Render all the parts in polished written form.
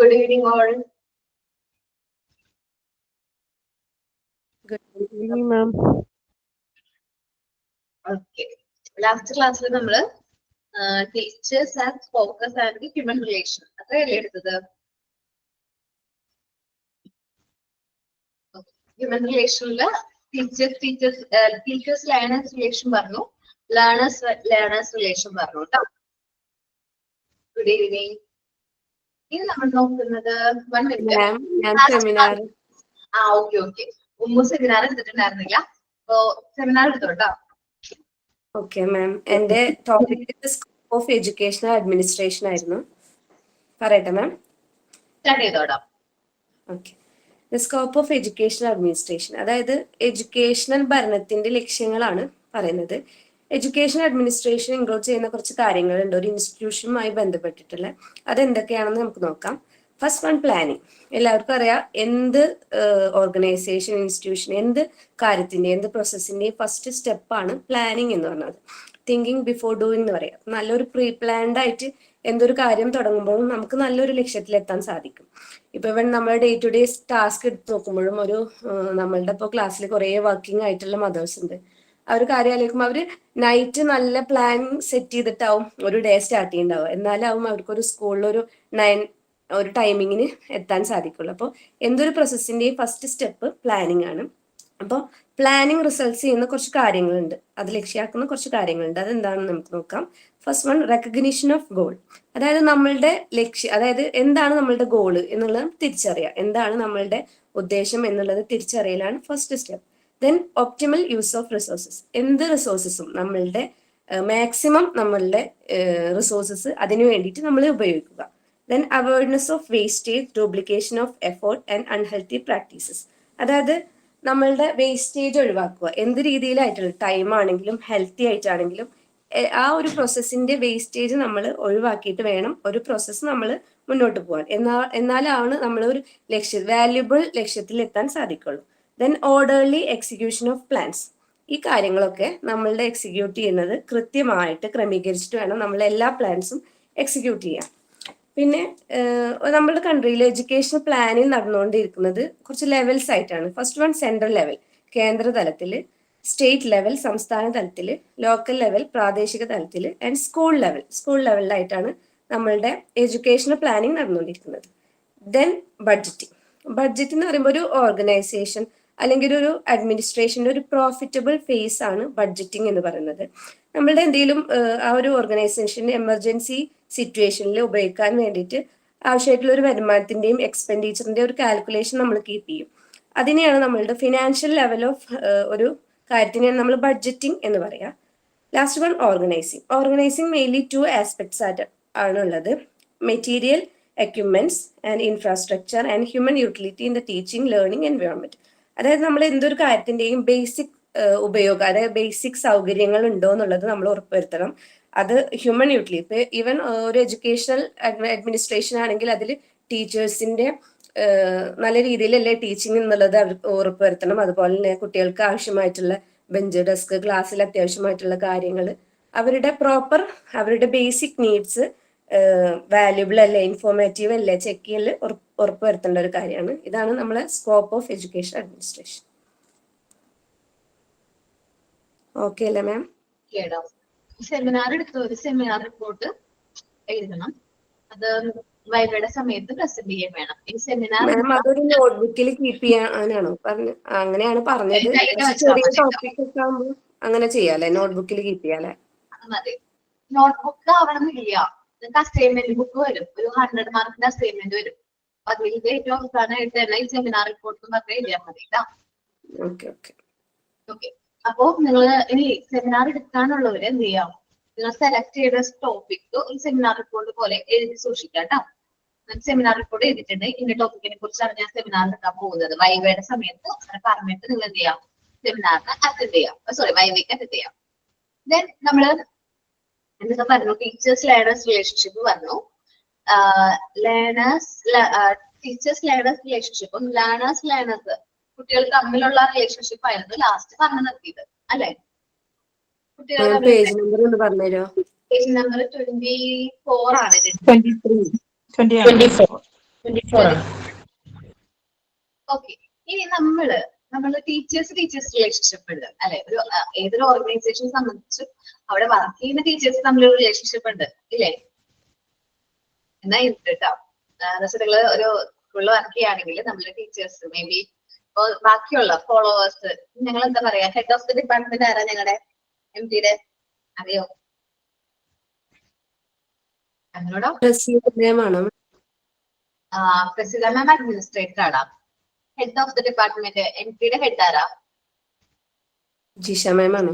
Good evening, all. Good evening, ma'am. Okay. Last class നമ്മൾ teachers and focus and human relation അത്രയല്ലേ എടുത്തത്? Human റിലേഷനില് teachers learners relation പറഞ്ഞു, learners relation പറഞ്ഞു കേട്ടോ. Good evening. ഇനി നമ്മൾ നോക്കുന്നത് 1 മിനിറ്റ്. ഓക്കെ. മുമ്പ് സെമിനാർ എടുത്തിട്ടുണ്ടായിരുന്നില്ല, അപ്പോ സെമിനാർ എടുത്തോട്ടോ. ഓക്കെ മാം, എന്റെ topic scope of educational administration ആയിരുന്നു. പറയട്ടെ മാം? സ്റ്റാർട്ട് ചെയ്തോടാം. Okay. The scope of educational administration, അതായത് എഡ്യൂക്കേഷണൽ ഭരണത്തിന്റെ ലക്ഷ്യങ്ങളാണ് പറയുന്നത്. എഡ്യൂക്കേഷൻ അഡ്മിനിസ്ട്രേഷൻ ഇൻക്ലൂഡ് ചെയ്യുന്ന കുറച്ച് കാര്യങ്ങളുണ്ട് ഒരു ഇൻസ്റ്റിറ്റ്യൂഷനുമായി ബന്ധപ്പെട്ടിട്ടുള്ള. അതെന്തൊക്കെയാണെന്ന് നമുക്ക് നോക്കാം. First one, planning. എല്ലാവർക്കും അറിയാം, എന്ത് ഓർഗനൈസേഷൻ, ഇൻസ്റ്റിറ്റ്യൂഷൻ, എന്ത് കാര്യത്തിന്റെ, എന്ത് പ്രോസസ്സിന്റെയും ഫസ്റ്റ് സ്റ്റെപ്പാണ് പ്ലാനിങ് എന്ന് പറയുന്നത്. തിങ്കിങ് ബിഫോർ ഡൂയിങ് എന്ന് പറയാം. നല്ലൊരു പ്രീ പ്ലാൻഡ് ആയിട്ട് എന്തൊരു കാര്യം തുടങ്ങുമ്പോഴും നമുക്ക് നല്ലൊരു ലക്ഷ്യത്തിലെത്താൻ സാധിക്കും. ഇപ്പൊ ഇവൻ നമ്മൾ ഡേ ടു ഡേ ടാസ്ക് എടുത്ത് നോക്കുമ്പോഴും നമ്മളുടെ ഇപ്പോൾ ക്ലാസ്സിൽ കുറേ വർക്കിംഗ് ആയിട്ടുള്ള മദേഴ്സ് ഉണ്ട്. അവർ കാര്യം ആലോചിക്കുമ്പോൾ അവര് നൈറ്റ് നല്ല പ്ലാൻ സെറ്റ് ചെയ്തിട്ടാവും ഒരു ഡേ സ്റ്റാർട്ട് ചെയ്യുന്നുണ്ടാവും. എന്നാലാവും അവർക്കൊരു സ്കൂളിൽ ഒരു ടൈമിങ്ങിന് എത്താൻ സാധിക്കുള്ളൂ. അപ്പോൾ എന്തൊരു പ്രോസസ്സിന്റെയും ഫസ്റ്റ് സ്റ്റെപ്പ് പ്ലാനിങ് ആണ്. അപ്പോൾ പ്ലാനിങ് റിസൾട്ട്സ് ചെയ്യുന്ന കുറച്ച് കാര്യങ്ങളുണ്ട്, അത് ലക്ഷ്യമാക്കുന്ന കുറച്ച് കാര്യങ്ങളുണ്ട്. അതെന്താണെന്ന് നമുക്ക് നോക്കാം. First one, recognition of goal. അതായത് നമ്മളുടെ ലക്ഷ്യം, അതായത് എന്താണ് നമ്മളുടെ ഗോള് എന്നുള്ളത് തിരിച്ചറിയുക, എന്താണ് നമ്മളുടെ ഉദ്ദേശം എന്നുള്ളത് തിരിച്ചറിയലാണ് first step. Then optimal use of resources. എന്ത് റിസോഴ്സസും നമ്മളുടെ മാക്സിമം നമ്മളുടെ റിസോഴ്സസ് അതിനു വേണ്ടിയിട്ട് നമ്മൾ ഉപയോഗിക്കുക. Then awareness of wastage, duplication of effort and unhealthy practices. അതായത് നമ്മളുടെ വേസ്റ്റേജ് ഒഴിവാക്കുക. എന്ത് രീതിയിലായിട്ടുള്ള ടൈം ആണെങ്കിലും ഹെൽത്തി ആയിട്ടാണെങ്കിലും ആ ഒരു പ്രോസസ്സിന്റെ വേസ്റ്റേജ് നമ്മൾ ഒഴിവാക്കിയിട്ട് വേണം ഒരു പ്രോസസ്സ് നമ്മൾ മുന്നോട്ട് പോകാൻ. എന്നാലാണ് നമ്മൾ ഒരു വാല്യുബിൾ ലക്ഷ്യത്തിൽ എത്താൻ സാധിക്കുള്ളൂ. Then orderly execution of plans. ഈ കാര്യങ്ങളൊക്കെ നമ്മളുടെ എക്സിക്യൂട്ട് ചെയ്യുന്നത് കൃത്യമായിട്ട് ക്രമീകരിച്ചിട്ട് വേണം നമ്മൾ എല്ലാ പ്ലാൻസും എക്സിക്യൂട്ട് ചെയ്യാൻ. പിന്നെ നമ്മുടെ കൺട്രിയിൽ എഡ്യൂക്കേഷൻ പ്ലാനിങ് നടന്നുകൊണ്ടിരിക്കുന്നത് കുറച്ച് ലെവൽസ് ആയിട്ടാണ്. ഫസ്റ്റ് വൺ, സെൻട്രൽ ലെവൽ, കേന്ദ്ര തലത്തിൽ; സ്റ്റേറ്റ് ലെവൽ, സംസ്ഥാന തലത്തിൽ; ലോക്കൽ ലെവൽ, പ്രാദേശിക തലത്തിൽ; ആൻഡ് സ്കൂൾ ലെവലിലായിട്ടാണ് നമ്മളുടെ എഡ്യൂക്കേഷൻ പ്ലാനിങ് നടന്നുകൊണ്ടിരിക്കുന്നത്. ദെൻ ബഡ്ജറ്റ് എന്ന് പറയുമ്പോൾ ഒരു ഓർഗനൈസേഷൻ അല്ലെങ്കിൽ ഒരു അഡ്മിനിസ്ട്രേഷന്റെ ഒരു പ്രോഫിറ്റബിൾ ഫേസ് ആണ് ബഡ്ജറ്റിംഗ് എന്ന് പറയുന്നത്. നമ്മളുടെ എന്തെങ്കിലും ആ ഒരു ഓർഗനൈസേഷന്റെ എമർജൻസി സിറ്റുവേഷനിൽ ഉപയോഗിക്കാൻ വേണ്ടിയിട്ട് ആവശ്യമായിട്ടുള്ള ഒരു വരുമാനത്തിന്റെയും എക്സ്പെൻഡിച്ചറിന്റെയും ഒരു കാൽക്കുലേഷൻ നമ്മൾ കീപ്പ് ചെയ്യും. അതിനെയാണ് നമ്മളുടെ ഫിനാൻഷ്യൽ ലെവൽ ഓഫ് ഒരു കാര്യത്തിനെയാണ് നമ്മൾ ബഡ്ജറ്റിംഗ് എന്ന് പറയാം. Last one, organising mainly 2 aspects ആണുള്ളത്: material equipments and infrastructure and human utility in the teaching learning environment. അതായത് നമ്മൾ എന്തൊരു കാര്യത്തിന്റെയും ബേസിക് ഉപയോഗം, അതായത് ബേസിക് സൗകര്യങ്ങൾ ഉണ്ടോ എന്നുള്ളത് നമ്മൾ ഉറപ്പുവരുത്തണം. അത് ഹ്യൂമൻ യൂട്ടിലിറ്റി, ഇപ്പൊ ഈവൻ ഒരു എഡ്യൂക്കേഷണൽ അഡ്മിനിസ്ട്രേഷൻ ആണെങ്കിൽ അതിൽ ടീച്ചേഴ്സിന്റെ നല്ല രീതിയിലല്ലേ ടീച്ചിങ് എന്നുള്ളത് അവർക്ക് ഉറപ്പുവരുത്തണം. അതുപോലെ തന്നെ കുട്ടികൾക്ക് ആവശ്യമായിട്ടുള്ള ബെഞ്ച്, ഡെസ്ക്, ക്ലാസ്സിൽ അത്യാവശ്യമായിട്ടുള്ള കാര്യങ്ങൾ, അവരുടെ ബേസിക് നീഡ്സ് വാല്യുബിൾ അല്ലേ, ഇൻഫോർമേറ്റീവ് അല്ലേ, ചെക്ക് ചെയ്യൽ ഉറപ്പുവരുത്തേണ്ട ഒരു കാര്യമാണ്. ഇതാണ് നമ്മളെ scope of education administration. Okay അല്ലേ മാം? സെമിനാർ എടുത്ത ഒരു സെമിനാർ റിപ്പോർട്ട് എഴുതണം. അത് വൈവയുടെ സമയത്ത് പ്രസന്റ് ചെയ്യാൻ വേണം. ഈ സെമിനാർ അതൊരു നോട്ട്ബുക്കിൽ കീപ്പ് ചെയ്യാനാണോ പറഞ്ഞത്? അങ്ങനെയാണ് പറഞ്ഞത്. ചെറിയ ടോപ്പിക് ഒക്കെ ആകുമ്പോൾ അങ്ങനെ ചെയ്യാല്ലേ, നോട്ട്ബുക്കിൽ കീപ്പ് ചെയ്യാല്ലേ? മതി. നോട്ട്ബുക്ക് ആവണമെന്നില്ല, നിങ്ങൾക്ക് അസൈൻമെന്റ് ബുക്ക് വരും, ഒരു 100 മാർക്കിന്റെ അസൈൻമെന്റ് വരും. അതിൽ ഏറ്റവും അവസാനമായിട്ട് തന്നെ ഈ സെമിനാർ റിപ്പോർട്ട് പറഞ്ഞ് എഴുതിയാൽ മതി. ഓക്കെ. അപ്പോ നിങ്ങൾ ഇനി സെമിനാർ എടുക്കാനുള്ളവര് എന്ത് ചെയ്യാം, നിങ്ങൾ സെലക്ട് ചെയ്ത ടോപ്പിക് ഒരു സെമിനാർ റിപ്പോർട്ട് പോലെ എഴുതി സൂക്ഷിക്കാം കേട്ടോ. സെമിനാർ റിപ്പോർട്ട് എഴുതിയിട്ടുണ്ട്, ഇന്ന ടോപ്പിക്കിനെ കുറിച്ചാണ് ഞാൻ സെമിനാർ എടുക്കാൻ പോകുന്നത്. വൈവയുടെ സമയത്ത് അങ്ങനെ പറഞ്ഞിട്ട് നിങ്ങൾ എന്ത് ചെയ്യാം, സെമിനാറിന് അറ്റൻഡ് ചെയ്യാം, വൈവയ്ക്ക് അറ്റൻഡ് ചെയ്യാം. ദെൻ നമ്മള് എന്തൊക്കെ പറഞ്ഞു? ടീച്ചേഴ്സ് ലേണേഴ്സ് റിലേഷൻഷിപ്പ് പറഞ്ഞു. ടീച്ചേഴ്സ് ലേണേഴ്സ് റിലേഷൻഷിപ്പും ലേണേഴ്സ് കുട്ടികൾ തമ്മിലുള്ള റിലേഷൻഷിപ്പ് ആയിരുന്നു ലാസ്റ്റ് പറഞ്ഞു നിർത്തിയത് അല്ലെ? കുട്ടികൾ പേജ് നമ്പർ 24 ആണ്. 24. 24 ആണ്. ഓക്കെ. ഇനി നമ്മള് ടീച്ചേഴ്സ് റിലേഷൻഷിപ്പ് ഉണ്ട് അല്ലെ? ഏതൊരു ഓർഗനൈസേഷനെ സംബന്ധിച്ചും അവിടെ വർക്ക് ചെയ്യുന്ന ടീച്ചേഴ്സ് തമ്മിലൊരു റിലേഷൻഷിപ്പ് ഉണ്ട് ഇല്ലേ? എന്നാ ഉണ്ട് കേട്ടോ. നിങ്ങള് ഒരു സ്കൂളിൽ വർക്ക് ചെയ്യുകയാണെങ്കിൽ നമ്മളെ ടീച്ചേഴ്സ് മേ ബി ബാക്കിയുള്ള ഫോളോവേഴ്സ്, ഞങ്ങൾ എന്താ പറയാ, ഹെഡ് ഓഫ് ദി ഡിപ്പാർട്ട്മെന്റ് ആരാ ഞങ്ങളുടെ MD-യുടെ? അറിയോ? അങ്ങോട്ടോ പ്രസിദ്ധ മാം അഡ്മിനിസ്ട്രേറ്റർ ആണോ? ഹെഡ് ഓഫ് ദി ഡിപ്പാർട്ട്മെന്റ് MD-യുടെ ഹെഡ് ആരാ? ജിഷ മാം ആണ്.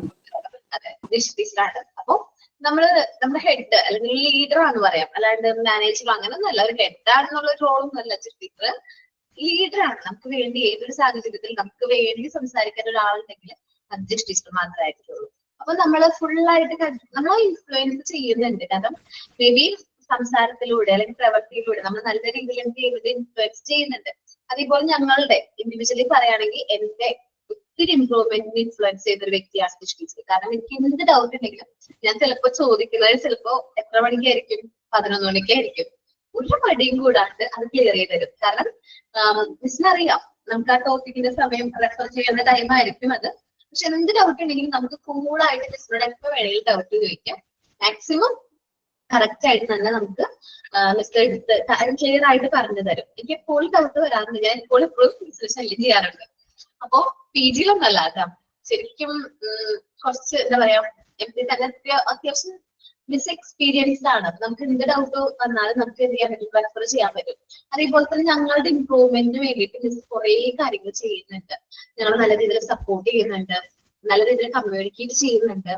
അതെ, ജിഷ ടീച്ചറാണ്. അപ്പൊ നമ്മുടെ ഹെഡ് അല്ലെങ്കിൽ ലീഡർ ആണെന്ന് പറയാം, അല്ലാണ്ട് മാനേജർ അങ്ങനെയൊന്നും അല്ല. ഒരു ഹെഡ് ആണെന്നുള്ള റോളൊന്നും അല്ല ടീച്ചർ, ലീഡർ ആണ്. നമുക്ക് വേണ്ടി ഏതൊരു സാഹചര്യത്തിൽ നമുക്ക് വേണ്ടി സംസാരിക്കാൻ ഒരാളുണ്ടെങ്കിൽ അത് ജിഷ ടീച്ചർ മാത്രമായിട്ടുള്ളൂ. അപ്പൊ നമ്മള് ഫുള്ളായിട്ട് നമ്മളെ ഇൻഫ്ലുവൻസ് ചെയ്യുന്നുണ്ട്. കാരണം മേ ബി സംസാരത്തിലൂടെ അല്ലെങ്കിൽ പ്രവൃത്തിയിലൂടെ നമ്മൾ നല്ല രീതിയിൽ എന്ത് ചെയ്യുന്നത്, ഇൻഫ്ലുവൻസ് ചെയ്യുന്നുണ്ട്. അതേപോലെ ഞങ്ങളുടെ ഇൻഡിവിജ്വലി പറയുകയാണെങ്കിൽ എന്റെ ഒത്തിരി ഇംപ്രൂവ്മെന്റ് ഇൻഫ്ലുവൻസ് ചെയ്ത ഒരു വ്യക്തിയാണ് ജിഷ ടീച്ചർ. കാരണം എനിക്ക് എന്ത് ഡൗട്ട് ഉണ്ടെങ്കിലും ഞാൻ ചിലപ്പോ ചോദിക്കുന്നത് ചിലപ്പോ എത്ര മണിക്കായിരിക്കും, 11 മണിക്കായിരിക്കും, ഒരു മടിയും കൂടാണ്ട് അത് ക്ലിയർ ചെയ്ത് തരും. കാരണം മിസ്സിനറിയാം നമുക്ക് ആ ടോപ്പിക്കിന്റെ സമയം റെഫർ ചെയ്യേണ്ട ടൈം ആയിരിക്കും അത്. പക്ഷെ എന്ത് ഡൗട്ട് ഉണ്ടെങ്കിലും നമുക്ക് കൂളായിട്ട് മിസ്സിനോട് എപ്പോ വേണമെങ്കിലും ഡൗട്ട് ചോദിക്കാം. മാക്സിമം കറക്റ്റ് ആയിട്ട് തന്നെ നമുക്ക് മിസ്റ്റർ എടുത്ത് കാര്യം ക്ലിയർ ആയിട്ട് പറഞ്ഞു തരും. എനിക്ക് എപ്പോഴും ഡൗട്ട് വരാറുണ്ട്, ഞാൻ എപ്പോഴും മിസ്സിനെ ശല്യം ചെയ്യാറുണ്ട്. അപ്പോ PG-ലൊന്നല്ല കേട്ടോ, ശരിക്കും കുറച്ച് എന്താ പറയാ, MD തന്നെ അത്യാവശ്യം മിസ് എക്സ്പീരിയൻസ്ഡ് ആണ്. നമുക്ക് എന്ത് ഡൗട്ട് വന്നാലും നമുക്ക് എന്ത് ചെയ്യാൻ പറ്റും, റെഫർ ചെയ്യാൻ പറ്റും. അതേപോലെ തന്നെ ഞങ്ങളുടെ ഇംപ്രൂവ്മെന്റിന് വേണ്ടിയിട്ട് മിസ് കുറെ കാര്യങ്ങൾ ചെയ്യുന്നുണ്ട്. ഞങ്ങൾ നല്ല രീതിയിൽ സപ്പോർട്ട് ചെയ്യുന്നുണ്ട്, നല്ല രീതിയിൽ കമ്മ്യൂണിക്കേറ്റ് ചെയ്യുന്നുണ്ട്.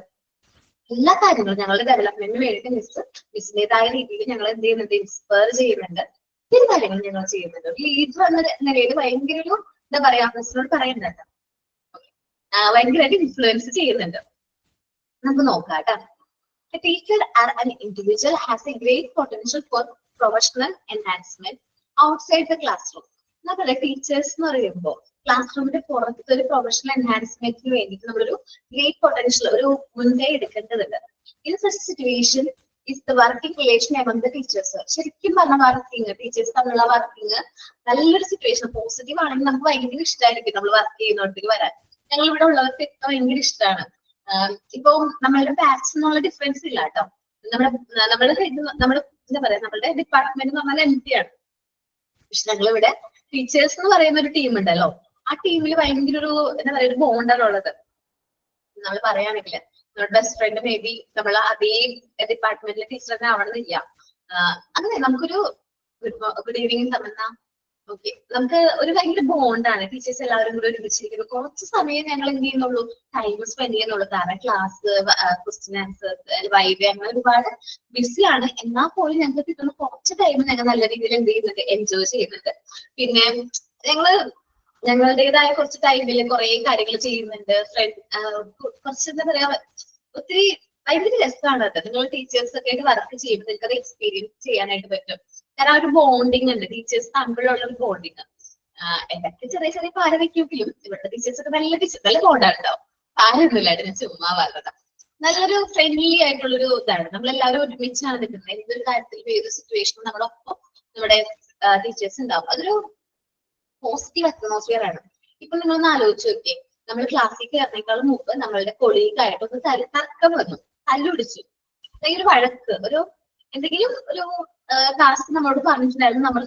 എല്ലാ കാര്യങ്ങളും ഞങ്ങളുടെ ഡെവലപ്മെന്റിന് വേണ്ടിയിട്ട് മിസ്സിന്റേതായ രീതിയിൽ ഞങ്ങൾ എന്ത് ചെയ്യുന്നുണ്ട്, ഇൻസ്പയർ ചെയ്യുന്നുണ്ട്. ഒത്തിരി കാര്യങ്ങൾ ഞങ്ങൾ ചെയ്യുന്നുണ്ട്. ലീഡർ എന്ന നിലയിൽ ഭയങ്കര ഒരു എന്താ പറയാ, മിസ്സിനോട് പറയുന്നുണ്ട്, ഭയങ്കരമായിട്ട് ഇൻഫ്ലുവൻസ് ചെയ്യുന്നുണ്ട്. നമുക്ക് നോക്കാം കേട്ടോ. A teacher or an individual has a great potential for professional enhancement outside the classroom. നമ്മുടെ ടീച്ചേഴ്സ് എന്ന് പറയുമ്പോൾ ക്ലാസ് റൂമിന്റെ പുറത്ത് ഒരു പ്രൊഫഷണൽ എൻഹാൻസ്മെന്റിന് വേണ്ടിയിട്ട് നമ്മളൊരു ഗ്രേറ്റ് പൊട്ടൻഷ്യൽ, ഒരു മുൻകൈ എടുക്കേണ്ടതുണ്ട്. In such situation is the working relation among the teachers. ശരിക്കും പറഞ്ഞ വർക്കിംഗ് ടീച്ചേഴ്സ് തമ്മിലുള്ള വർക്കിംഗ് നല്ലൊരു സിറ്റുവേഷൻ, പോസിറ്റീവ് ആണെങ്കിൽ നമുക്ക് ഭയങ്കര ഇഷ്ടമായിരിക്കും നമ്മൾ വർക്ക് ചെയ്യുന്നിടത്തേക്ക് വരാൻ. ഞങ്ങൾ ഇവിടെ ഉള്ളവർക്ക് ഭയങ്കര ഇഷ്ടമാണ്. ഇപ്പൊ നമ്മളുടെ ബാച്ച് എന്നുള്ള ഡിഫറൻസ് ഇല്ല കേട്ടോ. നമ്മുടെ എന്താ പറയാ, നമ്മുടെ ഡിപ്പാർട്ട്മെന്റ് എന്ന് പറഞ്ഞാൽ MD ആണ്. പക്ഷെ ഞങ്ങളിവിടെ ടീച്ചേഴ്സ് എന്ന് പറയുന്ന ഒരു ടീം ഉണ്ടല്ലോ, ആ ടീമിൽ ഭയങ്കര ഒരു എന്താ പറയാ, ഒരു ബോണ്ടാണ് ഉള്ളത്. നമ്മൾ പറയുകയാണെങ്കിൽ നമ്മുടെ ബെസ്റ്റ് ഫ്രണ്ട് മേ ബി നമ്മൾ അതേ ഡിപ്പാർട്ട്മെന്റിലെ ടീച്ചർ തന്നെ ആവണമെന്നില്ല. അങ്ങനെ നമുക്കൊരു ഗുഡ് ഈവനിങ് തമ്മിൽ ഓക്കെ, നമുക്ക് ഒരു ഭയങ്കര ബോണ്ടാണ്. ടീച്ചേഴ്സ് എല്ലാവരും കൂടെ ഒരുമിച്ചിരിക്കുന്നു. കുറച്ച് സമയം ഞങ്ങൾ എന്ത് ചെയ്യുന്നുള്ളൂ, ടൈം സ്പെൻഡ് ചെയ്യുന്നുള്ളൂ. കാരണം ക്ലാസ്, ക്വസ്റ്റ്യൻ ആൻസർ, വൈബ് അങ്ങനെ ഒരുപാട് ബിസിയാണ്. എന്നാൽ പോലും ഞങ്ങൾക്ക് കിട്ടുന്ന കുറച്ച് ടൈം ഞങ്ങൾ നല്ല രീതിയിൽ എന്ത് ചെയ്യുന്നുണ്ട്, എൻജോയ് ചെയ്യുന്നുണ്ട്. പിന്നെ ഞങ്ങളുടേതായ കുറച്ച് ടൈമിൽ കുറെ കാര്യങ്ങൾ ചെയ്യുന്നുണ്ട്. കുറച്ച് എന്താ പറയാ, ഒത്തിരി ഭയങ്കര രസമാണ് കേട്ടോ. നിങ്ങൾ ടീച്ചേഴ്സ് ഒക്കെ ആയിട്ട് വർക്ക് ചെയ്യുമ്പോൾ നിങ്ങൾക്ക് അത് എക്സ്പീരിയൻസ് ചെയ്യാനായിട്ട് പറ്റും. കാരണം ആ ഒരു ബോണ്ടിങ് ഉണ്ട്, ടീച്ചേഴ്സ് തമ്മിലുള്ള ഒരു ബോണ്ടിങ്. എന്തൊക്കെ ചെറിയ ചെറിയ പാര വെക്കെങ്കിലും ഇവിടുത്തെ ടീച്ചേഴ്സ് ഒക്കെ നല്ല ബോണ്ടാണ് കേട്ടോ. പാരൊന്നുമില്ല, അതിന് ചുമ്മാ പറഞ്ഞത്. നല്ലൊരു ഫ്രണ്ട്ലി ആയിട്ടുള്ളൊരു ഇതാണ്. നമ്മളെല്ലാവരും ഒരുമിച്ചാണ് നിൽക്കുന്നത്. എന്തൊരു കാര്യത്തിൽ ഏതൊരു സിറ്റുവേഷനും നമ്മളൊപ്പം നമ്മുടെ ടീച്ചേഴ്സ് ഉണ്ടാവും. അതൊരു പോസിറ്റീവ് അറ്റ്മോസ്ഫിയർ ആണ്. ഇപ്പൊ നിങ്ങളൊന്ന് ആലോചിച്ച് നോക്കിയേ, നമ്മൾ ക്ലാസ്സിൽ കയറുന്നേക്കാളും മുമ്പ് നമ്മളുടെ കൊളീഗായിട്ട് ഒന്ന് തർക്കം വന്നു, തല്ലുപിടിച്ചു, എന്തെങ്കിലും വഴക്ക്, എന്തെങ്കിലും ഒരു ടാസ്ക് നമ്മളോട് പറഞ്ഞിട്ടുണ്ടായിരുന്നു, നമ്മൾ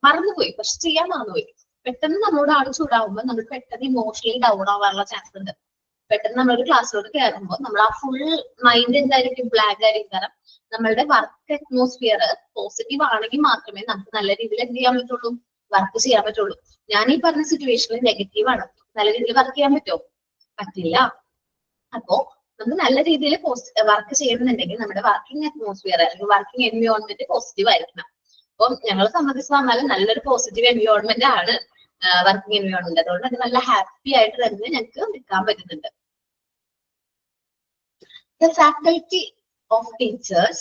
മറന്നുപോയി, പക്ഷെ ചെയ്യാൻ മറന്നുപോയി. പെട്ടെന്ന് നമ്മളോട് ആൾ ചൂടാവുമ്പോൾ നമ്മൾ പെട്ടെന്ന് ഇമോഷണലി ഡൗൺ ആവാനുള്ള ചാൻസ് ഉണ്ട്. പെട്ടെന്ന് നമ്മളൊരു ക്ലാസ്സിലോട്ട് കയറുമ്പോൾ നമ്മൾ ആ ഫുൾ മൈൻഡ് എന്തായിരിക്കും, ബ്ലാക്ക് ആയിരിക്കും. കാരണം നമ്മളുടെ വർക്ക് അറ്റ്മോസ്ഫിയർ പോസിറ്റീവ് ആണെങ്കിൽ മാത്രമേ നമുക്ക് നല്ല രീതിയിൽ എന്ത് ചെയ്യാൻ പറ്റുള്ളൂ, വർക്ക് ചെയ്യാൻ പറ്റുള്ളൂ. ഞാൻ ഈ പറഞ്ഞ സിറ്റുവേഷനിൽ നെഗറ്റീവ് ആണ്, നല്ല രീതിയിൽ വർക്ക് ചെയ്യാൻ പറ്റുമോ? പറ്റില്ല. അപ്പോ നമുക്ക് നല്ല രീതിയിൽ വർക്ക് ചെയ്യുന്നുണ്ടെങ്കിൽ നമ്മുടെ വർക്കിംഗ് അറ്റ്മോസ്ഫിയർ അല്ലെങ്കിൽ വർക്കിംഗ് എൻവയോൺമെന്റ് പോസിറ്റീവ് ആയിരിക്കണം. അപ്പം ഞങ്ങളെ സംബന്ധിച്ച് പറഞ്ഞാൽ നല്ലൊരു പോസിറ്റീവ് എൻവയോൺമെന്റ് ആണ് വർക്കിംഗ് എൻവയോൺമെന്റ്. അതുകൊണ്ട് അത് നല്ല ഹാപ്പി ആയിട്ട് തന്നെ ഞങ്ങൾക്ക് നിൽക്കാൻ പറ്റുന്നുണ്ട്. The faculty of teachers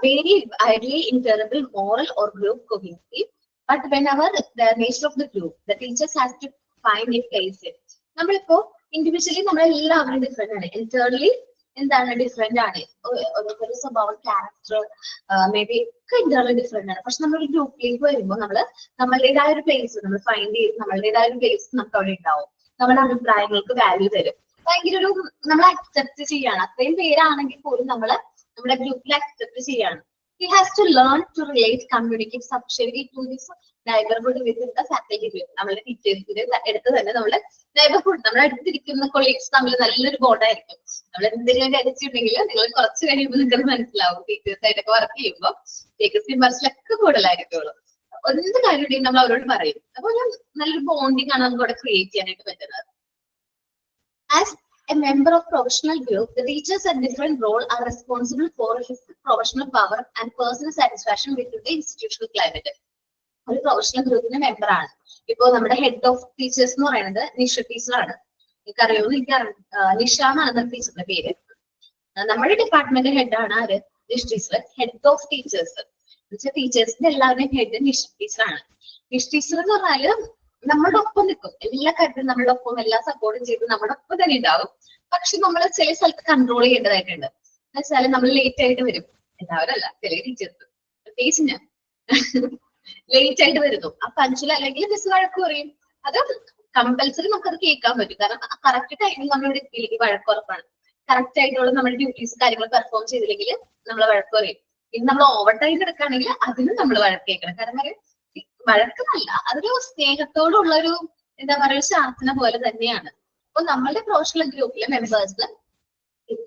vary widely in terrible moral or group cohesive, but whenever the nature of the group, the teachers has to find a place in. നമ്മളിപ്പോ ഇൻഡിവിജ്വലി നമ്മളെല്ലാവരും ഡിഫറെന്റ് ആണ്. ഇന്റേർണലി എന്താണ് different ആണ്. ഓരോരുത്തരുടെ സ്വഭാവം, character, may be ഒക്കെ internal different ആണ്. പക്ഷെ നമ്മളൊരു ഗ്രൂപ്പിലേക്ക് വരുമ്പോൾ നമ്മളുടേതായ ഒരു പ്ലേസ് നമ്മൾ ഫൈൻഡ് ചെയ്ത് നമ്മളുടേതായ ഒരു പ്ലേസ് നമുക്ക് അവിടെ ഉണ്ടാവും. നമ്മുടെ അഭിപ്രായങ്ങൾക്ക് വാല്യൂ തരും. ഭയങ്കര ഒരു നമ്മൾ അക്സെപ്റ്റ് ചെയ്യാണ്. അത്രയും പേരാണെങ്കിൽ പോലും നമ്മുടെ ഗ്രൂപ്പിൽ അക്സെപ്റ്റ് ചെയ്യാണ്. He has to learn to relate, communicate sufficiently to this neighborhood within the faculty group. നമ്മുടെ ടീച്ചേഴ്സിന്റെ അടുത്ത് തന്നെ നമ്മുടെ നെയ്ബർഹുഡ്, നമ്മുടെ അടുത്തിരിക്കുന്ന കൊളീഗ്സ് തമ്മിൽ നല്ലൊരു ബോണ്ടായിരിക്കും. നമ്മൾ എന്തെങ്കിലും അടിച്ചിട്ടുണ്ടെങ്കിൽ നിങ്ങൾ കുറച്ച് കഴിയുമ്പോൾ നിങ്ങൾക്ക് മനസ്സിലാവും. ടീച്ചേഴ്സ് ആയിട്ടൊക്കെ വർക്ക് ചെയ്യുമ്പോൾ ടീച്ചേഴ്സ് മെമ്പേഴ്സിലൊക്കെ കൂടുതലായിരിക്കുള്ളൂ. എന്ത് കാര്യമുണ്ടെങ്കിൽ നമ്മൾ അവരോട് പറയും. അപ്പൊ നല്ലൊരു ബോണ്ടിങ് ആണ് നമുക്ക് അവിടെ ക്രിയേറ്റ് ചെയ്യാനായിട്ട് പറ്റുന്നത്. As a member of professional group, the teachers at different role are responsible for his professional power and personal satisfaction within the institutional climate. ഒരു പ്രൊഫഷണൽ ഗ്രൂപ്പിന്റെ മെമ്പർ ആണ്. ഇപ്പോ നമ്മുടെ ഹെഡ് ഓഫ് ടീച്ചേഴ്സ് എന്ന് പറയുന്നത് നിഷ ടീച്ചറാണ്. എനിക്കറിയുമെന്ന് നിഷ എന്നാണ് ടീച്ചറിന്റെ പേര്. നമ്മുടെ ഡിപ്പാർട്ട്മെന്റ് ഹെഡാണ് ആര്? Nisha teacher. Head of teachers എന്നുവെച്ചാൽ ടീച്ചേഴ്സിന്റെ എല്ലാവരുടെയും ഹെഡ് നിഷ ടീച്ചറാണ്. നിഷ ടീച്ചർ എന്ന് പറഞ്ഞാല് നമ്മളുടെ ഒപ്പം നിൽക്കും. എല്ലാ കാര്യത്തിലും നമ്മളുടെ ഒപ്പം എല്ലാ സപ്പോർട്ടും ചെയ്ത് നമ്മുടെ ഒപ്പം തന്നെ ഉണ്ടാവും. പക്ഷെ നമ്മൾ ചില സ്ഥലത്ത് കൺട്രോൾ ചെയ്യേണ്ടതായിട്ടുണ്ട്. എന്ന് വെച്ചാൽ നമ്മൾ ലേറ്റ് ആയിട്ട് വരും. എല്ലാവരും അല്ല, ചില ടീച്ചേഴ്സ് പ്രത്യേകിച്ച് ഞാൻ ലേറ്റ് ആയിട്ട് വരുന്നു. ആ പഞ്ചുല അല്ലെങ്കിൽ മിസ് വഴക്ക് പറയും. അത് കമ്പൽസറി നമുക്കത് കേൾക്കാൻ പറ്റും. കാരണം കറക്റ്റ് ടൈമിൽ നമ്മളിവിടെ എത്തിയില്ലെങ്കിൽ വഴക്കുറപ്പാണ്. കറക്റ്റ് ആയിട്ടുള്ള നമ്മുടെ ഡ്യൂട്ടീസ് കാര്യങ്ങൾ പെർഫോം ചെയ്തില്ലെങ്കിൽ നമ്മളെ വഴക്ക് പറയും. ഇനി നമ്മൾ ഓവർ ടൈം എടുക്കുകയാണെങ്കിൽ അതിനും നമ്മൾ വഴക്ക് കേൾക്കണം. കാരണം വഴക്കല്ല, അതൊരു സ്നേഹത്തോടുള്ള ഒരു എന്താ പറയുക ശാസന പോലെ തന്നെയാണ്. അപ്പൊ നമ്മളുടെ പ്രൊഫഷണൽ ഗ്രൂപ്പിലെ മെമ്പേഴ്സ്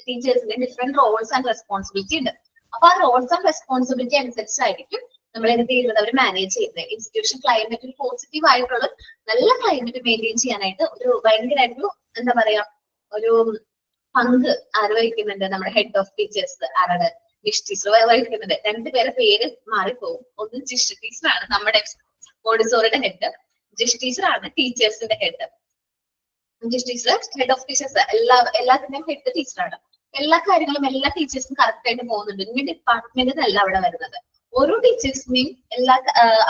ടീച്ചേഴ്സിന്റെ ഡിഫറെന്റ് റോൾസ് ആൻഡ് റെസ്പോൺസിബിലിറ്റി ഉണ്ട്. അപ്പൊ ആ റോൾസ് ആൻഡ് റെസ്പോൺസിബിലിറ്റി അനുസരിച്ചായിരിക്കും നമ്മൾ എന്ത് ചെയ്യുന്നത്, അവർ മാനേജ് ചെയ്യുന്നത്. ഇൻസ്റ്റിറ്റ്യൂഷൻ ക്ലൈമറ്റ് ഒരു പോസിറ്റീവ് ആയിട്ടുള്ള നല്ല ക്ലൈമറ്റ് മെയിൻറ്റെയിൻ ചെയ്യാനായിട്ട് ഒരു ഭയങ്കരമായിട്ടൊരു എന്താ പറയാ ഒരു പങ്ക് ആര് വഹിക്കുന്നുണ്ട്? നമ്മുടെ ഹെഡ് ഓഫ് ടീച്ചേഴ്സ് ആരുടെ? ജിഷ് ടീച്ചർ വഹിക്കുന്നുണ്ട്. രണ്ടുപേരെ പേര് മാറിപ്പോകും. ഒന്ന് ജിഷ് ടീച്ചറാണ് നമ്മുടെ മോണ്ടിസോറിയുടെ ഹെഡ്, ജിഷ് ടീച്ചറാണ് ടീച്ചേഴ്സിന്റെ head. Jish teacher head of teachers എല്ലാത്തിന്റെയും ഹെഡ് ടീച്ചറാണ്. എല്ലാ കാര്യങ്ങളും എല്ലാ ടീച്ചേഴ്സും കറക്റ്റ് ആയിട്ട് പോകുന്നുണ്ട്. ഇനി ഡിപ്പാർട്ട്മെന്റിനല്ല അവിടെ വരുന്നത്. ഓരോ ടീച്ചേഴ്സിനെയും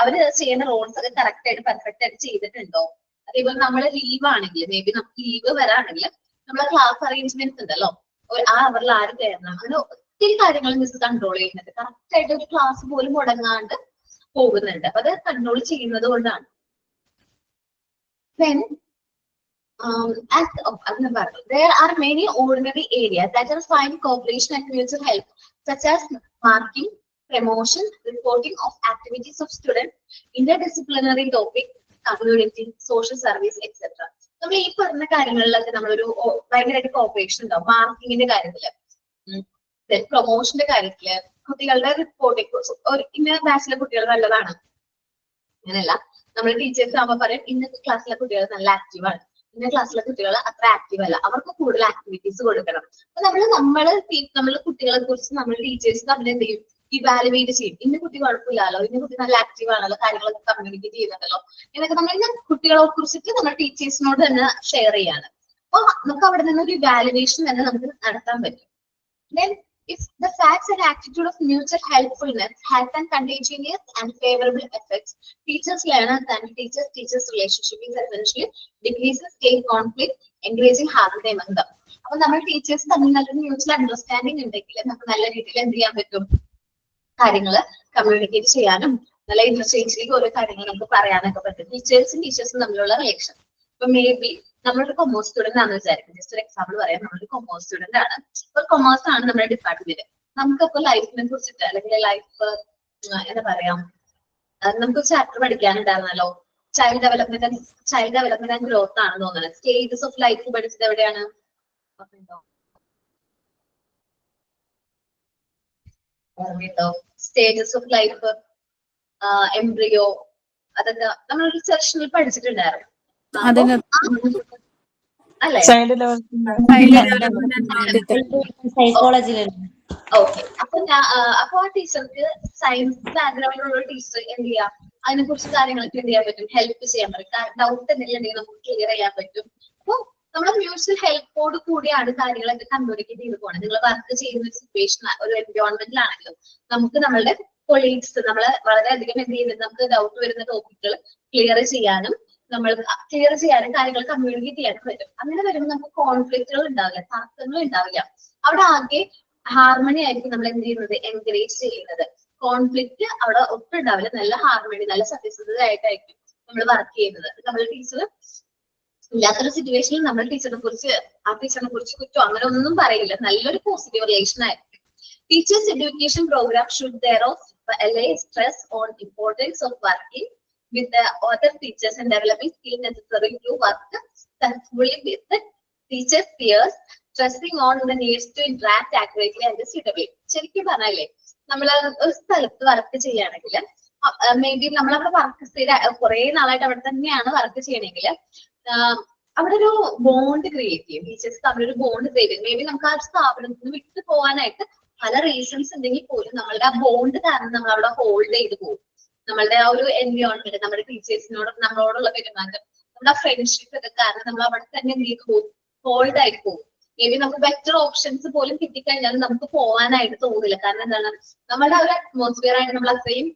അവര് ചെയ്യുന്ന റോൾസ് ഒക്കെ കറക്റ്റ് ആയിട്ട് പെർഫെക്റ്റ് ആയിട്ട് ചെയ്തിട്ടുണ്ടോ? അതേപോലെ നമ്മള് ലീവ് ആണെങ്കിൽ മേ ബി നമുക്ക് ലീവ് വരാണെങ്കിൽ നമ്മളെ ക്ലാസ് അറേഞ്ച്മെന്റ്സ് ഉണ്ടല്ലോ, ആ അവരിൽ ആര് കയറണം, അങ്ങനെ ഒത്തിരി കാര്യങ്ങൾ മിസ് കൺട്രോൾ ചെയ്യുന്നുണ്ട്. കറക്റ്റ് ആയിട്ട് ഒരു ക്ലാസ് പോലും മുടങ്ങാണ്ട് പോകുന്നുണ്ട്. അപ്പൊ അത് കൺട്രോൾ ചെയ്യുന്നത് കൊണ്ടാണ്. Then there are many ordinary areas that are fine cooperation and mutual help, such as marking, promotion, reporting of activities of students, interdisciplinary topic, community, social service, etc. നമ്മൾ ഈ പറഞ്ഞ കാര്യങ്ങളിലൊക്കെ നമ്മളൊരു ഭയങ്കരമായിട്ട് കോപ്പറേഷൻ ഉണ്ടാവും. മാർക്കിങ്ങിന്റെ കാര്യത്തില്, പ്രൊമോഷന്റെ കാര്യത്തില്, കുട്ടികളുടെ റിപ്പോർട്ടിംഗ്, ഇന്ന ബാച്ചിലെ കുട്ടികൾ നല്ലതാണ് അങ്ങനെയല്ല. നമ്മൾ ടീച്ചേഴ്സ് ആവുമ്പോൾ പറയും ഇന്ന ക്ലാസ്സിലെ കുട്ടികൾ നല്ല ആക്റ്റീവാണ്, ഇന്ന ക്ലാസ്സിലെ കുട്ടികൾ അത്ര ആക്റ്റീവ് അല്ല, അവർക്ക് കൂടുതൽ ആക്ടിവിറ്റീസ് കൊടുക്കണം. അപ്പൊ നമ്മള് കുട്ടികളെ കുറിച്ച് നമ്മൾ ടീച്ചേഴ്സ് നമ്മൾ എന്ത് ചെയ്യും, ഇവാലുവേറ്റ് ചെയ്യും. ഇന്ന കുട്ടി കുഴപ്പമില്ലല്ലോ, ഇന്ന കുട്ടി നല്ല ആക്റ്റീവ് ആണല്ലോ, കാര്യങ്ങളൊക്കെ കമ്മ്യൂണിക്കേറ്റ് ചെയ്യുന്നുണ്ടല്ലോ, എന്നൊക്കെ നമ്മൾ കുട്ടികളെ കുറിച്ചിട്ട് നമ്മൾ ടീച്ചേഴ്സിനോട് തന്നെ ഷെയർ ചെയ്യാണ്. അപ്പൊ നമുക്ക് അവിടെ നിന്ന് ഒരു ഇവാലുവേഷൻ തന്നെ നമുക്ക് നടത്താൻ പറ്റും. Then, if the facts and attitude of mutual helpfulness has an contagious and favorable effects, teachers-learners and teachers-teachers relationship is essentially decreases state conflict, encouraging harmony among them. അപ്പൊ നമ്മൾ ടീച്ചേഴ്സ് തമ്മിൽ നല്ലൊരു മ്യൂച്വൽ അണ്ടർസ്റ്റാൻഡിങ് ഉണ്ടെങ്കിൽ നമുക്ക് നല്ല രീതിയിൽ എന്ത് ചെയ്യാൻ പറ്റും, കാര്യങ്ങൾ കമ്മ്യൂണിക്കേറ്റ് ചെയ്യാനും നല്ല ഇന്റർചേഞ്ചിലേക്ക് ഓരോ കാര്യങ്ങൾ നമുക്ക് പറയാനൊക്കെ പറ്റും. ടീച്ചേഴ്സും തമ്മിലുള്ള റിലേഷൻ. ഇപ്പൊ മേ ബി നമ്മളൊരു കൊമേഴ്സ് സ്റ്റുഡന്റ് ആണെന്ന് വിചാരിക്കും. ജസ്റ്റ് ഒരു എക്സാമ്പിൾ പറയാം. നമ്മളൊരു കൊമേഴ്സ് സ്റ്റുഡന്റ് ആണ്, ഒരു കൊമേഴ്സ് ആണ് നമ്മുടെ ഡിപ്പാർട്ട്മെന്റ്. നമുക്കിപ്പോ ലൈഫിനെ കുറിച്ചിട്ട് അല്ലെങ്കിൽ ലൈഫ് എന്താ പറയാ, നമുക്കൊരു ചാപ്റ്റർ പഠിക്കാനുണ്ടായിരുന്നല്ലോ, ചൈൽഡ് ഡെവലപ്മെന്റ് ആൻഡ് ഗ്രോത്ത് ആണെന്ന് തോന്നുന്നത്. സ്റ്റേജസ് ഓഫ് ലൈഫ് പഠിച്ചത് എവിടെയാണ്? ഓർമ്മയുണ്ടോ? സ്റ്റേജസ് ഓഫ് ലൈഫ്, എംബ്രിയോ, അതൊക്കെ നമ്മളൊരു സെഷനിൽ പഠിച്ചിട്ടുണ്ടായിരുന്നു. അല്ലെ? ഓക്കെ. അപ്പൊ ആ ടീച്ചർക്ക് സയൻസ് ബാക്ക്ഗ്രൗണ്ടിലുള്ള ടീച്ചർ എന്ത് ചെയ്യാം, അതിനെ കുറിച്ച് കാര്യങ്ങളൊക്കെ എന്ത് ചെയ്യാൻ പറ്റും, ഹെൽപ്പ് ചെയ്യാൻ പറ്റും. ഡൗട്ട് എന്തെങ്കിലും ഉണ്ടെങ്കിൽ നമുക്ക് ക്ലിയർ ചെയ്യാൻ പറ്റും. അപ്പൊ നമ്മുടെ മ്യൂച്വൽ ഹെൽപ്പോട് കൂടിയാണ് കാര്യങ്ങളൊക്കെ കമ്മ്യൂണിക്കേറ്റ് ചെയ്ത് പോകണം. നിങ്ങൾ വർക്ക് ചെയ്യുന്ന ഒരു സിറ്റുവേഷൻ, ഒരു എൻവയോൺമെന്റിലാണെങ്കിലും നമുക്ക് നമ്മളുടെ കൊളീഗ്സ് നമ്മളെ വളരെയധികം എന്ത് ചെയ്യുന്നത്, നമുക്ക് ഡൗട്ട് വരുന്ന ടോപ്പിക്കുകൾ ക്ലിയർ ചെയ്യാനും കാര്യങ്ങൾ കമ്മ്യൂണിക്കേറ്റ് ചെയ്യാനും പറ്റും. അങ്ങനെ വരുമ്പോൾ നമുക്ക് കോൺഫ്ലിക്റ്റുകൾ ഉണ്ടാവില്ല, തർക്കങ്ങൾ ഉണ്ടാവില്ല. അവിടെ ആകെ ഹാർമണി ആയിരിക്കും നമ്മൾ എന്ത് ചെയ്യുന്നത്, എൻകറേജ് ചെയ്യുന്നത്. കോൺഫ്ലിക്റ്റ് അവിടെ ഒട്ടും ഉണ്ടാവില്ല. നല്ല ഹാർമണി, നല്ല സത്യസന്ധതയായിട്ടായിരിക്കും നമ്മൾ വർക്ക് ചെയ്യുന്നത്. നമ്മൾ ടീച്ചർ ഇല്ലാത്തൊരു സിറ്റുവേഷനിൽ നമ്മൾ ടീച്ചറിനെ കുറിച്ച് കുറ്റം അങ്ങനെ ഒന്നും പറയില്ല. നല്ലൊരു പോസിറ്റീവ് റിലേഷൻ ആയിരിക്കും. Teachers' education program should thereof lay stress on importance of working with the other teachers and developing skills necessary to work successfully with the teachers' peers, stressing on the needs to interact accurately and suitably. ശരിക്കും പറഞ്ഞാലേ നമ്മൾ ഒരു സ്ഥലത്ത് work ചെയ്യുകയാണെങ്കിൽ may be നമ്മളവിടെ work കുറെ നാളായിട്ട് അവിടെ തന്നെയാണ് വർക്ക് ചെയ്യണമെങ്കിൽ അവിടെ ഒരു ബോണ്ട് ക്രിയേറ്റ് ചെയ്യും. ടീച്ചേഴ്സ് തമ്മിലൊരു ബോണ്ട് ക്രിയേറ്റ് ചെയ്യും. മേ ബി നമുക്ക് ആ സ്ഥാപനത്തിൽ നിന്ന് വിട്ടു പോകാനായിട്ട് പല റീസൺസ് ഉണ്ടെങ്കിൽ പോലും നമ്മളുടെ ആ ബോണ്ട് കാരണം നമ്മൾ അവിടെ ഹോൾഡ് ചെയ്ത് പോകും. നമ്മളുടെ ആ ഒരു എൻവയോൺമെന്റ്, നമ്മുടെ ടീച്ചേഴ്സിനോട് നമ്മളോടുള്ള പെരുമാറ്റം, നമ്മുടെ ഫ്രണ്ട്ഷിപ്പ് ഒക്കെ കാരണം നമ്മൾ അവിടെ തന്നെ എന്ത് ചെയ്ത് പോകും, ഹോൾഡ് ആയിട്ട് പോകും. മേ ബി നമുക്ക് ബെറ്റർ ഓപ്ഷൻസ് പോലും കിട്ടിക്കഴിഞ്ഞാലും നമുക്ക് പോകാനായിട്ട് തോന്നില്ല. കാരണം എന്താണ്, നമ്മളുടെ ആ ഒരു അറ്റ്മോസ്ഫിയർ ആയിട്ട് നമ്മൾ അത്രയും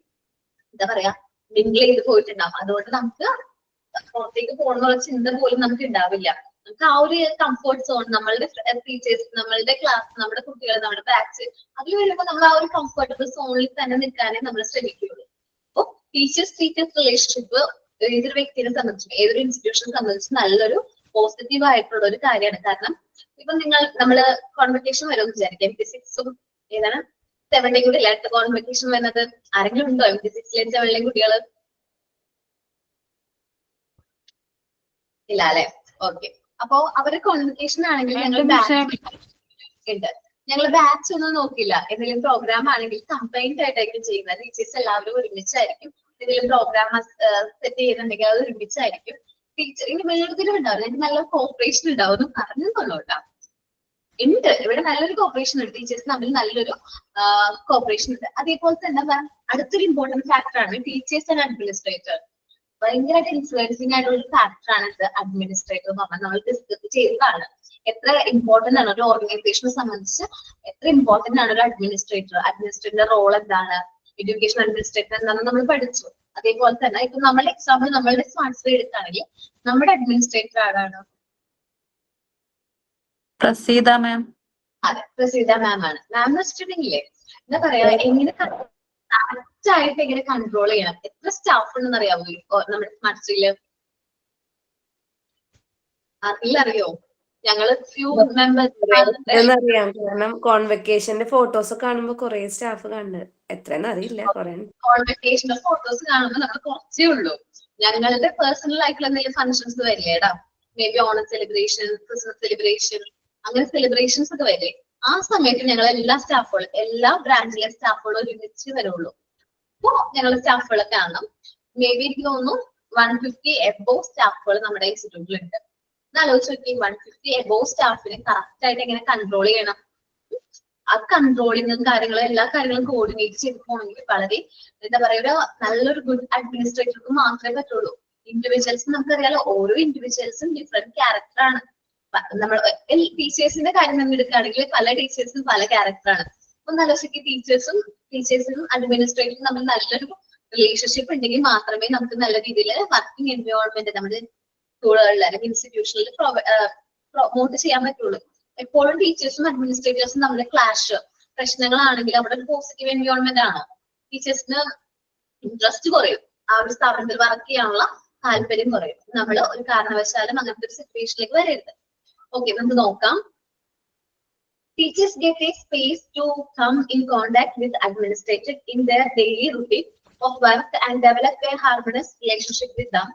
എന്താ പറയാ മിങ്കിൾ ചെയ്ത് പോയിട്ടുണ്ടാവും. അതുകൊണ്ട് നമുക്ക് പുറത്തേക്ക് പോകണമെന്നുള്ള ചിന്ത പോലും നമുക്ക് ഉണ്ടാവില്ല. നമുക്ക് ആ ഒരു കംഫർട്ട് സോൺ, നമ്മളുടെ ടീച്ചേഴ്സ്, നമ്മളുടെ ക്ലാസ്, നമ്മുടെ കുട്ടികൾ, നമ്മുടെ ബാച്ച്, അതിൽ വരുമ്പോൾ നമ്മൾ ആ ഒരു കംഫർട്ടബിൾ സോണിൽ തന്നെ നിൽക്കാനേ നമ്മൾ ശ്രമിക്കുകയുള്ളൂ. അപ്പൊ ടീച്ചേഴ്സ് റിലേഷൻഷിപ്പ് ഏതൊരു വ്യക്തിയെ സംബന്ധിച്ചും ഏതൊരു ഇൻസ്റ്റിറ്റ്യൂഷനെ സംബന്ധിച്ചും നല്ലൊരു പോസിറ്റീവ് ആയിട്ടുള്ള ഒരു കാര്യമാണ്. കാരണം ഇപ്പൊ നമ്മള് കോൺവെക്കേഷൻ വരുമെന്ന് വിചാരിക്കാം. MP6ഉം ഏതാണ് 7യും കൂടി ഇല്ല, അടുത്ത കോൺവെക്കേഷൻ വരുന്നത്. ആരെങ്കിലും ഉണ്ടോ MP6ലെയും 7ലെയും കുട്ടികൾ? ഇല്ല അല്ലെ? ഓക്കെ. അപ്പോ അവരുടെ കോൺവെക്കേഷൻ ആണെങ്കിൽ ഞങ്ങൾ ബാച്ച് ഒന്നും നോക്കില്ല. എന്തെങ്കിലും പ്രോഗ്രാം ആണെങ്കിൽ കമ്പൈൻഡ് ആയിട്ടായിരിക്കും ചെയ്യുന്നത്. ടീച്ചേഴ്സ് എല്ലാവരും ഒരുമിച്ചായിരിക്കും. എന്തെങ്കിലും പ്രോഗ്രാം സെറ്റ് ചെയ്യുന്നുണ്ടെങ്കിൽ അത് ഒരുമിച്ചായിരിക്കും. ടീച്ചർ ഇനി വേർതിരിവ് ഉണ്ടാവില്ല. എനിക്ക് നല്ല കോപ്പറേഷൻ ഉണ്ടാവും പറഞ്ഞോട്ടാ. ഉണ്ട്, ഇവിടെ നല്ലൊരു കോപ്പറേഷൻ ഉണ്ട്. ടീച്ചേഴ്സ് തമ്മിൽ നല്ലൊരു കോപ്പറേഷൻ ഉണ്ട്. അതേപോലെ തന്നെ അടുത്തൊരു ഇമ്പോർട്ടന്റ് ഫാക്ടർ ആണ് ടീച്ചേഴ്സ് ആൻഡ് അഡ്മിനിസ്ട്രേറ്റർ. ഭയങ്കരമായിട്ട് ഇൻഫ്ലുവൻസിംഗ് ആയിട്ടുള്ള ഒരു ഫാക്ടറാണ് ഇത് അഡ്മിനിസ്ട്രേറ്റർ എന്ന് പറഞ്ഞാൽ. നമ്മൾ ഡിസ്കസ് ചെയ്തതാണ് എത്ര ഇമ്പോർട്ടന്റ് ആണ് ഒരു ഓർഗനൈസേഷനെ സംബന്ധിച്ച്, എത്ര ഇമ്പോർട്ടന്റ് ആണ് ഒരു അഡ്മിനിസ്ട്രേറ്ററിന്റെ റോൾ എന്താണ്, എഡ്യൂക്കേഷൻ അഡ്മിനിസ്ട്രേറ്റർ എന്താണെന്ന് നമ്മൾ പഠിച്ചു. അതേപോലെ തന്നെ ഇപ്പൊ നമ്മൾ എക്സാമ്പിൾ നമ്മളുടെ സ്മാർട്ട്സ് എടുക്കുകയാണെങ്കിൽ നമ്മുടെ അഡ്മിനിസ്ട്രേറ്റർ ആരാണ്? പ്രസീത മാം. അതെ, പ്രസീത മാം ആണ്. മാം വെച്ചിട്ടുണ്ടെങ്കിലേ എന്താ പറയാ, എങ്ങനെ കറക്റ്റ് ആയിട്ട് എങ്ങനെ കൺട്രോൾ ചെയ്യണം. എത്ര സ്റ്റാഫ് ഉണ്ടെന്ന് അറിയാമോ നമ്മുടെ സ്മാർട്ട്സില്? അറിയോ? ഞങ്ങള് ഫ്യൂ മെമ്പേഴ്സ് അറിയാം. കാരണം കോൺവെക്കേഷന്റെ ഫോട്ടോസ് കാണുമ്പോ കുറെ സ്റ്റാഫ് കണ്ട്, എത്രയെന്ന് അറിയില്ല. കോൺവെക്കേഷന്റെ ഫോട്ടോസ് കാണുമ്പോൾ നമ്മൾ കുറച്ചേ ഉള്ളൂ. ഞങ്ങളുടെ പേഴ്സണൽ ആയിട്ടുള്ള എന്തെങ്കിലും ഫംഗ്ഷൻസ് വരില്ലേടാ, may be Onam celebration, Christmas celebration, അങ്ങനെ സെലിബ്രേഷൻസ് ഒക്കെ വരില്ലേ, ആ സമയത്ത് ഞങ്ങൾ എല്ലാ ബ്രാഞ്ചിലെ സ്റ്റാഫുകളും ഒരുമിച്ച് വരുള്ളൂ. അപ്പോ ഞങ്ങളുടെ സ്റ്റാഫുകളെ കാണണം. മേ ബി എനിക്ക് തോന്നുന്നു 150 എബോവ് സ്റ്റാഫുകൾ നമ്മുടെ ഇൻസ്റ്റിറ്റ്യൂട്ടിലുണ്ട്. ആലോചിച്ച് നോക്കി, 150 എബോവ് സ്റ്റാഫിനെ കറക്റ്റ് ആയിട്ട് എങ്ങനെ കൺട്രോൾ ചെയ്യണം. ആ കൺട്രോളിങ്ങും കാര്യങ്ങളും എല്ലാ കാര്യങ്ങളും കോർഡിനേറ്റ് ചെയ്ത് പോകണമെങ്കിൽ വളരെ എന്താ പറയുക, ഒരു നല്ലൊരു ഗുഡ് അഡ്മിനിസ്ട്രേറ്റർക്ക് മാത്രമേ പറ്റുള്ളൂ. ഇൻഡിവിജ്വൽസ് നമുക്കറിയാലോ, ഓരോ ഇൻഡിവിജ്വൽസും ഡിഫറെന്റ് ക്യാരക്ടറാണ്. നമ്മൾ ടീച്ചേഴ്സിന്റെ കാര്യം നമ്മൾ എടുക്കുകയാണെങ്കിൽ പല ടീച്ചേഴ്സും പല ക്യാരക്ടറാണ്. ഒന്ന് ആലോചിക്കുക, ടീച്ചേഴ്സിനും അഡ്മിനിസ്ട്രേറ്ററും നമ്മൾ നല്ലൊരു റിലേഷൻഷിപ്പ് ഉണ്ടെങ്കിൽ മാത്രമേ നമുക്ക് നല്ല രീതിയിൽ വർക്കിംഗ് എൻവയോൺമെന്റ് നമ്മുടെ സ്കൂളുകളിൽ അല്ലെങ്കിൽ ഇൻസ്റ്റിറ്റ്യൂഷനിൽ പ്രൊമോട്ട് ചെയ്യാൻ പറ്റുള്ളൂ. എപ്പോഴും ടീച്ചേഴ്സും അഡ്മിനിസ്ട്രേറ്റേഴ്സും നമ്മുടെ ക്ലാഷ് പ്രശ്നങ്ങളാണെങ്കിൽ അവിടെ ഒരു പോസിറ്റീവ് എൻവയോൺമെന്റ് ആണോ? ടീച്ചേഴ്സിന് ഇൻട്രസ്റ്റ് കുറയും, ആ ഒരു സ്ഥാപനത്തിൽ വർക്ക് ചെയ്യാനുള്ള താല്പര്യം കുറയും. നമ്മൾ ഒരു കാരണവശാലും അങ്ങനത്തെ ഒരു സിറ്റുവേഷനിലേക്ക് വരരുത്. ഓക്കെ, നമുക്ക് നോക്കാം. Teachers get a space to come in contact with administrators in their daily routine of work and develop a harmonious relationship with them.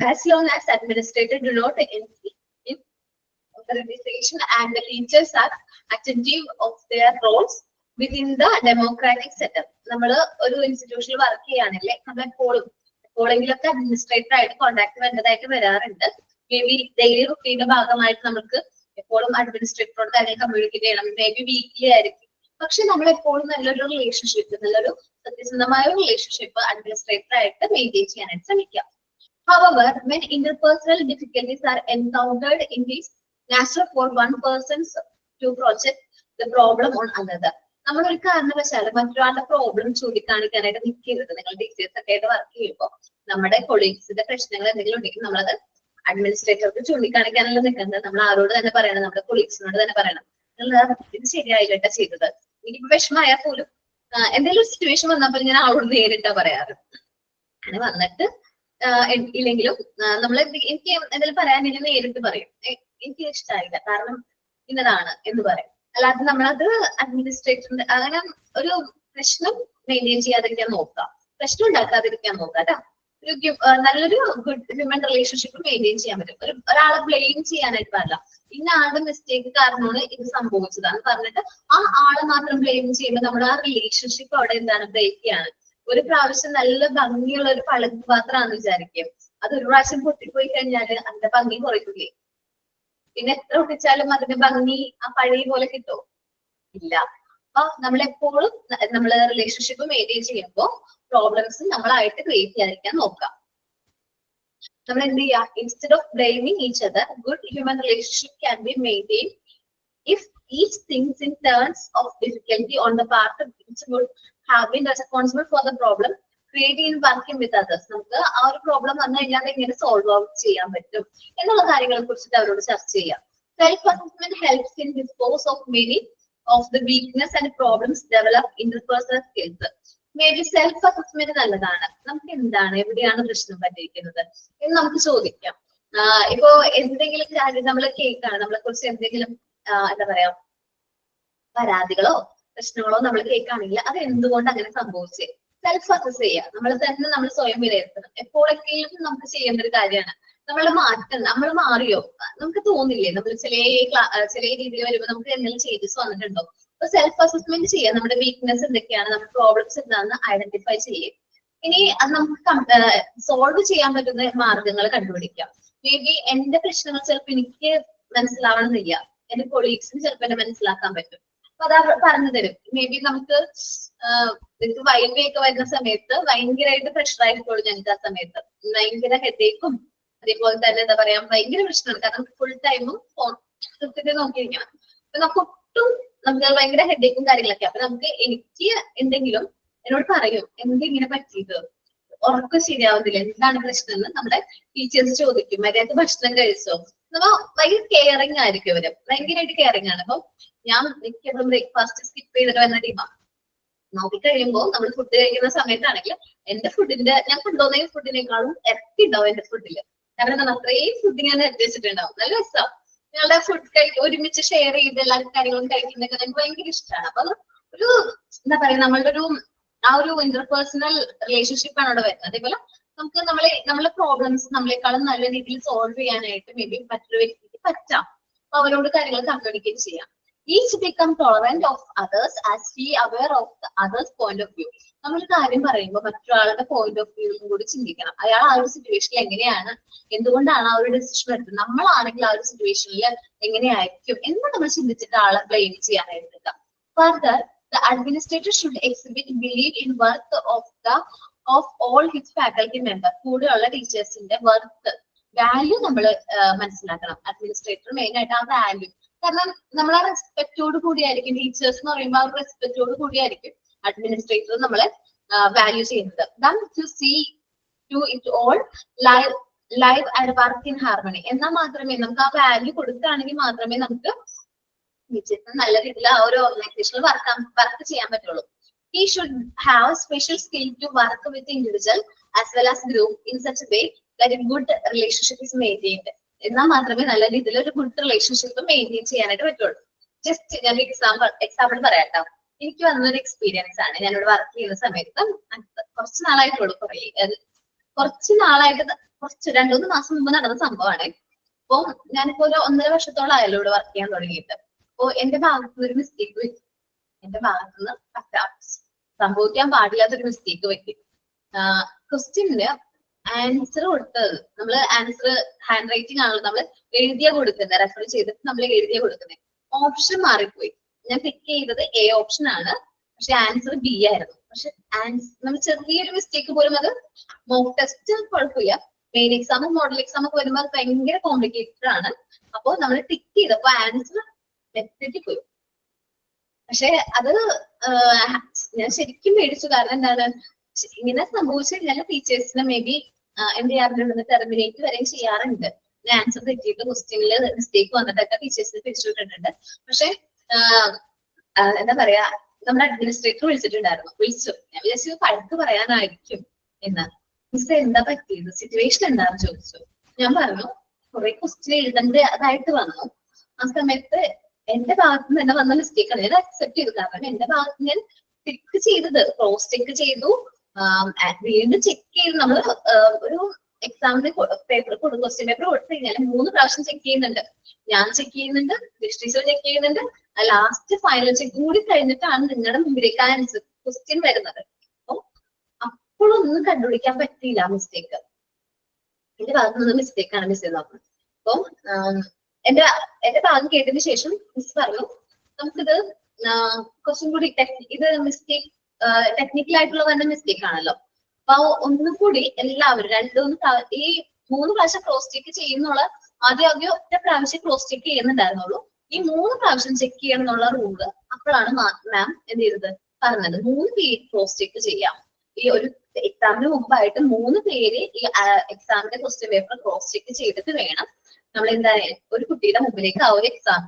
As long as administrators do not interfere in organization and the teachers are attentive of their roles within the democratic setup. നമ്മൾ ഒരു ഇൻസ്റ്റിറ്റ്യൂഷനിൽ work ചെയ്യുകയാണെങ്കിൽ നമ്മൾ എപ്പോഴെങ്കിലൊക്കെ administrator ആയിട്ട് contact വേണ്ടതായിട്ട് വരാറുണ്ട്. May be daily റുട്ടീന്റെ ഭാഗമായിട്ട് നമുക്ക് എപ്പോഴും അഡ്മിനിസ്ട്രേറ്ററോട് തന്നെ കമ്മ്യൂണിക്കേറ്റ് ചെയ്യണം. മേ ബി വീക്ക്ലി ആയിരിക്കും. പക്ഷെ നമ്മൾ എപ്പോഴും നല്ലൊരു റിലേഷൻഷിപ്പ്, നല്ലൊരു സത്യസന്ധമായ റിലേഷൻഷിപ്പ് അഡ്മിനിസ്ട്രേറ്റർ ആയിട്ട് മെയിൻറ്റെയിൻ ചെയ്യാനായിട്ട് ശ്രമിക്കാം. However, when interpersonal difficulties are encountered, it is natural for one person to project the problem on another. നമ്മൾ ഒരു കാരണവശാലും മറ്റൊരാളുടെ പ്രോബ്ലം ചൂണ്ടിക്കാണിക്കാനായിട്ട് നിൽക്കരുത്. നിങ്ങൾ ടീച്ചേഴ്സ് ഒക്കെ ആയിട്ട് വർക്ക് ചെയ്യുമ്പോൾ നമ്മുടെ കൊളീഗ്സിന്റെ പ്രശ്നങ്ങൾ എന്തെങ്കിലും ഉണ്ടെങ്കിൽ നമ്മളത് അഡ്മിനിസ്ട്രേറ്റർക്ക് ചൂണ്ടിക്കാണിക്കാനല്ല നിൽക്കുന്നത്. നമ്മൾ ആരോട് തന്നെ പറയണം, നമ്മുടെ കൊളീഗ്സിനോട് തന്നെ പറയണം. ഇത് ശരിയായില്ല ചെയ്തത്, എനിക്കിപ്പോ വിഷമമായാൽ പോലും എന്തെങ്കിലും ഒരു സിറ്റുവേഷൻ വന്നപ്പോൾ ഞാൻ അവളോട് നേരിട്ടാ പറയാറ്. അങ്ങനെ വന്നിട്ട് ഇല്ലെങ്കിലും നമ്മൾ എനിക്ക് എന്തെങ്കിലും പറയാനെങ്കിൽ നേരിട്ട് പറയും, എനിക്ക് ഇഷ്ടമായില്ല കാരണം ഇന്നതാണ് എന്ന് പറയും. അല്ലാതെ നമ്മളത് അഡ്മിനിസ്ട്രേറ്ററിന്റെ അങ്ങനെ ഒരു പ്രശ്നം മെയിൻറ്റെയിൻ ചെയ്യാതിരിക്കാൻ നോക്കാം, പ്രശ്നം ഉണ്ടാക്കാതിരിക്കാൻ നോക്കാം കേട്ടോ. ഒരു നല്ലൊരു ഗുഡ് ഹ്യൂമൻ റിലേഷൻഷിപ്പ് മെയിൻറ്റെയിൻ ചെയ്യാൻ പറ്റും. ഒരാളെ ബ്ലെയിം ചെയ്യാനായിട്ട് പാടില്ല. ഇന്ന ആളുടെ മിസ്റ്റേക്ക് കാരണമാണ് ഇത് സംഭവിച്ചതാന്ന് പറഞ്ഞിട്ട് ആ ആളെ മാത്രം ബ്ലെയിം ചെയ്യുമ്പോൾ നമ്മുടെ ആ റിലേഷൻഷിപ്പ് അവിടെ എന്താണ് ബ്രേക്ക് ചെയ്യാണ്. ഒരു പ്രാവശ്യം നല്ല ഭംഗിയുള്ള ഒരു പളക്ക് പാത്രമാണെന്ന് വിചാരിക്കും, അത് ഒരു പ്രാവശ്യം പൊട്ടിപ്പോയി കഴിഞ്ഞാല് അതിന്റെ ഭംഗി കുറയ്ക്കില്ലേ? പിന്നെ എത്ര ഒട്ടിച്ചാലും അതിന്റെ ഭംഗി ആ പഴയ പോലെ കിട്ടുമോ? ഇല്ല. അപ്പൊ നമ്മളെപ്പോഴും നമ്മള് റിലേഷൻഷിപ്പ് മെയിൻറ്റെയിൻ ചെയ്യുമ്പോൾ പ്രോബ്ലംസ് നമ്മളായിട്ട് ക്രിയേറ്റ് ചെയ്യാതിരിക്കാൻ നോക്കാം. നമ്മൾ എന്ത് ചെയ്യാം, instead of blaming each other, good human relationship can be maintain if each thinks in terms of difficulty on the part of which would have been responsible for the problem, creating and working with others. നമുക്ക് ആ ഒരു problem വന്നു കഴിഞ്ഞാൽ എങ്ങനെ solve out ചെയ്യാൻ പറ്റും എന്നുള്ള കാര്യങ്ങളെ കുറിച്ചിട്ട് അവരോട് ചർച്ച ചെയ്യാം. Self assessment helps in dispose of many of the weakness and problems develop interpersonal skills. May be self assessment നല്ലതാണ്. നമുക്ക് എന്താണ്, എവിടെയാണ് പ്രശ്നം പറ്റിയിരിക്കുന്നത് എന്ന് നമുക്ക് ചോദിക്കാം. ഇപ്പോ എന്തെങ്കിലും കാര്യം നമ്മൾ കേൾക്കാണ്, നമ്മളെ കുറിച്ച് എന്തെങ്കിലും എന്താ പറയാ പരാതികളോ പ്രശ്നങ്ങളോ നമ്മൾ കേൾക്കുകയാണെങ്കിൽ അത് എന്തുകൊണ്ട് അങ്ങനെ സംഭവിച്ചേ സെൽഫ് അസസ് ചെയ്യുക. നമ്മൾ തന്നെ നമ്മൾ സ്വയം വിലയിരുത്തണം. എപ്പോഴൊക്കെയും നമുക്ക് ചെയ്യേണ്ട ഒരു കാര്യമാണ്. നമ്മളുടെ മാറ്റം, നമ്മൾ മാറിയോ നമുക്ക് തോന്നില്ലേ? നമ്മൾ ചില രീതിയിൽ വരുമ്പോൾ നമുക്ക് എന്തെങ്കിലും ചേഞ്ചസ് വന്നിട്ടുണ്ടോ? അപ്പൊ സെൽഫ് അസസ്മെന്റ് ചെയ്യാം. നമ്മുടെ വീക്ക്നെസ് എന്തൊക്കെയാണ്, നമ്മുടെ പ്രോബ്ലംസ് എന്താണെന്ന് ഐഡന്റിഫൈ ചെയ്യും. ഇനി അത് നമുക്ക് സോൾവ് ചെയ്യാൻ പറ്റുന്ന മാർഗങ്ങൾ കണ്ടുപിടിക്കാം. മേ ബി എന്റെ പ്രശ്നങ്ങൾ ചിലപ്പോൾ എനിക്ക് മനസ്സിലാവണമെന്നില്ല, എന്റെ കൊളീഗ്സിന് ചിലപ്പോൾ എന്നെ മനസ്സിലാക്കാൻ പറ്റും. അപ്പൊ അത് പറഞ്ഞു തരും. മേ ബി നമുക്ക് വൈൽവേ ഒക്കെ വരുന്ന സമയത്ത് ഭയങ്കരമായിട്ട് പ്രഷർ ആയിരിക്കുള്ളൂ. ഞങ്ങൾക്ക് ആ സമയത്ത് ഭയങ്കര ഹെഡേക്കും അതേപോലെ തന്നെ എന്താ പറയാ ഭയങ്കര പ്രശ്നമാണ്. കാരണം ഫുൾ ടൈമും ഫോൺ കൃത്യത്തിൽ നോക്കിയിരിക്കണം. അപ്പൊ നമുക്ക് ഒട്ടും നമുക്ക് ഭയങ്കര ഹെഡേക്കും കാര്യങ്ങളൊക്കെ. അപ്പൊ നമുക്ക് എനിക്ക് എന്തെങ്കിലും എന്നോട് പറയും എന്തിങ്ങനെ പറ്റിയത്, ഉറക്കം ശരിയാവുന്നില്ല, എന്താണ് പ്രശ്നം എന്ന് നമ്മുടെ ടീച്ചേഴ്സ് ചോദിക്കും. മര്യാദക്ക് ഭക്ഷണം കഴിച്ചോ? നമ്മ ഭയങ്കര കെയറിങ് ആയിരിക്കും ഇവര്, ഭയങ്കരമായിട്ട് കെയറിങ് ആണ്. അപ്പൊ ഞാൻ മിക്കപ്പോഴും ബ്രേക്ക്ഫാസ്റ്റ് സ്കിപ്പ് ചെയ്തിട്ട് വരുന്ന ടീമാണ്. നോക്കിക്കഴിയുമ്പോൾ നമ്മൾ ഫുഡ് കഴിക്കുന്ന സമയത്താണെങ്കിൽ എന്റെ ഫുഡിന്റെ ഞാൻ കൊണ്ടുപോകുന്ന ഫുഡിനേക്കാളും ഇരട്ടി ഉണ്ടാവും എന്റെ ഫുഡില്. കാരണം എന്താണ്, അത്രയും ഫുഡ് ഞാൻ എടുത്ത് വെച്ചിട്ടുണ്ടാവും. നല്ല രസം. ഞങ്ങളുടെ ഫുഡ് ഒരുമിച്ച് ഷെയർ ചെയ്ത് എല്ലാ കാര്യങ്ങളും കഴിക്കുന്നതൊക്കെ എനിക്ക് ഭയങ്കര ഇഷ്ടമാണ്. അപ്പൊ അത് ഒരു എന്താ പറയാ നമ്മളുടെ ഒരു ആ ഒരു ഇന്റർപേഴ്സണൽ റിലേഷൻഷിപ്പ് ആണ് അവിടെ വരുന്നത്. അതേപോലെ നമുക്ക് നമ്മളെ പ്രോബ്ലംസ് നമ്മളെക്കാളും നല്ല രീതിയിൽ സോൾവ് ചെയ്യാനായിട്ട് മേ ബി മറ്റൊരു വ്യക്തിക്ക് പറ്റാം. അപ്പൊ അവരോട് കാര്യങ്ങൾ കമ്മ്യൂണിക്കേറ്റ് ചെയ്യാം. Each become tolerant of others as he aware of the others point of view. നമ്മൾ കാര്യം പറയുമ്പോൾ മറ്റൊരാളുടെ പോയിന്റ് ഓഫ് വ്യൂവും കൂടി ചിന്തിക്കണം. അയാൾ ആ ഒരു സിറ്റുവേഷനിൽ എങ്ങനെയാണ്, എന്തുകൊണ്ടാണ് ആ ഒരു ഡിസിഷൻ എടുത്തത്, നമ്മളാണെങ്കിൽ ആ ഒരു സിറ്റുവേഷനിൽ എങ്ങനെയായിരിക്കും എന്ന് നമ്മൾ ചിന്തിച്ചിട്ട് ആളെ ബ്ലെയിം ചെയ്യാനായിട്ട്. Further, the administrator should exhibit belief in worth of all his faculty members. കൂടെയുള്ള ടീച്ചേഴ്സിന്റെ വർത്ത് വാല്യൂ നമ്മൾ മനസ്സിലാക്കണം. അഡ്മിനിസ്ട്രേറ്റർ മെയിൻ ആയിട്ട് ആ വാല്യൂ, കാരണം നമ്മൾ ആ റെസ്പെക്റ്റോട് കൂടിയായിരിക്കും ടീച്ചേഴ്സ് എന്ന് പറയുമ്പോൾ ആ റെസ്പെക്റ്റോട് കൂടിയായിരിക്കും അഡ്മിനിസ്ട്രേറ്റർ നമ്മളെ വാല്യൂ ചെയ്യുന്നത്. Then to see to it all live and work in harmony. എന്നാൽ മാത്രമേ നമുക്ക് ആ വാല്യൂ കൊടുക്കുകയാണെങ്കിൽ മാത്രമേ നമുക്ക് നല്ല രീതിയിൽ ആ ഒരു ഓർഗനൈസേഷനിൽ വർക്ക് ചെയ്യാൻ പറ്റുള്ളൂ. He should have special skill to work with individual as well as group in such a way that a good relationship is maintained. എന്നാൽ മാത്രമേ നല്ല രീതിയിൽ ഒരു ഗുഡ് റിലേഷൻഷിപ്പ് മെയിൻറ്റെയിൻ ചെയ്യാനായിട്ട് പറ്റുള്ളൂ. ജസ്റ്റ് ഞാൻ എക്സാമ്പിൾ പറയാട്ടോ. എനിക്ക് വന്നൊരു എക്സ്പീരിയൻസ് ആണ്. ഞാനിവിടെ വർക്ക് ചെയ്യുന്ന സമയത്ത് കുറച്ച് നാളായിട്ടുള്ളൂ, കുറച്ച് 2-3 മാസം മുമ്പ് നടന്ന സംഭവമാണ്. അപ്പൊ ഞാനിപ്പോ ഒരു 1.5 വർഷത്തോളം ആയല്ലോ ഇവിടെ വർക്ക് ചെയ്യാൻ തുടങ്ങിയിട്ട്. അപ്പൊ എന്റെ ഭാഗത്തുനിന്ന് ഒരു മിസ്റ്റേക്ക് പറ്റി. എന്റെ ഭാഗത്തുനിന്ന് സംഭവിക്കാൻ പാടില്ലാത്തൊരു മിസ്റ്റേക്ക് പറ്റി. ക്വസ്റ്റ്യനില് ആൻസർ കൊടുത്തത്, നമ്മള് ആൻസർ ഹാൻഡ് റൈറ്റിംഗ് ആണല്ലോ നമ്മൾ എഴുതിയ കൊടുക്കുന്നത്, റെഫർ ചെയ്തിട്ട് നമ്മൾ എഴുതിയ കൊടുക്കുന്നത്. ഓപ്ഷൻ മാറിപ്പോയി. ഞാൻ പിക്ക് ചെയ്തത് എ ഓപ്ഷൻ ആണ്, പക്ഷെ ആൻസർ ബി ആയിരുന്നു. പക്ഷെ നമ്മൾ ചെറിയൊരു മിസ്റ്റേക്ക് പോലും അത് മോക്ക് ടെസ്റ്റ് കുഴപ്പമില്ല, മെയിൻ എക്സാമും മോഡൽ എക്സാം ഒക്കെ വരുമ്പോൾ അത് ഭയങ്കര കോംപ്ലിക്കേറ്റഡ് ആണ്. അപ്പൊ നമ്മൾ ടിക്ക് ചെയ്തപ്പോ ആൻസർ തെറ്റിപ്പോയി. പക്ഷെ അത് ഞാൻ ശരിക്കും മേടിച്ചു. കാരണം എന്താണ്, ഇങ്ങനെ സംഭവിച്ചു കഴിഞ്ഞാൽ ടീച്ചേഴ്സിനെ മേ ബി എന്ത് ചെയ്യാറുണ്ട്, ടെർമിനേറ്റ് വരെയും ചെയ്യാറുണ്ട്. ആൻസർ തെറ്റിയിട്ട് ക്വസ്റ്റ്യനിൽ മിസ്റ്റേക്ക് വന്നിട്ടൊക്കെ ടീച്ചേഴ്സിനെ തിരിച്ചു വിട്ടിട്ടുണ്ട്. പക്ഷെ എന്താ പറയാ, നമ്മുടെ അഡ്മിനിസ്ട്രേറ്റർ വിളിച്ചു. ഞാൻ വിചാരിച്ചു പഴുത്ത് പറയാനായിരിക്കും എന്ന്. മിസ് എന്താ പറ്റിയത്, സിറ്റുവേഷൻ എന്താന്ന് ചോദിച്ചു. ഞാൻ പറഞ്ഞു കുറെ ക്വസ്റ്റ്യൻ എഴുതേണ്ടതായിട്ട് വന്നു. ആ സമയത്ത് എന്റെ ഭാഗത്ത് നിന്ന് തന്നെ വന്ന മിസ്റ്റേക്ക് ആണ്. ഞാൻ അക്സെപ്റ്റ് ചെയ്തു. കാരണം എന്റെ ഭാഗത്ത് ഞാൻ ടിക്ക് ചെയ്തത്, ക്രോസ് ടിക്ക് ചെയ്തു, വീണ്ടും ചെക്ക് ചെയ്ത്. നമ്മൾ ഒരു എക്സാമിന് പേപ്പർ ക്വസ്റ്റ്യൻ പേപ്പർ കൊടുത്തു കഴിഞ്ഞാൽ 3 പ്രാവശ്യം ചെക്ക് ചെയ്യുന്നുണ്ട്. ഞാൻ ചെക്ക് ചെയ്യുന്നുണ്ട്, ടീച്ചർ ചെക്ക് ചെയ്യുന്നുണ്ട്. ലാസ്റ്റ് ഫൈനൽ ചെക്ക് കൂടി കഴിഞ്ഞിട്ടാണ് നിങ്ങളുടെ മുമ്പിലേക്ക് ആൻസർ ക്വസ്റ്റ്യൻ വരുന്നത്. അപ്പൊ അപ്പോഴൊന്നും കണ്ടുപിടിക്കാൻ പറ്റിയില്ല മിസ്റ്റേക്ക്. എന്റെ ഭാഗത്ത് നിന്ന് മിസ്റ്റേക്കാണ് മിസ് ചെയ്തത്. അപ്പം എന്റെ ഭാഗം കേട്ടതിന് ശേഷം മിസ് പറഞ്ഞു നമുക്കിത് കുറച്ചും കൂടി ഇത് മിസ്റ്റേക്ക് ടെക്നിക്കൽ ആയിട്ടുള്ള തന്നെ മിസ്റ്റേക്ക് ആണല്ലോ. അപ്പൊ ഒന്നും കൂടി എല്ലാവരും ഈ 3 പ്രാവശ്യം ക്രോസ് ചെക്ക് ചെയ്യുന്നുള്ള ആദ്യം ഒറ്റ പ്രാവശ്യം ക്രോസ് ചെക്ക് ചെയ്യുന്നുണ്ടായിരുന്നുള്ളൂ. ഈ 3 പ്രാവശ്യം ചെക്ക് ചെയ്യണം എന്നുള്ള റൂള് അപ്പോഴാണ് മാം എന്ത് ചെയ്തത് പറഞ്ഞത്. 3 പേര് ക്രോസ് ചെക്ക് ചെയ്യാം. ഈ ഒരു എക്സാമിന് മുമ്പായിട്ട് 3 പേര് ഈ എക്സാമിന്റെ ക്വസ്റ്റ്യൻ പേപ്പർ ക്രോസ് ചെക്ക് ചെയ്തിട്ട് വേണം നമ്മൾ എന്താ ഒരു കുട്ടിയുടെ മുമ്പിലേക്ക് ആ ഒരു എക്സാം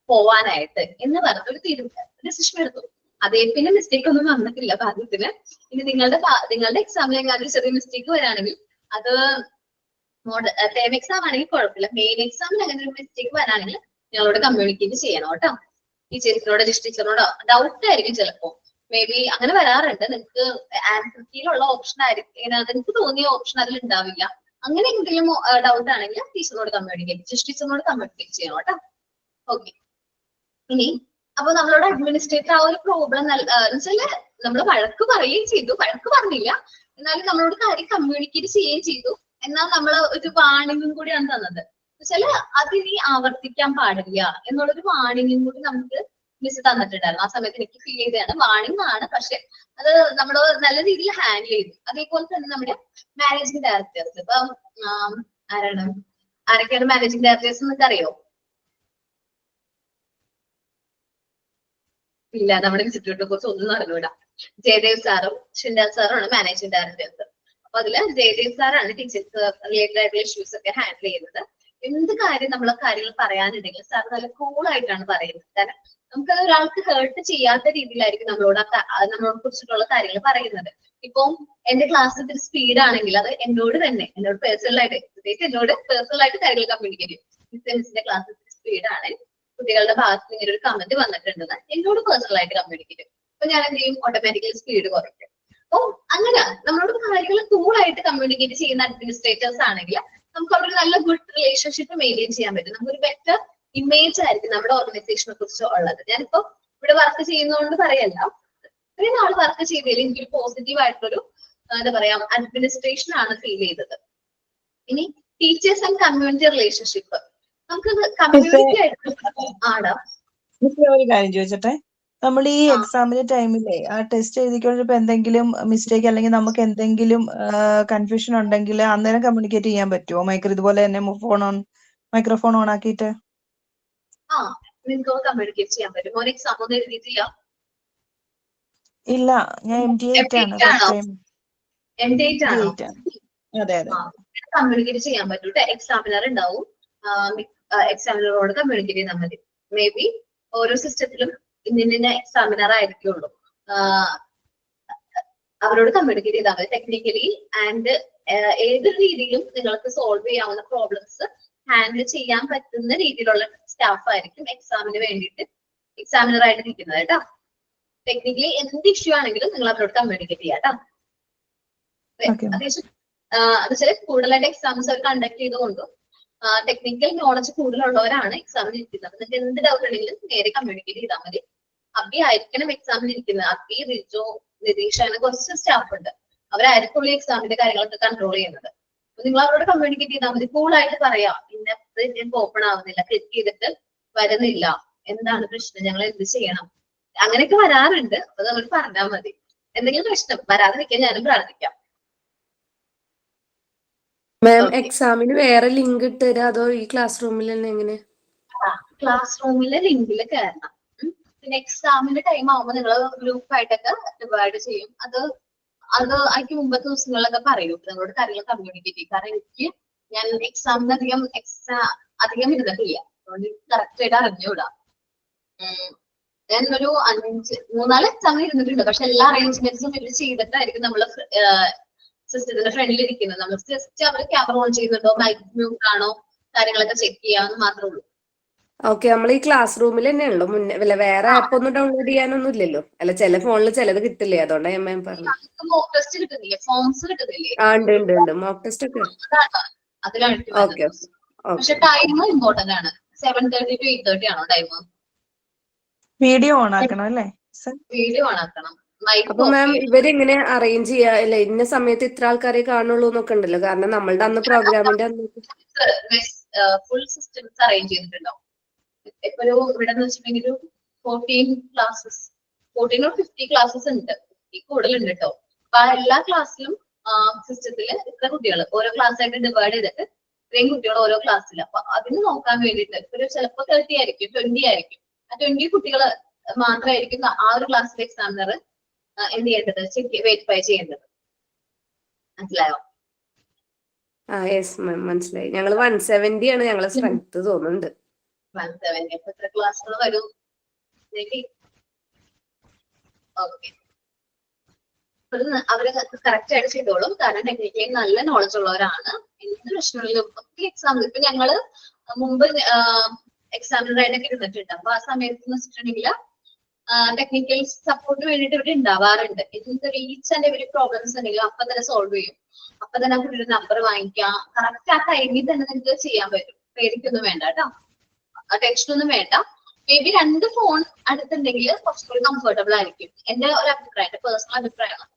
പോവാനായിട്ട് എന്ന് പറഞ്ഞ ഒരു ഡിസിഷൻ എടുത്തു. അതേ പിന്നെ മിസ്റ്റേക്ക് ഒന്നും വന്നിട്ടില്ല ഭാഗ്യത്തിന്. ഇനി നിങ്ങളുടെ എക്സാമിൽ എങ്ങാനും ചെറിയ മിസ്റ്റേക്ക് വരാണെങ്കിൽ അത് ടേം എക്സാം ആണെങ്കിൽ കുഴപ്പമില്ല. മെയിൻ എക്സാമിൽ അങ്ങനെ ഒരു മിസ്റ്റേക്ക് വരാണെങ്കിൽ ഞങ്ങളോട് കമ്മ്യൂണിക്കേറ്റ് ചെയ്യണം കേട്ടോ. ടീച്ചേഴ്സിനോട് ടീച്ചറിനോടോ ഡൗട്ട് ആയിരിക്കും ചിലപ്പോ, മേ ബി അങ്ങനെ വരാറുണ്ട്. നിങ്ങൾക്ക് ആൻസർ കീയിലുള്ള ഓപ്ഷൻ ആയിരിക്കും, നിങ്ങൾക്ക് തോന്നിയ ഓപ്ഷൻ അതിൽ ഉണ്ടാവില്ല. അങ്ങനെ എന്തെങ്കിലും ഡൗട്ട് ആണെങ്കിൽ ടീച്ചറിനോട് കമ്മ്യൂണിക്കേറ്റ് ചെയ്യണം കേട്ടോ. ഓക്കെ. ഇനി അപ്പൊ നമ്മളോട് അഡ്മിനിസ്ട്രേറ്റർ ആ ഒരു പ്രോബ്ലം വെച്ചാല് നമ്മൾ വഴക്ക് പറയുകയും ചെയ്തു, വഴക്ക് പറഞ്ഞില്ല എന്നാലും നമ്മളോട് കാര്യം കമ്മ്യൂണിക്കേറ്റ് ചെയ്യുകയും ചെയ്തു. എന്നാൽ നമ്മൾ ഒരു വാണിംഗും കൂടിയാണ് തന്നത്. വെച്ചാല് അതിനി ആവർത്തിക്കാൻ പാടില്ല എന്നുള്ളൊരു വാണിംഗും കൂടി നമുക്ക് മിസ് തന്നിട്ടുണ്ടായിരുന്നു. ആ സമയത്ത് എനിക്ക് ഫീൽ ചെയ്തതാണ് വാണിംഗ് ആണ്, പക്ഷെ അത് നമ്മൾ നല്ല രീതിയിൽ ഹാൻഡിൽ ചെയ്തു. അതേപോലെ തന്നെ നമ്മുടെ മാനേജിംഗ് ഡയറക്ടേഴ്സ്, ഇപ്പൊ ആരൊക്കെയാണ് മാനേജിംഗ് ഡയറക്ടേഴ്സ് എന്നൊക്കെ അറിയോ? ഇല്ല, നമ്മുടെ ഇൻസ്റ്റിറ്റ്യൂട്ടിനെ കുറിച്ച് ഒന്നും അറിഞ്ഞൂടാ. ജയദേവ് സാറും ഷിൻഡാൽ സാറുമാണ് മാനേജിംഗ് ഡയറക്ടേഴ്സ്. അപ്പൊ അതില് ജയദേവ് സാറാണ് ടീച്ചേഴ്സ് റിലേറ്റഡ് ആയിട്ടുള്ള ഇഷ്യൂസ് ഒക്കെ ഹാൻഡിൽ ചെയ്യുന്നത്. എന്ത് കാര്യം കാര്യങ്ങൾ പറയാനുണ്ടെങ്കിൽ സാർ നല്ല കൂൾ ആയിട്ടാണ് പറയുന്നത്. കാരണം നമുക്കത് ഒരാൾക്ക് ഹേർട്ട് ചെയ്യാത്ത രീതിയിലായിരിക്കും നമ്മളോട് കുറിച്ചിട്ടുള്ള കാര്യങ്ങൾ പറയുന്നത്. ഇപ്പം എന്റെ ക്ലാസ് ഇത്തിരി സ്പീഡ് ആണെങ്കിൽ അത് എന്നോട് പേഴ്സണലായിട്ട് കാര്യങ്ങൾ കമ്മ്യൂണിക്കേറ്റ് ചെയ്യും. മിസ്സിന്റെ ക്ലാസ് ഇത്തിരി സ്പീഡാണ്, കുട്ടികളുടെ ഭാഗത്ത് ഇങ്ങനെ ഒരു കമന്റ് വന്നിട്ടുണ്ടെന്ന് എന്നോട് പേഴ്സണലായിട്ട് കമ്മ്യൂണിക്കേറ്റ് ചെയ്യും. അപ്പൊ ഞാൻ എന്ത് ചെയ്യും, ഓട്ടോമാറ്റിക്കലി സ്പീഡ് കുറയ്ക്കും. അപ്പൊ അങ്ങനെ നമ്മളോട് കാര്യങ്ങൾ കൂളായിട്ട് കമ്മ്യൂണിക്കേറ്റ് ചെയ്യുന്ന അഡ്മിനിസ്ട്രേറ്റേഴ്സ് ആണെങ്കിൽ നമുക്ക് അവിടെ ഒരു നല്ല ഗുഡ് റിലേഷൻഷിപ്പ് മെയിൻറ്റെയിൻ ചെയ്യാൻ പറ്റും. നമുക്കൊരു ബെറ്റർ ഇമേജ് ആയിരിക്കും നമ്മുടെ ഓർഗനൈസേഷനെ കുറിച്ച് ഉള്ളത്. ഞാനിപ്പോ ഇവിടെ വർക്ക് ചെയ്യുന്നതുകൊണ്ട് പറയല്ല, ഇത്രയും നാൾ വർക്ക് ചെയ്തതിൽ എനിക്കൊരു പോസിറ്റീവ് ആയിട്ടൊരു എന്താ പറയാ അഡ്മിനിസ്ട്രേഷൻ ആണ് ഫീൽ ചെയ്തത്. ഇനി ടീച്ചേഴ്സ് ആൻഡ് കമ്മ്യൂണിറ്റി റിലേഷൻഷിപ്പ്, നമുക്ക് കമ്മ്യൂണിറ്റി ആയിട്ട് ആടാം. ഒരു കാര്യം ചോദിച്ചട്ടെ, നമ്മൾ ഈ എക്സാമിന്റെ ടൈമിലെ ആ ടെസ്റ്റ് എഴുതിക്കൊണ്ടിരിപ്പോ എന്തെങ്കിലും മിസ്റ്റേക്ക് അല്ലെങ്കിൽ നമുക്ക് എന്തെങ്കിലും കൺഫ്യൂഷൻ ഉണ്ടെങ്കിൽ അന്നേരം കമ്മ്യൂണിക്കേറ്റ് ചെയ്യാൻ പറ്റുമോ? ഇതുപോലെ തന്നെ മൈക്രോഫോൺ ഓൺ ആക്കിയിട്ട് നിങ്ങൾക്ക് കമ്മ്യൂണിക്കേറ്റ് ചെയ്യാൻ പറ്റും. ഒരു എക്സാം ഒന്നും എഴുതിയിട്ടില്ല? ഇല്ല, ഞാൻ MD8 ആണ്. അതെ അതെ. കമ്മ്യൂണിക്കേറ്റ് ചെയ്യാൻ പറ്റൂട്ടെ. എക്സാമിനർ ഉണ്ടാവും, എക്സാമിനറോട് കമ്മ്യൂണിക്കേറ്റ് ചെയ്താൽ മതി. മേ ബി ഓരോ സിസ്റ്റത്തിലും ഇന്ന എക്സാമിനർ ആയിരിക്കുള്ളൂ, അവരോട് കമ്മ്യൂണിക്കേറ്റ് ചെയ്താൽ മതി. ടെക്നിക്കലി ആൻഡ് ഏത് രീതിയിലും നിങ്ങൾക്ക് സോൾവ് ചെയ്യാവുന്ന പ്രോബ്ലംസ് ഹാൻഡിൽ ചെയ്യാൻ പറ്റുന്ന രീതിയിലുള്ള സ്റ്റാഫ് ആയിരിക്കും എക്സാമിന് വേണ്ടിയിട്ട് എക്സാമിനർ ആയിട്ട് നിൽക്കുന്നത് കേട്ടോ. ടെക്നിക്കലി എന്ത് ഇഷ്യൂ ആണെങ്കിലും നിങ്ങൾ അവരോട് കമ്മ്യൂണിക്കേറ്റ് ചെയ്യാം കേട്ടോ. അത്യാവശ്യം അത് കൂടുതലായിട്ട് എക്സാംസ് അവർ കണ്ടക്ട് ചെയ്തുകൊണ്ടും ടെക്നിക്കൽ നോളജ് കൂടുതലുള്ളവരാണ് എക്സാമിന് ഇരിക്കുന്നത്. നിങ്ങൾക്ക് എന്ത് ഡൗട്ട് ഉണ്ടെങ്കിലും നേരെ കമ്മ്യൂണിക്കേറ്റ് ചെയ്താൽ മതി. അബി ആയിരിക്കണം എക്സാമിന് ഇരിക്കുന്നത്. അബി, റിജോ, നിതീഷ് അങ്ങനെ കുറച്ച് സ്റ്റാഫ് ഉണ്ട്. അവരായിരിക്കും എക്സാമിന്റെ കാര്യങ്ങളൊക്കെ കൺട്രോൾ ചെയ്യുന്നത്. അപ്പൊ നിങ്ങൾ അവരോട് കമ്മ്യൂണിക്കേറ്റ് ചെയ്താൽ മതി. കൂളായിട്ട് പറയാം, ഇന്നത്തെ ഞങ്ങൾക്ക് ഓപ്പൺ ആവുന്നില്ല, ക്ലിക്ക് ചെയ്തിട്ട് വരുന്നില്ല, എന്താണ് പ്രശ്നം, ഞങ്ങൾ എന്ത് ചെയ്യണം, അങ്ങനെയൊക്കെ വരാറുണ്ട്. അപ്പൊ നമ്മൾ പറഞ്ഞാൽ മതി. എന്തെങ്കിലും പ്രശ്നം വരാതിരിക്കാൻ ഞാനും പ്രാർത്ഥിക്കാം. മാം, എക്സാമിന് വേറെ ലിങ്ക് ഇട്ടുതരാ അതോ ഈ ക്ലാസ് റൂമിൽ തന്നെ? എങ്ങനെ? ക്ലാസ് റൂമിലെ ലിങ്കിൽ കയറണം. പിന്നെ എക്സാമിന്റെ ടൈം ആവുമ്പോൾ നിങ്ങൾ ഗ്രൂപ്പായിട്ടൊക്കെ ഡിവൈഡ് ചെയ്യും. അത് അതിക്ക് മുമ്പത്തെ ദിവസങ്ങളിലൊക്കെ പറയും നിങ്ങളോട് കാര്യങ്ങൾ കമ്മ്യൂണിക്കേറ്റ് ചെയ്യും. കാരണം ഞാൻ എക്സാമിന് അധികം ഇരുന്നിട്ടില്ല, അതുകൊണ്ട് കറക്റ്റ് ആയിട്ട് അറിഞ്ഞുകൂടാ. ഞാൻ ഒരു 4 എക്സാം ഇരുന്നിട്ടുണ്ട്. പക്ഷെ എല്ലാ അറേഞ്ച്മെന്റ്സും ഇവർ ചെയ്തിട്ടായിരിക്കും നമ്മള് സിസ്റ്റത്തിന്റെ ഫ്രണ്ടിൽ ഇരിക്കുന്നത്. നമ്മൾ ജസ്റ്റ് അവർ ക്യാമറ ഓൺ ചെയ്യുന്നുണ്ടോ, മൈക്ക് മ്യൂട്ട് ആണോ, കാര്യങ്ങളൊക്കെ ചെക്ക് ചെയ്യാന്ന് മാത്രമേ ഉള്ളൂ. ഓക്കെ, നമ്മൾ ഈ ക്ലാസ് റൂമിൽ തന്നെയാണല്ലോ മുന്നേ, വേറെ ആപ്പ് ഒന്നും ഡൗൺലോഡ് ചെയ്യാനൊന്നും ഇല്ലല്ലോ? അല്ല, ചില ഫോണിൽ ചിലത് കിട്ടില്ലേ, അതുകൊണ്ടാണ് ഞാൻ പറഞ്ഞു. മോക്ക് ടെസ്റ്റ് കിട്ടുന്നില്ലേ, ഫോംസ് കിട്ടുന്നില്ലേ? ഉണ്ട് മോക്ക് ടെസ്റ്റ് ഒക്കെ. അതിലാണ്. ഓക്കെ. പക്ഷെ ടൈം ഇമ്പോർട്ടന്റ് ആണ്. 7:30 to 8:30 ആണോ ടൈം? വീഡിയോ ഓൺ ആക്കണം അല്ലേ? വീഡിയോ ഓൺ ആക്കണം. അപ്പൊ മാം ഇവരെങ്ങനെ അറേഞ്ച് ചെയ്യാ? അല്ലെ, ഇന്ന സമയത്ത് ഇത്ര ആൾക്കാരെ കാണുള്ളൂ എന്നൊക്കെ ഉണ്ടല്ലോ? കാരണം നമ്മളുടെ അന്ന് പ്രോഗ്രാമിന്റെ അന്ന് ഫുൾ സിസ്റ്റംസ് അറേഞ്ച് ചെയ്തിട്ടുണ്ടോ? ഇപ്പൊ ഒരു ഇവിടെ വെച്ചിട്ടുണ്ടെങ്കിൽ 14 ക്ലാസ്സസ്, 14 or 50 ക്ലാസ്സസ് ഉണ്ട്. ഈ കൂടുതലുണ്ട് കേട്ടോ. അപ്പൊ ആ എല്ലാ ക്ലാസ്സിലും സിസ്റ്റത്തില് ഇത്ര കുട്ടികൾ ഓരോ ക്ലാസ് ആയിട്ട് ഡിവൈഡ് ചെയ്തിട്ട് ഇത്രയും കുട്ടികൾ ഓരോ ക്ലാസ്സിൽ. അപ്പൊ അതിന് നോക്കാൻ വേണ്ടിയിട്ട് ഒരു ചിലപ്പോ 30 ആയിരിക്കും, 20 ആയിരിക്കും. ആ 20 കുട്ടികൾ മാത്രമായിരിക്കും ആ ഒരു ക്ലാസ്സിലെ എക്സാമിനർ എന്ത് ചെയ്യേണ്ടത്, വെരിഫൈ ചെയ്യേണ്ടത്. മനസ്സിലായോ? യെസ് മാം, മനസ്സിലായി. ഞങ്ങൾ 170 ആണ് ഞങ്ങളെ സ്ട്രെങ്ത് തോന്നുന്നുണ്ട്. 170. അപ്പൊ എത്ര ക്ലാസ്സുകൾ വരും? ഓക്കെ, അവര് കറക്റ്റ് ആയിട്ട് ചെയ്തോളും. കാരണം ടെക്നിക്കലി നല്ല നോളജ് ഉള്ളവരാണ്. എന്ത് പ്രശ്നങ്ങളിലും ഒക്കെ എക്സാം, ഇപ്പൊ ഞങ്ങള് മുമ്പ് എക്സാമിനറായിട്ടൊക്കെ ഇരുന്നിട്ടുണ്ട്. അപ്പൊ ആ സമയത്ത് വെച്ചിട്ടുണ്ടെങ്കിൽ ടെക്നിക്കൽ സപ്പോർട്ടിന് വേണ്ടിയിട്ട് ഇവിടെ ഉണ്ടാവാറുണ്ട്. എന്ത് റീച്ച് ആൻഡ് എവരി പ്രോബ്ലംസ് ഉണ്ടെങ്കിലും അപ്പൊ തന്നെ സോൾവ് ചെയ്യും. അപ്പൊ തന്നെ കുട്ടിയുടെ നമ്പർ വാങ്ങിക്കാം. കറക്റ്റ് ആ ടൈമിൽ തന്നെ നിങ്ങൾക്ക് ചെയ്യാൻ പറ്റും. പേടിക്കൊന്നും വേണ്ട കേട്ടോ, ടെൻഷനൊന്നും വേണ്ട. മേ ബി 2 ഫോൺ അടുത്തുണ്ടെങ്കിൽ കുറച്ചുകൂടി കംഫർട്ടബിൾ ആയിരിക്കും. എന്റെ ഒരു അഭിപ്രായം, പേഴ്സണൽ അഭിപ്രായമാണ്.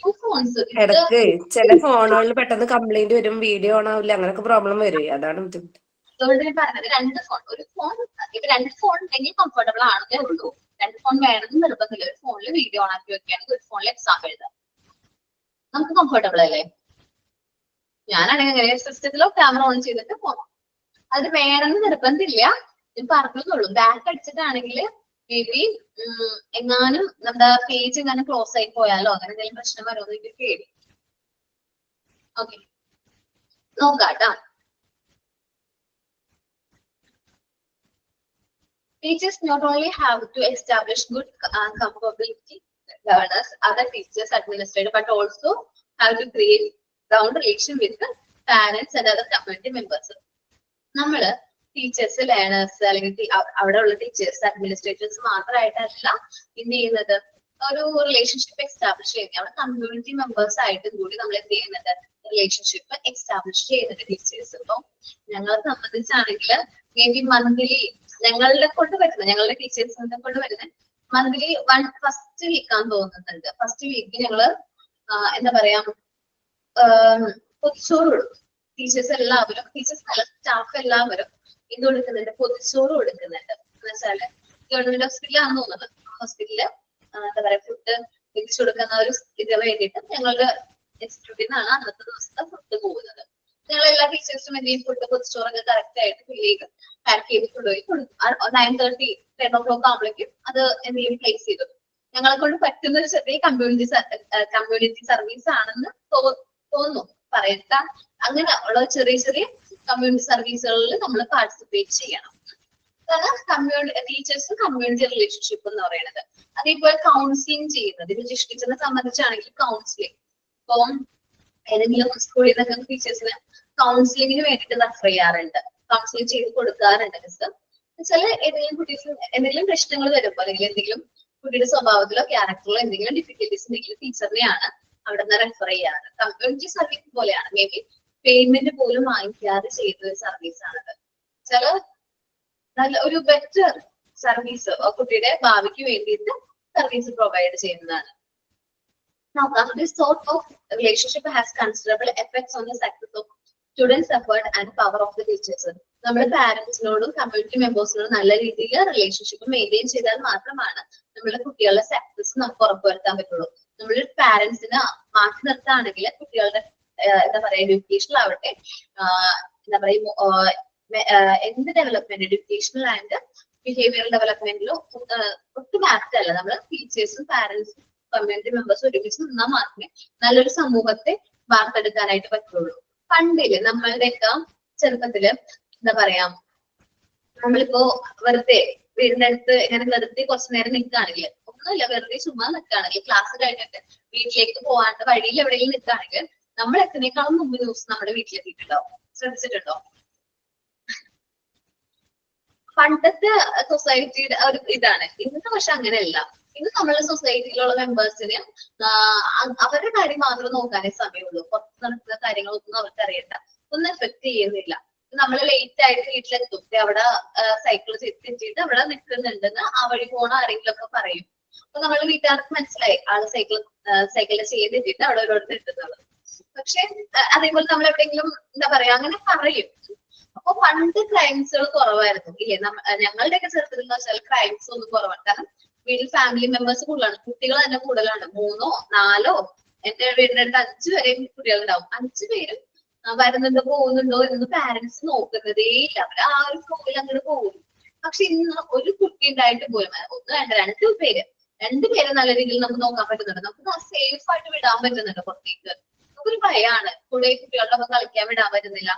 2 ഫോൺസ് ഇടക്ക് ചില ഫോണുകളിൽ പെട്ടെന്ന് കംപ്ലൈന്റ് വരും, വീഡിയോ ഓൺ ആവില്ല, അങ്ങനൊക്കെ പ്രോബ്ലം വരും. അതാണ് ബുദ്ധിമുട്ട്. അതുകൊണ്ട് ഞാൻ പറഞ്ഞത് 2 ഫോൺ, ഒരു ഫോൺ, ഇപ്പൊ 2 ഫോൺ ഉണ്ടെങ്കിൽ കംഫർട്ടബിൾ ആണെന്നേ ഉള്ളൂ. 2 ഫോൺ വേണമെന്ന് നിർബന്ധമില്ല. ഒരു ഫോണിൽ വീഡിയോ ഓൺ ആക്കി വെക്കുകയാണെങ്കിൽ ഒരു ഫോണിൽ എക്സാം എഴുതാം. നമുക്ക് കംഫർട്ടബിൾ അല്ലേ? ഞാനാണെങ്കിൽ സിസ്റ്റത്തിലോ ക്യാമറ ഓൺ ചെയ്തിട്ട് പോകാം. അത് വേണമെന്ന് നിർബന്ധമില്ല. ഞാൻ പറഞ്ഞതുള്ളൂ. ബാക്ക് അടിച്ചിട്ടാണെങ്കിൽ മേ ബി എങ്ങാനും നമ്മുടെ പേജ് എങ്ങാനും ക്ലോസ് ആയി പോയാലോ അങ്ങനെ എന്തെങ്കിലും പ്രശ്നം വരുമോ എനിക്ക് പേടി. Okay, നോക്കാട്ടോ. Teachers not only have to establish good capability learners, other teachers, administrators, but also have to create sound relation with the parents and other community members. നമ്മള് ടീച്ചേഴ്സ്, ലേണേഴ്സ് അല്ലെങ്കിൽ അവിടെ ഉള്ള ടീച്ചേഴ്സ്, അഡ്മിനിസ്ട്രേറ്റേഴ്സ് മാത്രമായിട്ടല്ല എന്ത് ചെയ്യുന്നത്, ഒരു relationship establish ചെയ്യുന്നത്. അവിടെ community members ആയിട്ടും കൂടി നമ്മൾ എന്ത് ചെയ്യുന്നുണ്ട്, റിലേഷൻഷിപ്പ് എസ്റ്റാബ്ലിഷ് ചെയ്യുന്നുണ്ട് ടീച്ചേഴ്സ്. ഇപ്പൊ ഞങ്ങളെ സംബന്ധിച്ചാണെങ്കിൽ മേ ബി മന്ത്ലി ഞങ്ങളുടെ കൊണ്ട് വരുന്നത്, ഞങ്ങളുടെ ടീച്ചേഴ്സിനെ കൊണ്ട് വരുന്നത് മന്ത്ലി ഫസ്റ്റ് വീക്കാന്ന് തോന്നുന്നുണ്ട്. ഫസ്റ്റ് വീക്ക് ഞങ്ങള് എന്താ പറയാ പൊതിച്ചോറ് കൊടുക്കും. ടീച്ചേഴ്സ് എല്ലാവരും, ടീച്ചേഴ്സ് നല്ല സ്റ്റാഫ് എല്ലാവരും ഇത് കൊടുക്കുന്നുണ്ട്, പൊതിച്ചോറ് കൊടുക്കുന്നുണ്ട്. എന്ന് വെച്ചാല് ഗവൺമെന്റ് ഹോസ്പിറ്റലാണെന്ന് തോന്നുന്നത്. ഹോസ്പിറ്റലില് എന്താ പറയാ ഫുഡ് എത്തിച്ചു കൊടുക്കുന്ന ഒരു ഇതിന് വേണ്ടിയിട്ട് ഞങ്ങളുടെ ഇൻസ്റ്റിറ്റ്യൂട്ടിൽ നിന്നാണ് അന്നത്തെ ദിവസത്തെ ഫുഡ് പോകുന്നത്. ഞങ്ങൾ എല്ലാ ടീച്ചേഴ്സും എന്തെങ്കിലും ഫുഡ് പൊതിച്ചോറൊക്കെ കറക്റ്റ് ആയിട്ട് ഫില്ല് പാക്ക് ചെയ്ത് കൊണ്ടുപോയി കൊടുക്കും. 9:30, 10 o'clock ആകുമ്പോഴേക്കും അത് എന്തെങ്കിലും പ്ലേസ് ചെയ്തു. ഞങ്ങളെ കൊണ്ട് പറ്റുന്ന ഒരു ചെറിയ കമ്മ്യൂണിറ്റി സർവീസ് ആണെന്ന് തോന്നുന്നു, പറയട്ട. അങ്ങനെ ഉള്ള ചെറിയ ചെറിയ കമ്മ്യൂണിറ്റി സർവീസുകളിൽ നമ്മൾ പാർട്ടിസിപ്പേറ്റ് ചെയ്യണം. അതാണ് ടീച്ചേഴ്സും കമ്മ്യൂണിറ്റി റിലേഷൻഷിപ്പ് എന്ന് പറയുന്നത്. അതേപോലെ കൗൺസിലിംഗ് ചെയ്യുന്നത്, ഇപ്പൊ ടീച്ചറിനെ സംബന്ധിച്ചാണെങ്കിൽ കൗൺസിലിംഗ്, ഇപ്പം ഏതെങ്കിലും സ്കൂളിൽ നിന്നൊക്കെ ടീച്ചേഴ്സിന് കൗൺസിലിംഗിന് വേണ്ടിയിട്ട് റെഫർ ചെയ്യാറുണ്ട്, കൗൺസിലിംഗ് ചെയ്ത് കൊടുക്കാറുണ്ട്. വെച്ചാൽ ഏതെങ്കിലും കുട്ടീസ് എന്തെങ്കിലും പ്രശ്നങ്ങൾ വരുമ്പോൾ അല്ലെങ്കിൽ എന്തെങ്കിലും കുട്ടിയുടെ സ്വഭാവത്തിലോ ക്യാരക്ടറിലോ എന്തെങ്കിലും ഡിഫിക്കൽട്ടീസ് ഉണ്ടെങ്കിൽ ടീച്ചറിനെയാണ് അവിടെ നിന്ന് റെഫർ ചെയ്യാറ്. കമ്മ്യൂണിറ്റി സർവീസ് പോലെയാണ്. മേ ബി പേയ്മെന്റ് പോലും വാങ്ങിക്കാതെ ചെയ്ത ഒരു സർവീസ് ആണത്. ചില നല്ല ഒരു ബെറ്റർ സർവീസ് കുട്ടിയുടെ ഭാവിക്ക് വേണ്ടിയിട്ട് സർവീസ് പ്രൊവൈഡ് ചെയ്യുന്നതാണ്. നോക്കാം, this sort of relationship has considerable effects on the success of students' effort and power of the teachers. നമ്മുടെ പാരന്റ്സിനോടും കമ്മ്യൂണിറ്റി മെമ്പേഴ്സിനോടും നല്ല രീതിയിൽ റിലേഷൻഷിപ്പ് മെയിൻറ്റെയിൻ ചെയ്താൽ മാത്രമാണ് നമ്മുടെ കുട്ടികളുടെ സക്സസ് നമുക്ക് ഉറപ്പുവരുത്താൻ പറ്റുള്ളൂ. നമ്മൾ പാരന്റ്സിനെ മാറ്റി നിർത്തുകയാണെങ്കിൽ കുട്ടികളുടെ എന്താ പറയാ എഡ്യൂക്കേഷനിലാവട്ടെ, എന്താ പറയാ എന്ത് ഡെവലപ്മെന്റ്, എഡ്യൂക്കേഷണൽ ആൻഡ് ബിഹേവിയറൽ ഡെവലപ്മെന്റിലും ഒട്ടും ആപ്റ്റ് അല്ല. നമ്മൾ ടീച്ചേഴ്സും പാരന്റ്സും കമ്മ്യൂണിറ്റി മെമ്പേഴ്സ് ഒരുമിച്ച് നിന്നാൽ മാത്രമേ നല്ലൊരു സമൂഹത്തെ വാർത്തെടുക്കാനായിട്ട് പറ്റുള്ളൂ. പണ്ടില് നമ്മളുടെയൊക്കെ ചെറുപ്പത്തില് എന്താ പറയാ, നമ്മളിപ്പോ വെറുതെ വീടിന്റെ അടുത്ത് ഇങ്ങനെ നിർത്തി കുറച്ചു നേരം നിൽക്കുകയാണെങ്കിൽ, ഒന്നുമില്ല വെറുതെ ചുമ്മാ നിൽക്കുകയാണെങ്കിൽ, ക്ലാസ് കഴിഞ്ഞിട്ട് വീട്ടിലേക്ക് പോകാണ്ട് വഴിയിൽ എവിടെയെങ്കിലും നിൽക്കുകയാണെങ്കിൽ നമ്മൾ എത്തുന്നേക്കാളും മുമ്പ് ന്യൂസ് നമ്മുടെ വീട്ടിലെത്തിയിട്ടുണ്ടാവും. ശ്രദ്ധിച്ചിട്ടുണ്ടോ? പണ്ടത്തെ സൊസൈറ്റിയുടെ ഒരു ഇതാണ്. ഇന്ന് പക്ഷെ അങ്ങനെയല്ല. ഇന്ന് നമ്മുടെ സൊസൈറ്റിയിലുള്ള മെമ്പേഴ്സിന് അവരുടെ കാര്യം മാത്രം നോക്കാനേ സമയമുള്ളൂ. പുറത്ത് നടക്കുന്ന കാര്യങ്ങളൊന്നും അവർക്ക് അറിയണ്ട, ഒന്നും എഫക്ട് ചെയ്യുന്നില്ല. നമ്മൾ ലേറ്റ് ആയിട്ട് വീട്ടിലെത്തും, അവിടെ സൈക്കിൾ തെറ്റിയിട്ട് അവിടെ നിൽക്കുന്നുണ്ടെന്ന് ആ വഴി പോണ ആരെങ്കിലും ഒക്കെ പറയും. അപ്പൊ നമ്മുടെ വീട്ടുകാർക്ക് മനസ്സിലായി ആള് സൈക്കിളിന്റെ ചെയിൻ തെറ്റിയിട്ട് അവിടെ ഒരു നിൽക്കുന്നത്. പക്ഷെ അതേപോലെ നമ്മൾ എവിടെയെങ്കിലും എന്താ പറയാ അങ്ങനെ പറയും. അപ്പൊ പണ്ട് ക്രൈംസുകൾ കുറവായിരുന്നു ഇല്ലേ? ഞങ്ങളുടെയൊക്കെ ചെറുപ്പത്തിൽ എന്ന് വെച്ചാൽ ക്രൈംസ് ഒന്നും കുറവാണ്. കാരണം വീട്ടിൽ ഫാമിലി മെമ്പേഴ്സ് കൂടുതലാണ്, കുട്ടികൾ തന്നെ കൂടുതലാണ്. 3ഓ 4ഓ, എന്റെ വീടിന്റെ അടുത്ത് 5 വരെയും കുട്ടികളുണ്ടാവും. 5 പേരും വരുന്നുണ്ടോ പോകുന്നുണ്ടോ എന്ന് പാരന്റ്സ് നോക്കുന്നതേ ഇല്ല. അവർ ആ ഒരു ഫ്ലോയിൽ അങ്ങോട്ട് പോകും. പക്ഷെ ഇന്ന് ഒരു കുട്ടി ഉണ്ടായിട്ട് പോലും 1 വേണ്ട 2 പേര് നല്ല രീതിയിൽ നമുക്ക് നോക്കാൻ പറ്റുന്നുണ്ട്. നമുക്ക് സേഫ് ആയിട്ട് വിടാൻ പറ്റുന്നുണ്ട് പുറത്തേക്ക്. നമുക്കൊരു ഭയമാണ്, കൂടെ കുട്ടികളുടെ ഒപ്പം കളിക്കാൻ വിടാൻ പറ്റുന്നില്ല.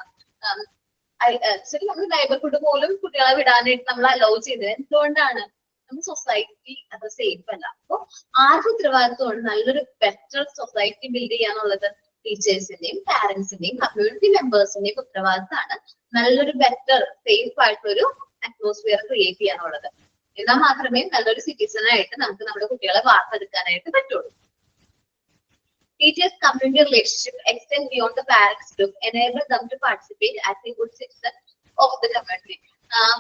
ശരി, നമ്മൾ നൈബർഹുഡ് പോലും കുട്ടികളെ വിടാനായിട്ട് നമ്മൾ അലോ ചെയ്തത് എന്തുകൊണ്ടാണ്? നമ്മുടെ സൊസൈറ്റി അത് സേഫ് അല്ല. അപ്പൊ ആരുടെ ഉത്തരവാദിത്വമാണ് നല്ലൊരു ബെറ്റർ സൊസൈറ്റി ബിൽഡ് ചെയ്യാന്നുള്ളത്? ടീച്ചേഴ്സിന്റെയും പാരന്റ്സിന്റെയും കമ്മ്യൂണിറ്റി മെമ്പേഴ്സിന്റെയും ഉത്തരവാദിത്തമാണ് നല്ലൊരു ബെറ്റർ സേഫ് ആയിട്ടൊരു അറ്റ്മോസ്ഫിയർ ക്രിയേറ്റ് ചെയ്യാനുള്ളത്. എന്നാൽ മാത്രമേ നല്ലൊരു സിറ്റിസണായിട്ട് നമുക്ക് നമ്മുടെ കുട്ടികളെ വാർത്തെടുക്കാനായിട്ട് പറ്റുള്ളൂ. Teachers' community relationship extend beyond the parents to enable them to participate as a good citizen of the community.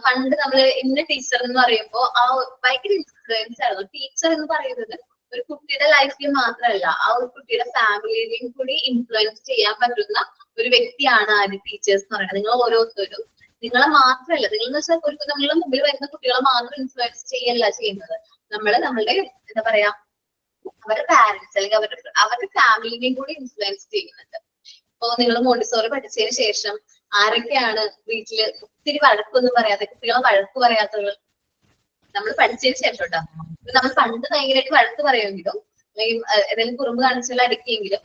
പണ്ട് നമ്മള് ഇന്ന ടീച്ചർ എന്ന് പറയുമ്പോൾ ആ ഭയങ്കര ഇൻഫ്ലുവൻസ് ആയിരുന്നു. ടീച്ചർ എന്ന് പറയുന്നത് ഒരു കുട്ടിയുടെ ലൈഫിൽ മാത്രമല്ല, ആ ഒരു കുട്ടിയുടെ ഫാമിലിയിലും കൂടി ഇൻഫ്ലുവൻസ് ചെയ്യാൻ പറ്റുന്ന ഒരു വ്യക്തിയാണ് ആര്? ടീച്ചേഴ്സ് എന്ന് പറയുന്നത്. നിങ്ങൾ ഓരോരുത്തരും നിങ്ങളെ മാത്രമല്ല, നിങ്ങൾ എന്ന് വെച്ചാൽ ഒരു നമ്മളുടെ മുമ്പിൽ വരുന്ന കുട്ടികളെ മാത്രം ഇൻഫ്ലുവൻസ് ചെയ്യല്ല ചെയ്യുന്നത്. നമ്മളുടെ എന്താ പറയാ അവരുടെ പാരന്റ്സ് അല്ലെങ്കിൽ അവരുടെ ഫാമിലിനെയും കൂടി ഇൻഫ്ലുവൻസ് ചെയ്യുന്നുണ്ട്. ഇപ്പൊ നിങ്ങൾ മോണ്ടിസോറി പഠിച്ചതിന് ശേഷം ആരൊക്കെയാണ് വീട്ടില് ഒത്തിരി വഴക്കൊന്നും പറയാതെ, കുട്ടികളെ വഴക്ക് പറയാത്തവർ? നമ്മൾ പഠിച്ചതിന് ശേഷം കേട്ടോ. നമ്മൾ പണ്ട് ഭയങ്കരമായിട്ട് വഴക്ക് പറയുമെങ്കിലും അല്ലെങ്കിൽ ഏതെങ്കിലും കുറുമ്പ് കാണിച്ചാൽ അടിക്കെങ്കിലും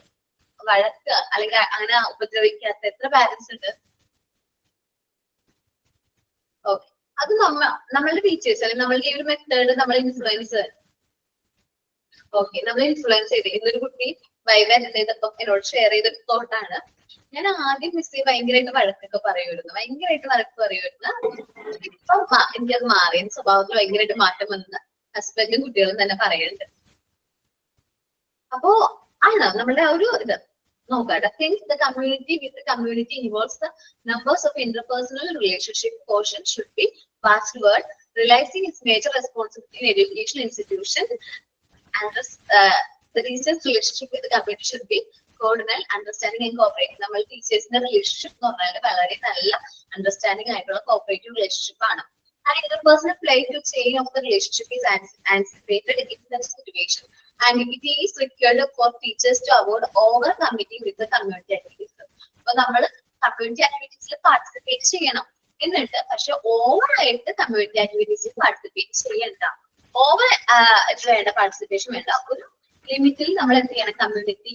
വഴക്ക് അല്ലെങ്കിൽ അങ്ങനെ ഉപദ്രവിക്കാത്ത എത്ര പാരന്റ്സ് ഉണ്ട്? ഓക്കെ, അത് നമ്മളുടെ ടീച്ചേഴ്സ് അല്ലെങ്കിൽ നമ്മളുടെ ഈ ഒരു മെത്തേഡ് നമ്മൾ ഇൻഫ്ലുവൻസ് നമ്മൾ ഇൻഫ്ലുവൻസ് ചെയ്ത്. ഇന്നൊരു കുട്ടി വൈവ ചെയ്തപ്പം എന്നോട് ഷെയർ ചെയ്തൊരു തോട്ടാണ്. ഞാൻ ആദ്യം മിസ് ഭയങ്കരമായിട്ട് വഴക്കൊക്കെ പറയുമായിരുന്നു, ഇപ്പം എനിക്കത് മാറി. എന്റെ സ്വഭാവത്തിൽ ഭയങ്കരമായിട്ട് മാറ്റം വന്നത് ഹസ്ബൻഡും കുട്ടികളും തന്നെ പറയുന്നുണ്ട്. അപ്പോ ആണ് നമ്മളുടെ ആ ഒരു ഇത് നോക്കാം. Since the community with the community involves the numbers of interpersonal relationship portion should be passed word, realizing its major responsibility in educational institution. And the teachers' relationship with the community should be cordial, understanding and cooperating. നമ്മൾ ടീച്ചേഴ്സിന്റെ relationship എന്ന് പറഞ്ഞാൽ വളരെ നല്ല understanding ആയിട്ടുള്ള cooperative relationship ആണ്. And interpersonal play to chain of the relationship is anticipated in the situation. And it is required for teachers to avoid over committing with the community activities. അപ്പൊ നമ്മൾ community ആക്ടിവിറ്റീസിൽ participate ചെയ്യണം, എന്നിട്ട് പക്ഷെ ഓവറായിട്ട് community ആക്ടിവിറ്റീസിൽ participate ചെയ്യണ്ട. Over വേണ്ട, participation വേണ്ട. ഒരു ലിമിറ്റിൽ നമ്മൾ എന്ത് ചെയ്യണം? കമ്മ്യൂണിറ്റി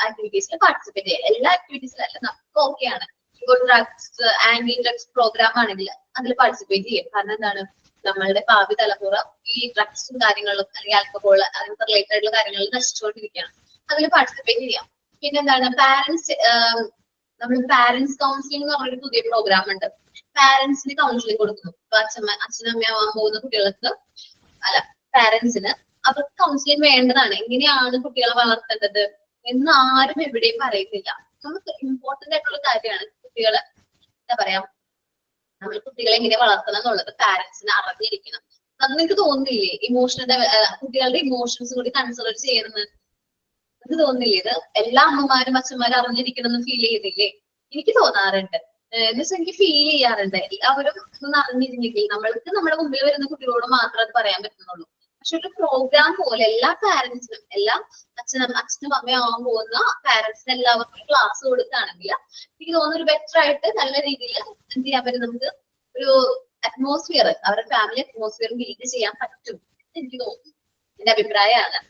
ആക്ടിവിറ്റീസിൽ പാർട്ടിസിപ്പേറ്റ് ചെയ്യുക. എല്ലാ ആക്ടിവിറ്റീസിലല്ല, നമുക്ക് ഓക്കെയാണ്. ഇപ്പോൾ ഡ്രഗ്സ് ആന്റി ഡ്രഗ്സ് പ്രോഗ്രാം ആണെങ്കിൽ അതിൽ പാർട്ടിസിപ്പേറ്റ് ചെയ്യും. കാരണം എന്താണ്? നമ്മളുടെ ഭാവി തലമുറ ഈ ഡ്രഗ്സും കാര്യങ്ങളും അല്ലെങ്കിൽ ആൽക്കഹോൾ അങ്ങനത്തെ റിലേറ്റഡ് ആയിട്ടുള്ള കാര്യങ്ങളിൽ നശിച്ചുകൊണ്ടിരിക്കുകയാണ്. അതിൽ പാർട്ടിസിപ്പേറ്റ് ചെയ്യാം. പിന്നെന്താണ്? നമ്മൾ പാരന്റ്സ് കൗൺസിലിംഗ് എന്ന് പറഞ്ഞൊരു പുതിയ പ്രോഗ്രാം ഉണ്ട്. പാരന്റ്സിന് കൗൺസിലിംഗ് കൊടുക്കുന്നു. ഇപ്പൊ അച്ഛനമ്മയാവാൻ പോകുന്ന കുട്ടികൾക്ക് പാരന്റ്സിന് അവർക്ക് കൗൺസിലിംഗ് വേണ്ടതാണ്. എങ്ങനെയാണ് കുട്ടികളെ വളർത്തേണ്ടത് എന്ന് ആരും എവിടെയും പറയുന്നില്ല. നമുക്ക് ഇമ്പോർട്ടന്റ് ആയിട്ടുള്ള കാര്യമാണ് കുട്ടികളെ എന്താ പറയാ നമ്മൾ കുട്ടികളെ എങ്ങനെ വളർത്തണം എന്നുള്ളത് പാരന്റ്സിന് അറിഞ്ഞിരിക്കണം. അത് നിങ്ങൾക്ക് തോന്നുന്നില്ലേ? കുട്ടികളുടെ ഇമോഷൻസ് കൂടി കൺസിഡർ ചെയ്യുന്നത് നിങ്ങൾക്ക് തോന്നുന്നില്ലേ? ഇത് എല്ലാ അമ്മമാരും അച്ഛന്മാരും അറിഞ്ഞിരിക്കണം എന്ന് ഫീൽ ചെയ്യുന്നില്ലേ? എനിക്ക് തോന്നാറുണ്ട്. എന്നുവെച്ചാൽ എനിക്ക് ഫീൽ ചെയ്യാറുണ്ട്. എല്ലാവരും ഒന്ന് അറിഞ്ഞിരുന്നെങ്കിൽ നമ്മൾക്ക് നമ്മുടെ മുമ്പിൽ വരുന്ന കുട്ടികളോട് മാത്രമേ അത് പറയാൻ പറ്റുന്നുള്ളൂ. പക്ഷെ ഒരു പ്രോഗ്രാം പോലെ എല്ലാ പാരന്റ്സിനും, എല്ലാ അച്ഛനും അമ്മയാവാൻ പോകുന്ന പാരന്റ്സിന് എല്ലാവർക്കും ക്ലാസ് കൊടുക്കുകയാണെങ്കിൽ എനിക്ക് തോന്നുന്നു ഒരു ബെറ്റർ ആയിട്ട് നല്ല രീതിയിൽ എന്ത് ചെയ്യാൻ പറ്റും? നമുക്ക് ഒരു അറ്റ്മോസ്ഫിയർ, അവരുടെ ഫാമിലി അറ്റ്മോസ്ഫിയർ ബിൽഡ് ചെയ്യാൻ പറ്റും എനിക്ക് തോന്നുന്നു. എന്റെ അഭിപ്രായമാണ്.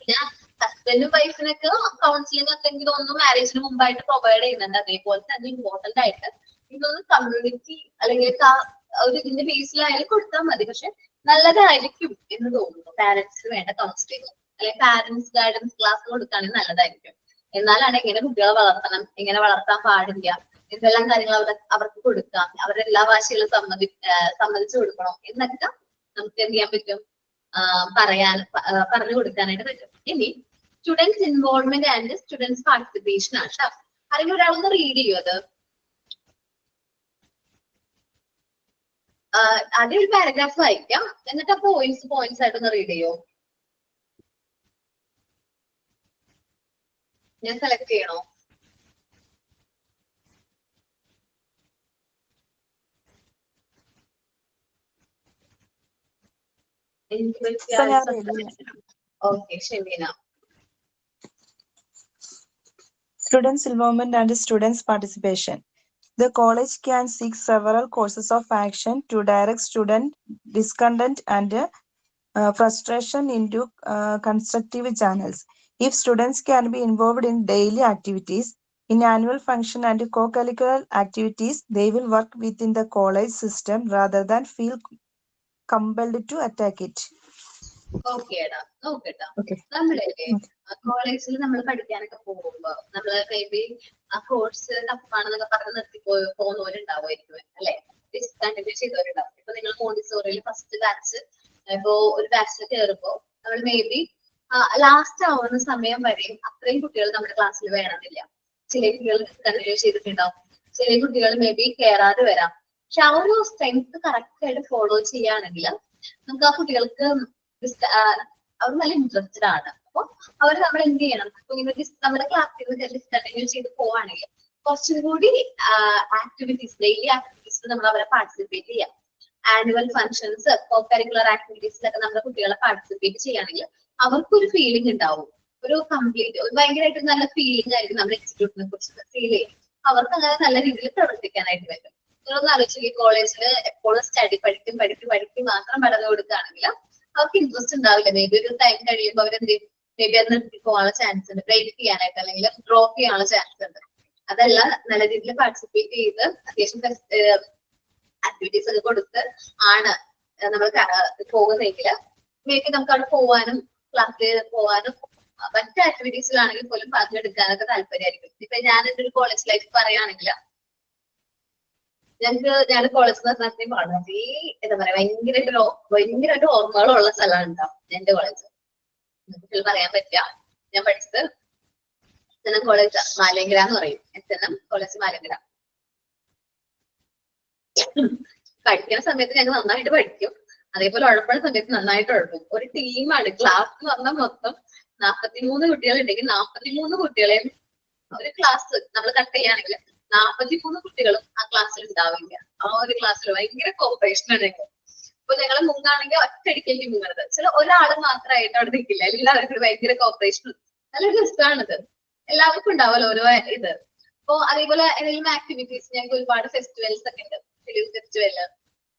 പിന്നെ ഹസ്ബൻഡും വൈഫിനൊക്കെ കൗൺസിലിംഗ് ഒക്കെ എനിക്ക് തോന്നുന്നു മാരേജിന് മുമ്പായിട്ട് പ്രൊവൈഡ് ചെയ്യുന്നുണ്ട്. അതേപോലെ തന്നെ ഇമ്പോർട്ടന്റ് ആയിട്ട് എനിക്ക് തോന്നുന്നു കമ്മ്യൂണിറ്റി അല്ലെങ്കിൽ ഒരു ഇതിന്റെ ബേസിലായാലും കൊടുത്താൽ മതി. പക്ഷെ നല്ലതായിരിക്കും എന്ന് തോന്നുന്നു പാരന്റ്സിന് വേണ്ട കൗൺസിലിംഗ് അല്ലെങ്കിൽ പാരന്റ്സ് ഗൈഡൻസ് ക്ലാസ് കൊടുക്കുകയാണെങ്കിൽ നല്ലതായിരിക്കും. എന്നാലാണ് എങ്ങനെ കുട്ടികളെ വളർത്തണം, എങ്ങനെ വളർത്താൻ പാടില്ല, എന്തെല്ലാം കാര്യങ്ങൾ അവർക്ക് കൊടുക്കാം, അവരുടെ എല്ലാ ഭാഷകളും സമ്മതിച്ചു കൊടുക്കണം എന്നൊക്കെ നമുക്ക് എന്ത് ചെയ്യാൻ പറ്റും, പറഞ്ഞു കൊടുക്കാനായിട്ട് പറ്റും. ഇനി students involvement and students participation ആണ് കേട്ടോ. അല്ലെങ്കിൽ ഒരാളൊന്ന് റീഡ് ചെയ്യും അത്. ആദ്യം ഒരു പാരഗ്രാഫ് വായിക്കാം, എന്നിട്ട് ആ പോയിന്റ്സ് ആയിട്ടൊന്ന് റീഡ് ചെയ്യോ? ഞാൻ സെലക്ട് ചെയ്യണോ? Okay, Shemeena. Students' involvement and students' participation. The college can seek several courses of action to direct student discontent and frustration into constructive channels. If students can be involved in daily activities, in annual function and co-curricular activities, they will work within the college system rather than feel compelled to attack it. ഓക്കേടാ, നോക്കട്ടാ. നമ്മളെ കോളേജിൽ നമ്മൾ പഠിക്കാനൊക്കെ പോകുമ്പോ നമ്മള് may be ആ course ടഫാണെന്നൊക്കെ പറഞ്ഞ് നിർത്തി പോകുന്നവരുണ്ടാവുമായിരിക്കും അല്ലെ, ഡിസ്കണ്ടിന്യൂ ചെയ്തവരുണ്ടാവും. ഇപ്പൊ നിങ്ങൾ മോണ്ടിസോറിയിൽ ഫസ്റ്റ് ബാച്ച് ഇപ്പൊ ഒരു ബാച്ചിൽ കയറുമ്പോ നമ്മൾ മേ ബി ലാസ്റ്റ് ആവുന്ന സമയം വരെയും അത്രയും കുട്ടികൾ നമ്മുടെ ക്ലാസ്സിൽ വേണമെന്നില്ല. ചില കുട്ടികൾ ഡിസ്കണ്ടിന്യൂ ചെയ്തിട്ടുണ്ടാവും, ചില കുട്ടികൾ മേ ബി കയറാതെ വരാം. പക്ഷെ ആ ഒരു സ്ട്രെങ്ത് കറക്റ്റ് ആയിട്ട് ഫോളോ ചെയ്യുകയാണെങ്കിൽ നമുക്ക് ആ കുട്ടികൾക്ക് അവർ നല്ല ഇൻട്രസ്റ്റഡ് ആണ്. അപ്പൊ അവർ നമ്മൾ എന്ത് ചെയ്യണം, നമ്മുടെ ക്ലാസ്സിൽ ഡിസ്കണ്ടിന്യൂ ചെയ്ത് പോവാണെങ്കിൽ കുറച്ചും കൂടി ആക്ടിവിറ്റീസ്, ഡെയിലി ആക്ടിവിറ്റീസിൽ നമ്മൾ അവരെ പാർട്ടിസിപ്പേറ്റ് ചെയ്യാം. ആനുവൽ ഫംഗ്ഷൻസ്, കോ കരിക്കുലർ ആക്ടിവിറ്റീസിലൊക്കെ നമ്മുടെ കുട്ടികളെ പാർട്ടിസിപ്പേറ്റ് ചെയ്യുകയാണെങ്കിൽ അവർക്കൊരു ഫീലിംഗ് ഉണ്ടാവും, ഒരു കംപ്ലീറ്റ് ഒരു ഭയങ്കരമായിട്ട് നല്ല ഫീലിംഗ് ആയിരിക്കും നമ്മുടെ ഇൻസ്റ്റിറ്റ്യൂട്ടിനെ കുറിച്ച് ഫീൽ ചെയ്യും. അവർക്ക് അങ്ങനെ നല്ല രീതിയിൽ പ്രവർത്തിക്കാനായിട്ട് പറ്റും. നിങ്ങളൊന്ന് ആലോചിച്ച്, കോളേജിൽ എപ്പോഴും സ്റ്റഡി പഠിക്കും മാത്രം പഠനം കൊടുക്കുകയാണെങ്കിൽ അവർക്ക് ഇൻട്രസ്റ്റ് ഉണ്ടാവില്ല. മേ ബി ഒരു ടൈം കഴിയുമ്പോൾ അവരെന്ത് ചെയ്യും, മേ ബി അത് നിർത്തി പോകാനുള്ള ചാൻസ് ഉണ്ട്, ബ്രേക്ക് ചെയ്യാനായിട്ട് അല്ലെങ്കിൽ ഡ്രോപ്പ് ചെയ്യാനുള്ള ചാൻസ് ഉണ്ട്. അതല്ല, നല്ല രീതിയിൽ പാർട്ടിസിപ്പേറ്റ് ചെയ്ത് അത്യാവശ്യം ആക്ടിവിറ്റീസ് ഒക്കെ കൊടുത്ത് ആണ് നമ്മൾ പോകുന്നെങ്കിൽ മേ ബി നമുക്ക് അവിടെ പോവാനും ക്ലാസ്സിൽ പോവാനും മറ്റു ആക്ടിവിറ്റീസിലാണെങ്കിൽ പോലും പങ്കെടുക്കാനൊക്കെ താല്പര്യമായിരിക്കും. ഇപ്പൊ ഞാൻ എന്റെ ഒരു കോളേജ് ലൈഫ് പറയുകയാണെങ്കിൽ ഞാൻ കോളേജ് നടത്തി വളരെ എന്താ പറയാ ഭയങ്കരമായിട്ട് ഓർമ്മകളുള്ള സ്ഥലമാണ് ഉണ്ടാവും എന്റെ കോളേജ്. നിങ്ങൾക്ക് പറയാൻ പറ്റില്ല. ഞാൻ പഠിച്ചത് എസ് എൻ കോളേജ് മാലേങ്കര എന്ന് പറയും, SNM കോളേജ് മാലേങ്കര. പഠിക്കുന്ന സമയത്ത് ഞങ്ങൾ നന്നായിട്ട് പഠിക്കും, അതേപോലെ ഉഴപ്പുള്ള സമയത്ത് നന്നായിട്ട് ഉഴപ്പും. ഒരു ടീമാണ്. ക്ലാസ് എന്ന് പറഞ്ഞാൽ മൊത്തം 43 കുട്ടികളുണ്ടെങ്കിൽ 43 കുട്ടികളെയും ഒരു ക്ലാസ് നമ്മൾ കട്ട് ചെയ്യുകയാണെങ്കിൽ 43 കുട്ടികളും ആ ക്ലാസ്സിൽ ഉണ്ടാവില്ല. ആ ഒരു ക്ലാസ്സിൽ ഭയങ്കര കോപ്പറേഷൻ ആണ് ഞങ്ങൾ. ഇപ്പൊ ഞങ്ങൾ മുങ്ങാണെങ്കിൽ ഒറ്റയടിക്കേക്ക് മുങ്ങണത്. ചില ഒരാള് മാത്രമായിട്ട് അവിടെ നിൽക്കില്ല, എല്ലാവർക്കും ഭയങ്കര കോപ്പറേഷൻ. നല്ലൊരു രസമാണിത്. എല്ലാവർക്കും ഉണ്ടാവുമല്ലോ ഓരോ ഇത്. അപ്പൊ അതേപോലെ ഏതെങ്കിലും ആക്ടിവിറ്റീസ്, ഞങ്ങൾക്ക് ഒരുപാട് ഫെസ്റ്റിവൽസ് ഒക്കെ ഉണ്ട്. ഫിലിം ഫെസ്റ്റിവല്,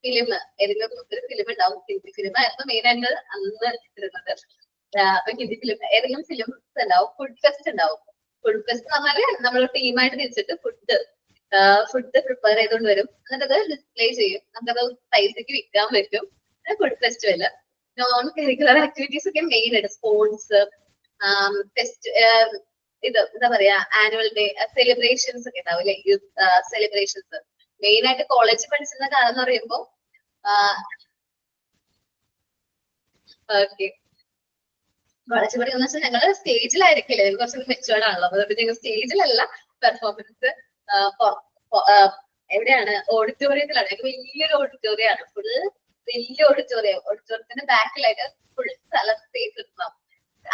ഫിലിം ഏതെങ്കിലും ഒത്തിരി ഫിലിം ഉണ്ടാവും. ഹിന്ദി ഫിലിം ആയിരുന്നു മെയിൻ ആയിട്ട് അന്ന് ഇരുന്നത്. അപ്പൊ ഹിന്ദി ഫിലിം, ഏതെങ്കിലും ഫിലിംസ് ഉണ്ടാവും. ഫുഡ് ഫെസ്റ്റ് ഉണ്ടാവും. ഫുഡ് ഫെസ്റ്റ് എന്ന് പറഞ്ഞാല് നമ്മൾ ടീമായിട്ട് തിരിച്ചിട്ട് ഫുഡ് പ്രിപ്പയർ ചെയ്തുകൊണ്ട് വരും, എന്നിട്ട് അത് ഡിസ്പ്ലേ ചെയ്യും, നമുക്കത് പൈസക്ക് വിൽക്കാൻ പറ്റും. Food festival. Non curricular activities ഒക്കെ മെയിൻ ആയിട്ട് സ്പോർട്സ്, ഇത് എന്താ പറയാ, ആനുവൽ ഡേ സെലിബ്രേഷൻസ് ഒക്കെ ഉണ്ടാവും അല്ലെ, യൂത്ത് സെലിബ്രേഷൻസ്. മെയിൻ ആയിട്ട് കോളേജിൽ പഠിച്ചിരുന്ന കാലം എന്ന് പറയുമ്പോൾ ഓക്കെ, കോളേജ് പഠിക്കുന്ന വെച്ചാൽ ഞങ്ങള് സ്റ്റേജിലായിരിക്കില്ല, ഞങ്ങൾ കുറച്ച് മെച്ചുവേർഡ് ആണല്ലോ. അതുകൊണ്ട് ഞങ്ങൾ സ്റ്റേജിലല്ല പെർഫോമൻസ്, എവിടെയാണ്, ഓഡിറ്റോറിയത്തിലാണ്. ഞങ്ങൾക്ക് വലിയൊരു ഓഡിറ്റോറിയം ആണ്, ഫുൾ വലിയ ഓഡിറ്റോറിയം. ഓഡിറ്റോറിയത്തിന്റെ ബാക്കിലായിട്ട് ഫുൾ സ്ഥലം സ്പേസ് എടുക്കണം.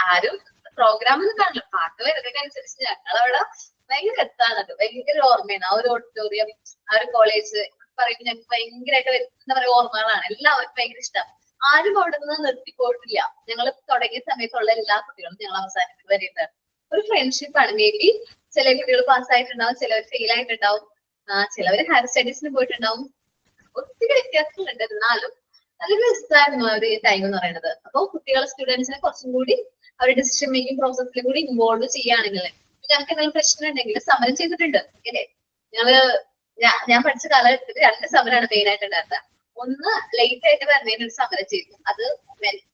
ആരും പ്രോഗ്രാം ഒന്നും കാണില്ല, പാട്ട് വരുന്നതിനനുസരിച്ച് ഞങ്ങളവിടെ ഭയങ്കര രസമാണത്. ഭയങ്കര ഓർമ്മയാണ് ആ ഒരു ഓഡിറ്റോറിയം, ആ ഒരു കോളേജ് പറയുമ്പോൾ ഞങ്ങൾക്ക് ഭയങ്കരമായിട്ട് എന്താ പറയാ ഓർമ്മകളാണ്. എല്ലാവർക്കും ഭയങ്കര ഇഷ്ടം. ആരും അവിടെ നിന്ന് നിർത്തിപ്പോയിട്ടില്ല. ഞങ്ങൾ തുടങ്ങിയ സമയത്തുള്ള എല്ലാ കുട്ടികളും ഞങ്ങൾ അവസാനത്തിൽ വരുന്നത് ഒരു ഫ്രണ്ട്ഷിപ്പ് ആണ്. മേ ബി ചില കുട്ടികൾ പാസ്സായിട്ടുണ്ടാവും, ചിലവർ ഫെയിൽ ആയിട്ടുണ്ടാവും, ചിലവർ ഹയർ സ്റ്റഡീസിന് പോയിട്ടുണ്ടാവും. ഒത്തിരി വ്യത്യാസങ്ങളുണ്ട്, എന്നാലും നല്ലൊരു രസമായിരുന്നു ആ ഒരു ടൈം എന്ന് പറയുന്നത്. അപ്പൊ കുട്ടികളെ സ്റ്റുഡൻസിനെ കുറച്ചും കൂടി അവരുടെ ഡിസിഷൻ മേക്കിംഗ് പ്രോസസ്സിൽ കൂടി ഇൻവോൾവ് ചെയ്യുകയാണെങ്കിൽ, ഞങ്ങൾക്ക് എന്തെങ്കിലും പ്രശ്നം ഉണ്ടെങ്കിൽ സമരം ചെയ്തിട്ടുണ്ട് അല്ലേ. ഞാൻ പഠിച്ച കാലഘട്ടത്തിൽ 2 സമരമാണ് മെയിൻ ആയിട്ട് ഉണ്ടായിരുന്നത്. ഒന്ന് ലേറ്റ് ആയിട്ട് വരുന്നതിന് ഒരു സമരം ചെയ്തു. അത്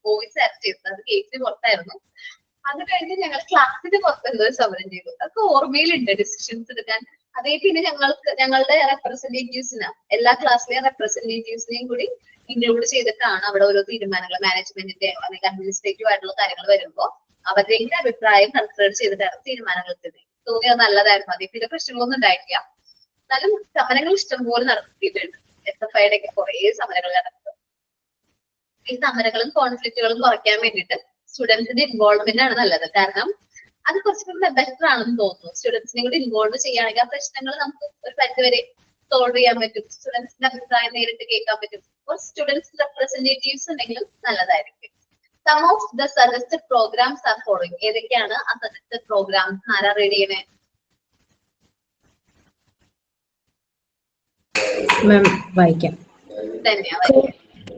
വോയിസ് ആക്ട് ചെയ്തത്, അത് ഗേറ്റിന് പുറത്തായിരുന്നു. അത് കഴിഞ്ഞ് ഞങ്ങൾ ക്ലാസ്സിന് പുറത്ത് എന്തോ സമരം ചെയ്തു. അതൊക്കെ ഓർമ്മയിലുണ്ട് ഡിസിഷൻസ് എടുക്കാൻ. അതേ പിന്നെ ഞങ്ങളുടെ റെപ്രസെന്റേറ്റീവ്സിന്, എല്ലാ ക്ലാസ്സിലെയും റെപ്രസെന്റേറ്റീവ്സിനെയും കൂടി ഇൻക്ലൂഡ് ചെയ്തിട്ടാണ് അവിടെ ഓരോ തീരുമാനങ്ങൾ, മാനേജ്മെന്റിന്റെ അല്ലെങ്കിൽ അഡ്മിനിസ്ട്രേറ്റീവ് ആയിട്ടുള്ള കാര്യങ്ങൾ വരുമ്പോൾ അവരുടെ അഭിപ്രായം കൺസിഡർ ചെയ്തിട്ടാണ് തീരുമാനങ്ങൾ എടുത്തത്. തോന്നിയത് നല്ലതായിരുന്നു. അതിൽ പിന്നെ പ്രശ്നങ്ങളൊന്നും ഉണ്ടായിട്ടില്ല. എന്നാലും സമരങ്ങൾ ഇഷ്ടംപോലെ നടത്തിയിട്ടുണ്ട്. SFI യുടെ ഒക്കെ കുറെ സമരങ്ങൾ നടത്തും. ഈ സമരങ്ങളും കോൺഫ്ലിക്റ്റുകളും കുറയ്ക്കാൻ വേണ്ടിയിട്ട് സ്റ്റുഡൻസിന്റെ ഇൻവോൾവ്മെന്റ് ആണ് നല്ലത്. കാരണം അത് കുറച്ചുകൂടി ബെറ്റർ ആണെന്ന് തോന്നുന്നു. സ്റ്റുഡൻസിനെ കൂടി ഇൻവോൾവ് ചെയ്യുകയാണെങ്കിൽ ആ പ്രശ്നങ്ങൾ നമുക്ക് ഒരു പരിധിവരെ സോൾവ് ചെയ്യാൻ പറ്റും. സ്റ്റുഡൻസിന്റെ അഭിപ്രായം നേരിട്ട് കേൾക്കാൻ പറ്റും. അപ്പോൾ സ്റ്റുഡൻസ് റെപ്രസെന്റേറ്റീവ്സ് ഉണ്ടെങ്കിലും നല്ലതായിരിക്കും. Some of the suggested programmes are following. ഏതൊക്കെയാണ് ആ സജസ്റ്റഡ് പ്രോഗ്രാംസ്? ആരാ റെഡി ചെയ്യണേ? Ma'am, വായിക്കാം.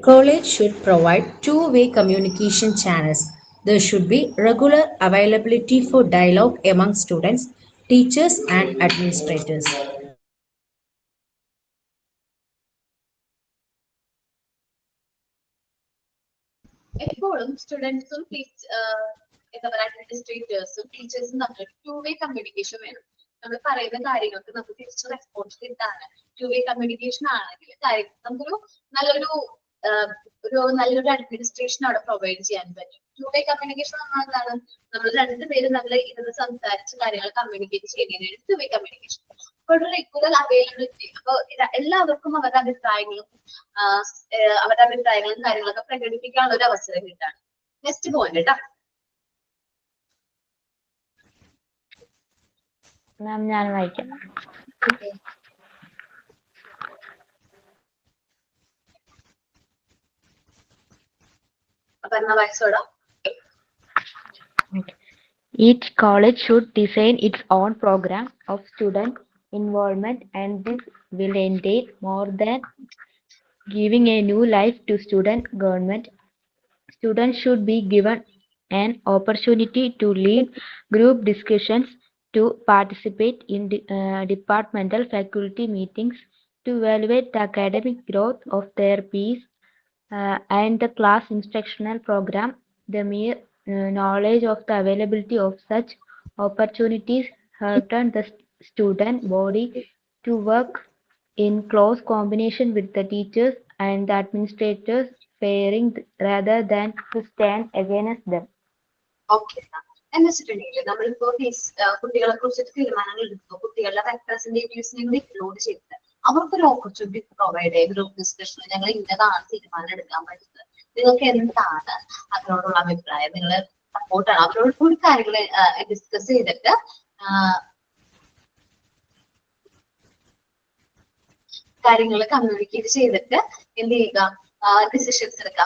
College should provide two-way communication channels. There should be regular availability for dialogue among students, teachers, and administrators. എപ്പോഴും സ്റ്റുഡൻസും എന്താ പറയുക അഡ്മിനിസ്ട്രേറ്റേഴ്സും ടീച്ചേഴ്സും തമ്മിൽ ടു വേ കമ്മ്യൂണിക്കേഷൻ വേണം. നമ്മൾ പറയുന്ന കാര്യങ്ങൾക്ക് നമുക്ക് തിരിച്ച് റെസ്പോൺസ് കിട്ടാണ്. ടു വേ കമ്മ്യൂണിക്കേഷൻ ആണെങ്കിൽ നമുക്കൊരു നല്ലൊരു അഡ്മിനിസ്ട്രേഷൻ അവിടെ പ്രൊവൈഡ് ചെയ്യാൻ പറ്റും. ടു വേ കമ്മ്യൂണിക്കേഷൻ എന്താണ്? നമ്മൾ രണ്ടുപേരും നമ്മൾ ഇരുന്ന് സംസാരിച്ച കാര്യങ്ങൾ കമ്മ്യൂണിക്കേറ്റ് ചെയ്യുന്നതിനാണ് ടു വേ കമ്മ്യൂണിക്കേഷൻ. അപ്പോൾ ഒരു റെഗുലർ അവൈലബിലിറ്റി, അപ്പോൾ എല്ലാവർക്കും അവരുടെ അഭിപ്രായങ്ങളും കാര്യങ്ങളൊക്കെ പ്രകടിപ്പിക്കാനുള്ള ഒരു അവസരം കിട്ടാണ്. നെക്സ്റ്റ് പോയിന്റ് കേട്ടോ. മാം ഞാൻ വായിക്കാം. Each college should design its own program of student involvement, and this will entail more than giving a new life to student government. Students should be given an opportunity to lead group discussions, to participate in departmental faculty meetings, to evaluate the academic growth of their peers and the class instructional program. The mere knowledge of the availability of such opportunities hearten the student body to work in close combination with the teachers and the administrators fairing rather than to stand against them. Okay. എന്ന് വെച്ചിട്ടുണ്ടെങ്കിൽ നമ്മളിപ്പോ കുട്ടികളെ കുറിച്ചിട്ട് തീരുമാനങ്ങൾ എടുത്തു, കുട്ടികളുടെ റെപ്രസെന്റേറ്റീവ്സിനെ കൂടി include ചെയ്തിട്ട് അവർക്കൊരു ഓപ്പർച്യൂണിറ്റി പ്രൊവൈഡ് ചെയ്ത് ഗ്രൂപ്പ് ഡിസ്കഷൻ, ഞങ്ങൾ ഇന്നതാണ് തീരുമാനം എടുക്കാൻ പറ്റുന്നത്, നിങ്ങൾക്ക് എന്താണ് അതിനോടുള്ള അഭിപ്രായം, നിങ്ങൾ സപ്പോർട്ടാണ്, അവരോട് കൂടി കാര്യങ്ങൾ ഡിസ്കസ് ചെയ്തിട്ട് കാര്യങ്ങൾ കമ്മ്യൂണിക്കേറ്റ് ചെയ്തിട്ട് എന്ത് ചെയ്യുക, ഡിസിഷൻസ് എടുക്കുക.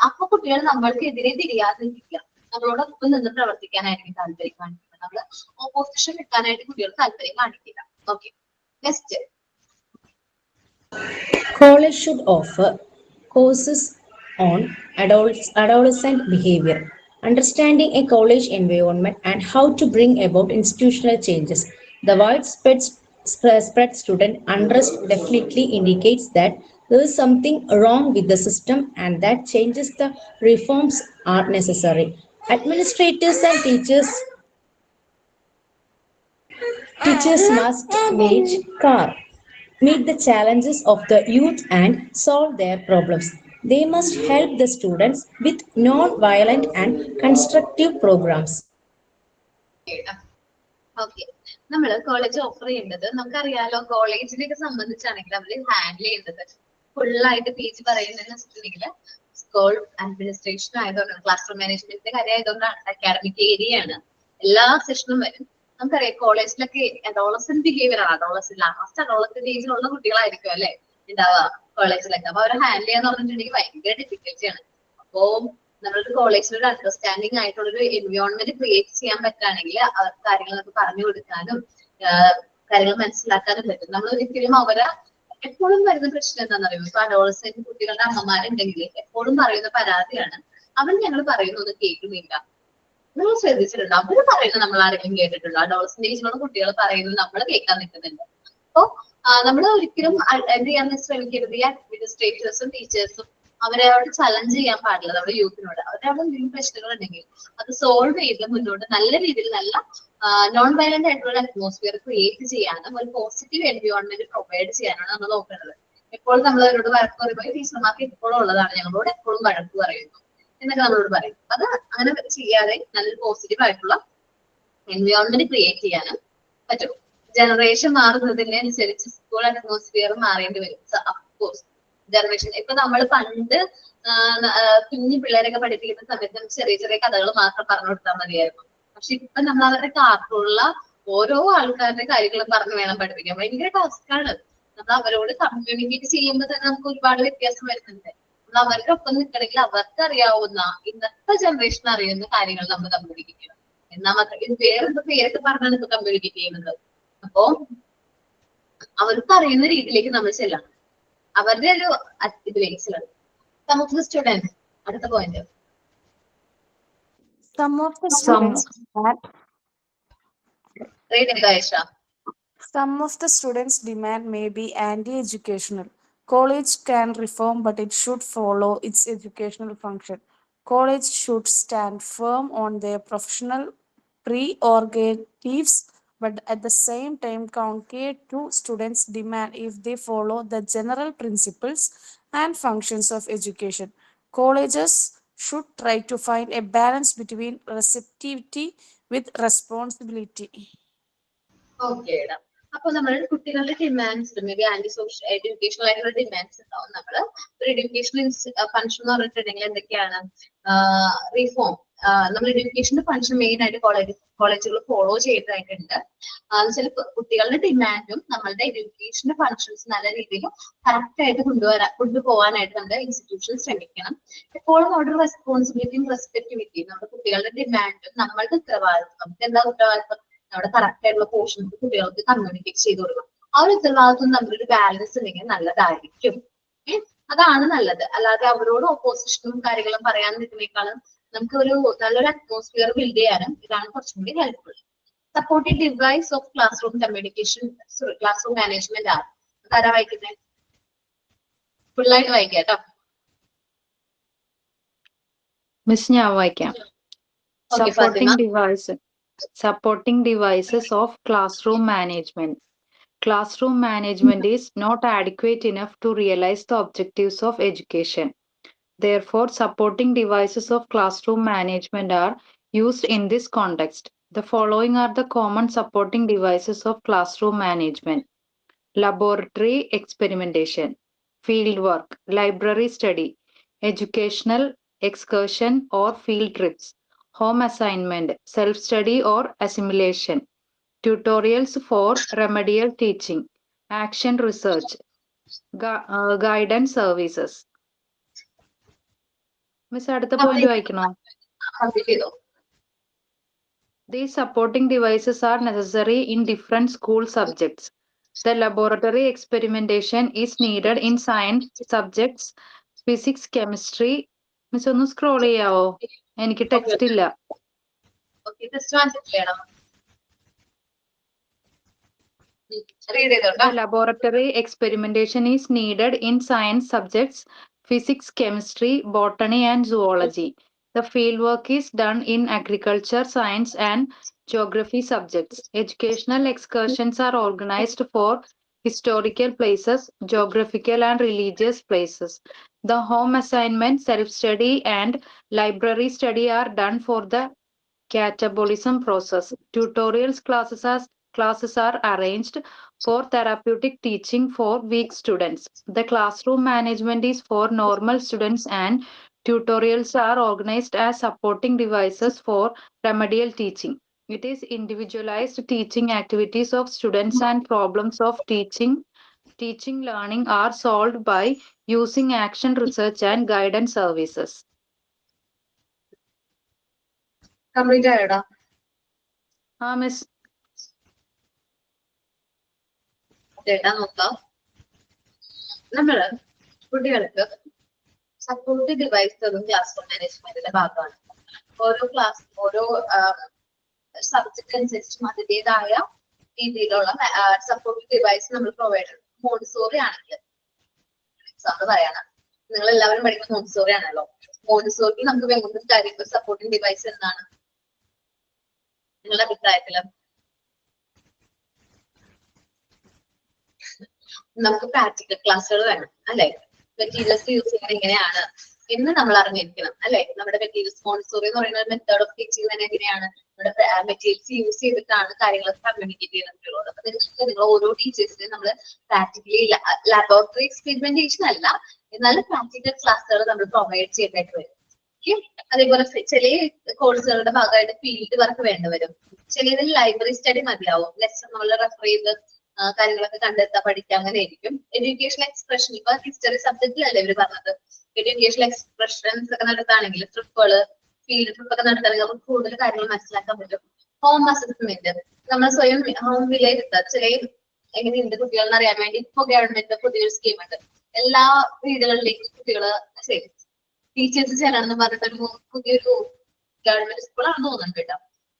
അപ്പൊ കുട്ടികൾ നമ്മൾക്കെതിരെ തിരിയാതിരിക്കുക, നമ്മളോടൊപ്പം നിന്ന് പ്രവർത്തിക്കാനായിരിക്കും താല്പര്യം കാണിക്കുന്നത്. നമ്മൾ ഓപ്പോസിഷൻ കിട്ടാനായിട്ട് കുട്ടികൾ താല്പര്യം കാണിക്കില്ല. Okay, next. College should offer courses on adolescent behavior, understanding a college environment, and how to bring about institutional changes. The widespread student unrest definitely indicates that there is something wrong with the system and that changes the reforms are necessary. Administrators and teachers must meet the challenges of the youth and solve their problems. They must help the students with non-violent and constructive programs. Okay. നമ്മൾ college offer ചെയ്യേണ്ടത് നമുക്കറിയാലോ, കോളേജിനെയൊക്കെ സംബന്ധിച്ചാണെങ്കിൽ നമ്മൾ handle ചെയ്യേണ്ടത് ഫുള്ളായിട്ട് PG പറയുന്നതെന്ന് വെച്ചിട്ടുണ്ടെങ്കിൽ school administration ആയതുകൊണ്ടാണ്, class room മാനേജ്മെന്റിന്റെ കാര്യം ആയതുകൊണ്ടാണ്, അക്കാഡമിക് ഏരിയ ആണ്, എല്ലാ സെഷനും വരും. നമുക്കറിയാം കോളേജിലൊക്കെ അഡോളസന്റ് ബിഹേവിയർ ആണ്, ലാസ്റ്റ് അഡോളസന്റ് ഏജിലുള്ള കുട്ടികളായിരിക്കും അല്ലെ ഉണ്ടാവുക കോളേജിലൊക്കെ. അപ്പൊ അവരെ ഹാൻഡിൽ ചെയ്യാന്ന് പറഞ്ഞിട്ടുണ്ടെങ്കിൽ ഭയങ്കര ഡിഫിക്കൽറ്റിയാണ്. അപ്പോ നമ്മളൊരു കോളേജിൽ ഒരു അണ്ടർസ്റ്റാൻഡിങ് ആയിട്ടുള്ളൊരു എൻവയോൺമെന്റ് ക്രിയേറ്റ് ചെയ്യാൻ പറ്റുകയാണെങ്കിൽ കാര്യങ്ങൾ നമുക്ക് പറഞ്ഞു കൊടുക്കാനും കാര്യങ്ങൾ മനസ്സിലാക്കാനും പറ്റും. നമ്മൾ ഒരിക്കലും അവരെ എപ്പോഴും വരുന്ന പ്രശ്നം എന്താണെന്ന് അറിയുമോ, ഇപ്പൊ അഡോളസന്റ് കുട്ടികളുടെ അമ്മമാരുണ്ടെങ്കിൽ എപ്പോഴും പറയുന്ന പരാതിയാണ്, അവൻ ഞങ്ങൾ പറയുന്നത് കേൾക്കുന്നില്ല. നിങ്ങൾ ശ്രദ്ധിച്ചിട്ടുണ്ടോ? അവര് പറയുന്നത് നമ്മൾ ആരെങ്കിലും കേട്ടിട്ടുണ്ടോ? അഡോളസന്റ് ഏജിലുള്ള കുട്ടികൾ പറയുന്നത് നമ്മൾ കേൾക്കാൻ നിൽക്കുന്നുണ്ട്. അപ്പോ നമ്മൾ ഒരിക്കലും എന്ത് ചെയ്യാൻ ശ്രമിക്കരുത്, ഈ അഡ്മിനിസ്ട്രേറ്റേഴ്സും ടീച്ചേഴ്സും അവരോട് ചലഞ്ച് ചെയ്യാൻ പാടില്ല. നമ്മുടെ യൂത്തിനോട് അവരവിടെ എന്തെങ്കിലും പ്രശ്നങ്ങൾ ഉണ്ടെങ്കിൽ അത് സോൾവ് ചെയ്ത് മുന്നോട്ട് നല്ല രീതിയിൽ നല്ല നോൺ വയലന്റ് ആയിട്ടുള്ള അറ്റ്മോസ്ഫിയർ ക്രിയേറ്റ് ചെയ്യാനും ഒരു പോസിറ്റീവ് എൻവയോൺമെന്റ് പ്രൊവൈഡ് ചെയ്യാനാണ് നമ്മൾ നോക്കേണ്ടത്. എപ്പോഴും നമ്മൾ അവരോട് വഴക്ക് പറയുമ്പോൾ ടീച്ചർമാർക്ക് എപ്പോഴും ഉള്ളതാണ്, ഞങ്ങളോട് എപ്പോഴും വഴക്ക് പറയുന്നു എന്നൊക്കെ നമ്മളോട് പറയും. അത് അങ്ങനെ ചെയ്യാതെ നല്ലൊരു പോസിറ്റീവ് ആയിട്ടുള്ള എൻവയോൺമെന്റ് ക്രിയേറ്റ് ചെയ്യാനും പറ്റും. ജനറേഷൻ മാറുന്നതിനനുസരിച്ച് സ്കൂൾ അറ്റ്മോസ്ഫിയർ മാറേണ്ടി വരും. അഫ്കോഴ്സ് ജനറേഷൻ ഇപ്പൊ നമ്മൾ പണ്ട് കുഞ്ഞു പിള്ളേരൊക്കെ പഠിപ്പിക്കുന്ന സമയത്ത് ചെറിയ ചെറിയ കഥകൾ മാത്രം പറഞ്ഞു കൊടുത്താൽ മതിയായിരുന്നു. പക്ഷെ ഇപ്പൊ നമ്മൾ അവരുടെ കാർട്ടൂണിലുള്ള ഓരോ ആൾക്കാരുടെ കാര്യങ്ങളും പറഞ്ഞു വേണം പഠിപ്പിക്കാൻ. ഭയങ്കര ടാസ്ക്കാണ്. നമ്മൾ അവരോട് കമ്മ്യൂണിക്കേറ്റ് ചെയ്യുമ്പോൾ തന്നെ നമുക്ക് ഒരുപാട് വ്യത്യാസം വരുന്നുണ്ട്. നമ്മൾ അവരുടെ ഒപ്പം നിൽക്കണമെങ്കിൽ അവർക്ക് അറിയാവുന്ന ഇന്നത്തെ ജനറേഷൻ അറിയുന്ന കാര്യങ്ങൾ നമ്മൾ കമ്മ്യൂണിക്കേറ്റ് ചെയ്യണം. എന്നാൽ മാത്രം ഇത് വേറെന്ത് പേരൊക്കെ പറഞ്ഞാണ് ഇപ്പൊ കമ്മ്യൂണിക്കേറ്റ് ചെയ്യുന്നത്. അപ്പോ അവർക്ക് അറിയുന്ന രീതിയിലേക്ക് നമ്മൾ ചെല്ലണം, അവരുടെ ഒരു ഇതിലേക്ക് ചെല്ലണം. Some of the students, അടുത്ത point. Some of the students demand Some of the students' demand may be anti-educational. College can reform, but it should follow its educational function. College should stand firm on their professional prerogatives, but at the same time counter to students' demand if they follow the general principles and functions of education. Colleges should try to find a balance between receptivity with responsibility. Okay. അപ്പൊ നമ്മൾ കുട്ടികളുടെ demands may be anti social educational ആയിട്ടുള്ള demands ഉണ്ടാവും. നമ്മൾ ഒരു educational function എന്ന് പറഞ്ഞിട്ടുണ്ടെങ്കിൽ എന്തൊക്കെയാണ്? റീഫോം. നമ്മൾ എഡ്യൂക്കേഷന്റെ ഫംഗ്ഷൻ മെയിൻ ആയിട്ട് കോളേജുകൾ ഫോളോ ചെയ്തതായിട്ടുണ്ട്. ചില കുട്ടികളുടെ ഡിമാൻഡും നമ്മളുടെ എഡ്യൂക്കേഷന്റെ ഫംഗ്ഷൻസ് നല്ല രീതിയിൽ കറക്റ്റ് ആയിട്ട് കൊണ്ടുപോകാനായിട്ട് നമ്മുടെ ഇൻസ്റ്റിറ്റ്യൂഷൻ ശ്രമിക്കണം. എപ്പോഴും അവിടെ റെസ്പോൺസിബിലിറ്റിയും റെസ്പെക്ടിവിറ്റിയും നമ്മുടെ കുട്ടികളുടെ ഡിമാൻഡും നമ്മളുടെ ഉത്തരവാദിത്വം. നമുക്ക് എന്താ ഉത്തരവാദിത്വം? നമ്മുടെ കറക്റ്റ് ആയിട്ടുള്ള പോർഷൻസ് കുട്ടികൾക്ക് കമ്മ്യൂണിക്കേറ്റ് ചെയ്ത് കൊടുക്കണം. ആ ഒരു ഉത്തരവാദിത്വം നമ്മളൊരു ബാലൻസ് ഉണ്ടെങ്കിൽ നല്ലതായിരിക്കും. അതാണ് നല്ലത്. അല്ലാതെ അവരോട് ഓപ്പോസിഷനും കാര്യങ്ങളും പറയാൻ നിൽക്കുന്നേക്കാളും നമുക്ക് ഒരു നല്ലൊരു അറ്റ്മോസ്ഫിയർ ബിൽഡ് ചെയ്യാനും ഇതാണ് കുറച്ചും കൂടി helpful. Supportive device of class room communication, class room management ആണ്. അതാരാ വായിക്കുന്നത്? ഫുള്ളായിട്ട് വായിക്കാം കേട്ടോ. മിസ് ഞാൻ വായിക്കാം. Supporting devices of classroom management. Classroom management is not adequate enough to realize the objectives of education. Therefore, supporting devices of classroom management are used in this context. The following are the common supporting devices of classroom management: laboratory experimentation, fieldwork, library study, educational excursion or field trips, home assignment, self-study or assimilation, tutorials for remedial teaching, action research, guidance services. Miss, അടുത്ത point വായിക്കണോ? These supporting devices are necessary in different school subjects. The laboratory experimentation is needed in science subjects, physics, chemistry. Miss, ഒന്ന് scroll ചെയ്യാവോ? എനിക്ക് text ഇല്ല. The laboratory experimentation is needed in science subjects, physics, chemistry, botany, and zoology. The fieldwork is done in agriculture, science, and geography subjects. Educational excursions are organized for historical places, geographical and religious places. The home assignment, self-study, and library study are done for the catabolism process. Tutorials classes are arranged for therapeutic teaching for weak students. The classroom management is for normal students and tutorials are organized as supporting devices for remedial teaching. It is individualized teaching activities of students and problems of teaching learning are solved by using action research and guidance services. Complete ആയടാ? Miss. നോക്കാം. നമ്മള് കുട്ടികൾക്ക് supportive ഡിവൈസുകളും class room മാനേജ്മെന്റിന്റെ ഭാഗമാണ്. ഓരോ subject അനുസരിച്ചും അതിൻ്റെതായ രീതിയിലുള്ള സപ്പോർട്ടിംഗ് ഡിവൈസ് നമ്മൾ പ്രൊവൈഡ് ചെയ്യും. മോണ്ടിസോറി ആണെങ്കിൽ എക്സാമ്പിൾ പറയാണ്, നിങ്ങൾ എല്ലാവരും പഠിക്കുന്ന മോണ്ടിസോറി ആണല്ലോ. മോണ്ടിസോറിക്ക് നമുക്ക് വേണ്ട കാര്യങ്ങൾ സപ്പോർട്ടിംഗ് ഡിവൈസ് എന്താണ് നിങ്ങളുടെ അഭിപ്രായത്തില്? നമുക്ക് പ്രാക്ടിക്കൽ ക്ലാസ്സുകൾ വേണം അല്ലെ? മെറ്റീരിയൽസ് യൂസ് ചെയ്യുന്നത് എങ്ങനെയാണ് എന്ന് നമ്മൾ അറിഞ്ഞിരിക്കണം അല്ലെ? നമ്മുടെ മെറ്റീരിയൽസ് മോണ്ടിസോറി എന്ന് പറയുന്ന മെത്തേഡ് ഓഫ് ടീച്ചിങ് തന്നെ എങ്ങനെയാണ് നമ്മുടെ മെറ്റീരിയൽസ് യൂസ് ചെയ്തിട്ടാണ് കാര്യങ്ങളൊക്കെ കമ്മ്യൂണിക്കേറ്റ് ചെയ്യുന്നത്. അപ്പൊ നിങ്ങൾ ഓരോ ടീച്ചേഴ്സിനും നമ്മൾ പ്രാക്ടിക്കലി ലബോറട്ടറി എക്സ്പെരിമെന്റേഷൻ അല്ല, എന്നാലും പ്രാക്ടിക്കൽ ക്ലാസ്സുകൾ നമ്മൾ പ്രൊവൈഡ് ചെയ്തിട്ട് വരും. അതേപോലെ ചില കോഴ്സുകളുടെ ഭാഗമായിട്ട് ഫീൽഡ് വർക്ക് വേണ്ടി വരും. ചിലതിൽ ലൈബ്രറി സ്റ്റഡി മതിയാവും. ലെസൺ നമ്മൾ റെഫർ ചെയ്ത് കാര്യങ്ങളൊക്കെ കണ്ടെത്താൻ പഠിക്കാം, അങ്ങനെ ആയിരിക്കും. എഡ്യൂക്കേഷൻ എക്സ്പ്രഷൻ ഇപ്പൊ ഹിസ്റ്ററി സബ്ജക്റ്റിലല്ലേ ഇവര് പറഞ്ഞത്, എഡ്യൂക്കേഷൻ എക്സ്പ്രഷൻസ് ഒക്കെ നടത്താണെങ്കിൽ ട്രിപ്പുകള് ഫീൽഡ് ട്രിപ്പ് ഒക്കെ നടത്താണെങ്കിൽ നമുക്ക് കൂടുതൽ കാര്യങ്ങൾ മനസ്സിലാക്കാൻ പറ്റും. ഹോം അസസ്മെന്റ് നമ്മൾ സ്വയം ഹോം വിലയിരുത്തുക. ചില എങ്ങനെയുണ്ട് കുട്ടികളെന്ന് അറിയാൻ വേണ്ടി ഇപ്പൊ ഗവൺമെന്റ് പുതിയൊരു സ്കീം ഉണ്ട്. എല്ലാ വീടുകളിലേക്കും കുട്ടികള് ടീച്ചേഴ്സ് ചെല്ലണമെന്ന് പറഞ്ഞിട്ടൊരു പുതിയൊരു ഗവൺമെന്റ് സ്കൂളാണെന്ന് തോന്നുന്നുണ്ട് കേട്ടോ.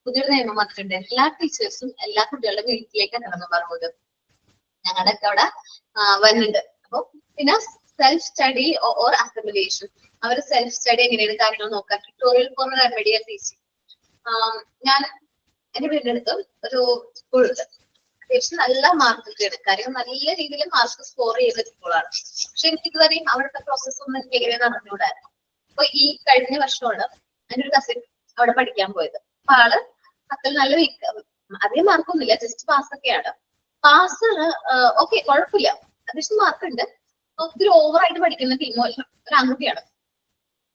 പുതിയൊരു നിയമം വന്നിട്ടുണ്ട്. എല്ലാ ടീച്ചേഴ്സും എല്ലാ കുട്ടികളുടെ വീട്ടിലേക്ക് എത്തണമെന്ന് പറഞ്ഞത് ഞങ്ങളുടെ ഒക്കെ അവിടെ വരുന്നുണ്ട്. അപ്പൊ പിന്നെ സെൽഫ് സ്റ്റഡി ഓർ അക്കമഡേഷൻ, അവർ സെൽഫ് സ്റ്റഡി എങ്ങനെയാണ് കാര്യങ്ങൾ നോക്കാം. Tutorial for remedial teaching. ഞാൻ എന്റെ വീടിന്റെ അടുത്ത് ഒരു സ്കൂളുണ്ട്. അത്യാവശ്യം നല്ല മാർക്ക് കിട്ടിയത്, കാര്യം നല്ല രീതിയിൽ മാർക്ക് സ്കോർ ചെയ്ത സ്കൂളാണ്. പക്ഷെ എനിക്ക് ഇതുവരെയും അവിടുത്തെ പ്രോസസ് ഒന്നും എനിക്ക് എങ്ങനെ നടന്നുകൂടായിരുന്നു. അപ്പൊ ഈ കഴിഞ്ഞ വർഷമാണ് എൻ്റെ ഒരു കസിൻ അവിടെ പഠിക്കാൻ പോയത്. അപ്പൊ ആള് അത്ര നല്ല വീക്ക്, അധികം മാർക്കൊന്നുമില്ല, ജസ്റ്റ് പാസ്സൊക്കെയാണ്. പാസ് ഓക്കെ കുഴപ്പമില്ല, അത്യാവശ്യം മാർക്കുണ്ട്. ഒത്തിരി ഓവറായിട്ട് പഠിക്കുന്ന ടീമോ അല്ല, ഒരു ആൺകുട്ടിയാണ്.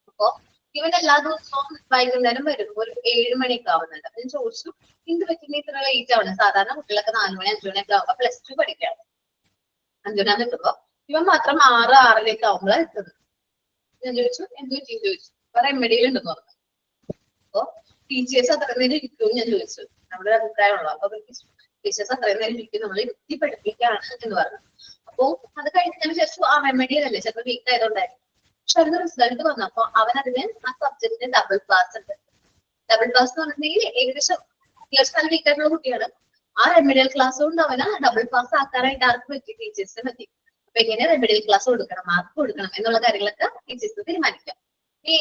അപ്പൊ ഇവൻ എല്ലാ ദിവസവും വൈകുന്നേരം വരുമ്പോ ഒരു 7 മണിയൊക്കെ ആവുന്നുണ്ട്. അപ്പൊ ഞാൻ ചോദിച്ചു, എന്ത് പറ്റുന്ന ഇത്ര ലേറ്റ് ആവണം? സാധാരണ കുട്ടികളൊക്കെ 4 മണി 5 മണിയൊക്കെ ആവുമ്പോ +2 പഠിക്കാണ്. 5 മണി നിൽക്കുമ്പോ ഇവൻ മാത്രം 6, 6:30 ആവുമ്പോഴാണ് എത്തുന്നത്. ഞാൻ ചോദിച്ചു എന്ത് പറ്റി ചോദിച്ചു. വേറെ റെമഡിയിൽ ഉണ്ടെന്ന് പറഞ്ഞു. അപ്പൊ ടീച്ചേഴ്സ് അത്ര നേരം ഇരിക്കും ഞാൻ ചോദിച്ചു, നമ്മുടെ അഭിപ്രായമുള്ള. അപ്പൊ ടീച്ചേഴ്സ് അത്രയും നേരം ഇരിക്കും, നമ്മൾ ഇരുത്തി പഠിപ്പിക്കുകയാണ് എന്ന് പറഞ്ഞു. അപ്പൊ അത് കഴിഞ്ഞതിന് ശേഷം ആ റെമഡിയിൽ അല്ലേ ചിലപ്പോൾ വീക്ക് ആയതുകൊണ്ടായിരുന്നു. പക്ഷെ അതിന് റിസൾട്ട് വന്നപ്പോ അവൻ അതിന് ആ സബ്ജക്റ്റിന് ഡബിൾ പാസ് ഉണ്ട്. ഡബിൾ പാസ് എന്ന് പറഞ്ഞിട്ടുണ്ടെങ്കിൽ ഏകദേശം അത്യാവശ്യം നല്ല വീക്ക് ആയിട്ടുള്ള കുട്ടിയാണ്. ആ റെമഡിയൽ ക്ലാസ് കൊണ്ട് അവന് ഡബിൾ പാസ് ആക്കാനായിട്ട് ആർക്ക് പറ്റി? ടീച്ചേഴ്സിന് പറ്റി. അപ്പൊ എങ്ങനെ റെമഡിയൽ ക്ലാസ് കൊടുക്കണം, മാർക്ക് കൊടുക്കണം എന്നുള്ള കാര്യങ്ങളൊക്കെ ടീച്ചേഴ്സ് തീരുമാനിക്കാം. ഈ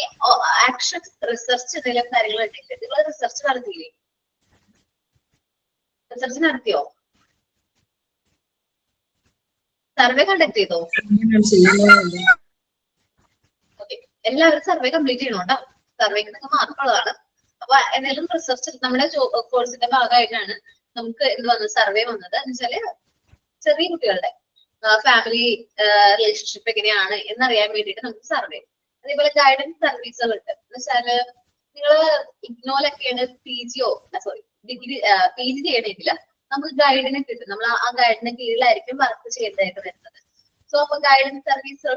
ആക്ഷൻ റിസർച്ച് എന്തെങ്കിലും കാര്യങ്ങൾ ഉണ്ടെങ്കിൽ നിങ്ങൾ റിസർച്ച് നടത്തിയില്ലേ? റിസർച്ച് നടത്തിയോ? സർവേ കണ്ടക്ട് ചെയ്തോ? ഓക്കെ, എല്ലാവരും സർവേ കംപ്ലീറ്റ് ചെയ്യണം കേട്ടോ. സർവേക്ക് നിങ്ങൾക്ക് മാർക്കുള്ളതാണ്. അപ്പൊ എന്തെങ്കിലും റിസർച്ച് നമ്മുടെ കോഴ്സിന്റെ ഭാഗമായിട്ടാണ് നമുക്ക് എന്ത് വന്നത്, സർവേ വന്നത്. എന്ന് വെച്ചാല് ചെറിയ കുട്ടികളുടെ ഫാമിലി റിലേഷൻഷിപ്പ് എങ്ങനെയാണ് എന്നറിയാൻ വേണ്ടിയിട്ട് നമുക്ക് സർവേ. അതേപോലെ ഗൈഡൻസ് സർവീസുകൾ ഉണ്ട്. എന്ന് വെച്ചാല് നിങ്ങള് ഇഗ്നോയിലൊക്കെയാണ് ഡിഗ്രി PG ചെയ്യണമെങ്കിൽ നമുക്ക് ഗൈഡിനെ കിട്ടും. നമ്മൾ ആ ഗൈഡിന്റെ കീഴിലായിരിക്കും വർക്ക് ചെയ്യേണ്ടതായിട്ട് വരുന്നത്. സോ അപ്പൊ ഗൈഡൻസ് സർവീസുകൾ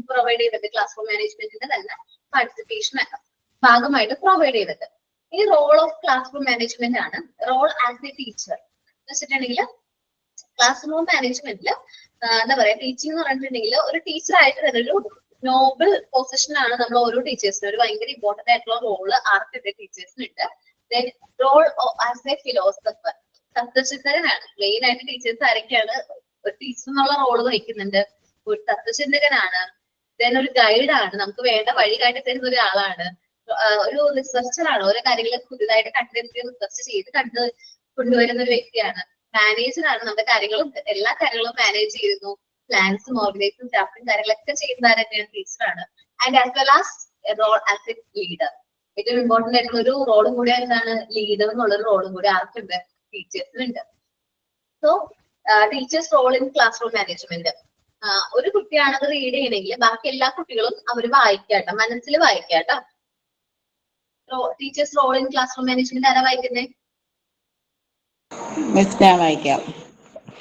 പ്രൊവൈഡ് ചെയ്തിട്ട് ക്ലാസ് റൂം മാനേജ്മെന്റിന്റെ തന്നെ പാർട്ടിസിപ്പേഷൻ ഭാഗമായിട്ട് പ്രൊവൈഡ് ചെയ്തിട്ട്. ഈ role of class room management ആണ്. റോൾ ആസ് എ ടീച്ചർ എന്ന് വെച്ചിട്ടുണ്ടെങ്കിൽ ക്ലാസ് റൂം മാനേജ്മെന്റിൽ എന്താ പറയാ, ടീച്ചിങ് എന്ന് പറഞ്ഞിട്ടുണ്ടെങ്കിൽ ഒരു ടീച്ചറായിട്ട് തന്നെ ഒരു നോബിൾ പൊസിഷൻ ആണ്. നമ്മൾ ഓരോ ടീച്ചേഴ്സിനും ഒരു ഭയങ്കര ഇമ്പോർട്ടന്റ് ആയിട്ടുള്ള റോള് ആർക്കിന്റെ ടീച്ചേഴ്സിനുണ്ട്. Then role as a philosopher, തത്വചിന്തകനാണ്. മെയിൻ ആയിട്ട് ടീച്ചേഴ്സ് ആരൊക്കെയാണ്? ഒരു ടീച്ചർ എന്നുള്ള റോള് വഹിക്കുന്നുണ്ട്, ഒരു തത്വചിന്തകനാണ്, ദെൻ ഒരു ഗൈഡാണ്, നമുക്ക് വേണ്ട വഴി കാട്ടി തരുന്ന ഒരാളാണ്, ഒരു റിസർച്ചറാണ്, ഓരോ കാര്യങ്ങൾ പുതിയതായിട്ട് കണ്ടെത്തി റിസർച്ച് ചെയ്ത് കൊണ്ടുവരുന്ന ഒരു വ്യക്തിയാണ്, മാനേജറാണ്, നമ്മുടെ കാര്യങ്ങളും എല്ലാ കാര്യങ്ങളും മാനേജ് ചെയ്യുന്നു, പ്ലാൻസും ഓർഗനൈസും സ്റ്റാഫും കാര്യങ്ങളൊക്കെ ചെയ്യുന്ന തന്നെയാണ് ടീച്ചറാണ്. And as well as role as a leader. ഏറ്റവും ഇമ്പോർട്ടന്റ് ആയിട്ടുള്ള ഒരു റോളും കൂടി എന്താണ്? ലീഡർ എന്നുള്ളൊരു റോളും കൂടി ആർക്കുണ്ട്? ടീച്ചേഴ്സിനുണ്ട്. So teachers role in class room management. ഒരു കുട്ടിയാണത് റീഡ് ചെയ്യണമെങ്കിൽ ബാക്കി എല്ലാ കുട്ടികളും അവർ വായിക്കാട്ടോ, മനസ്സിൽ വായിക്കാട്ടോ. Teachers role in class room management ആരാ വായിക്കുന്നേ? ഞാൻ വായിക്കാം.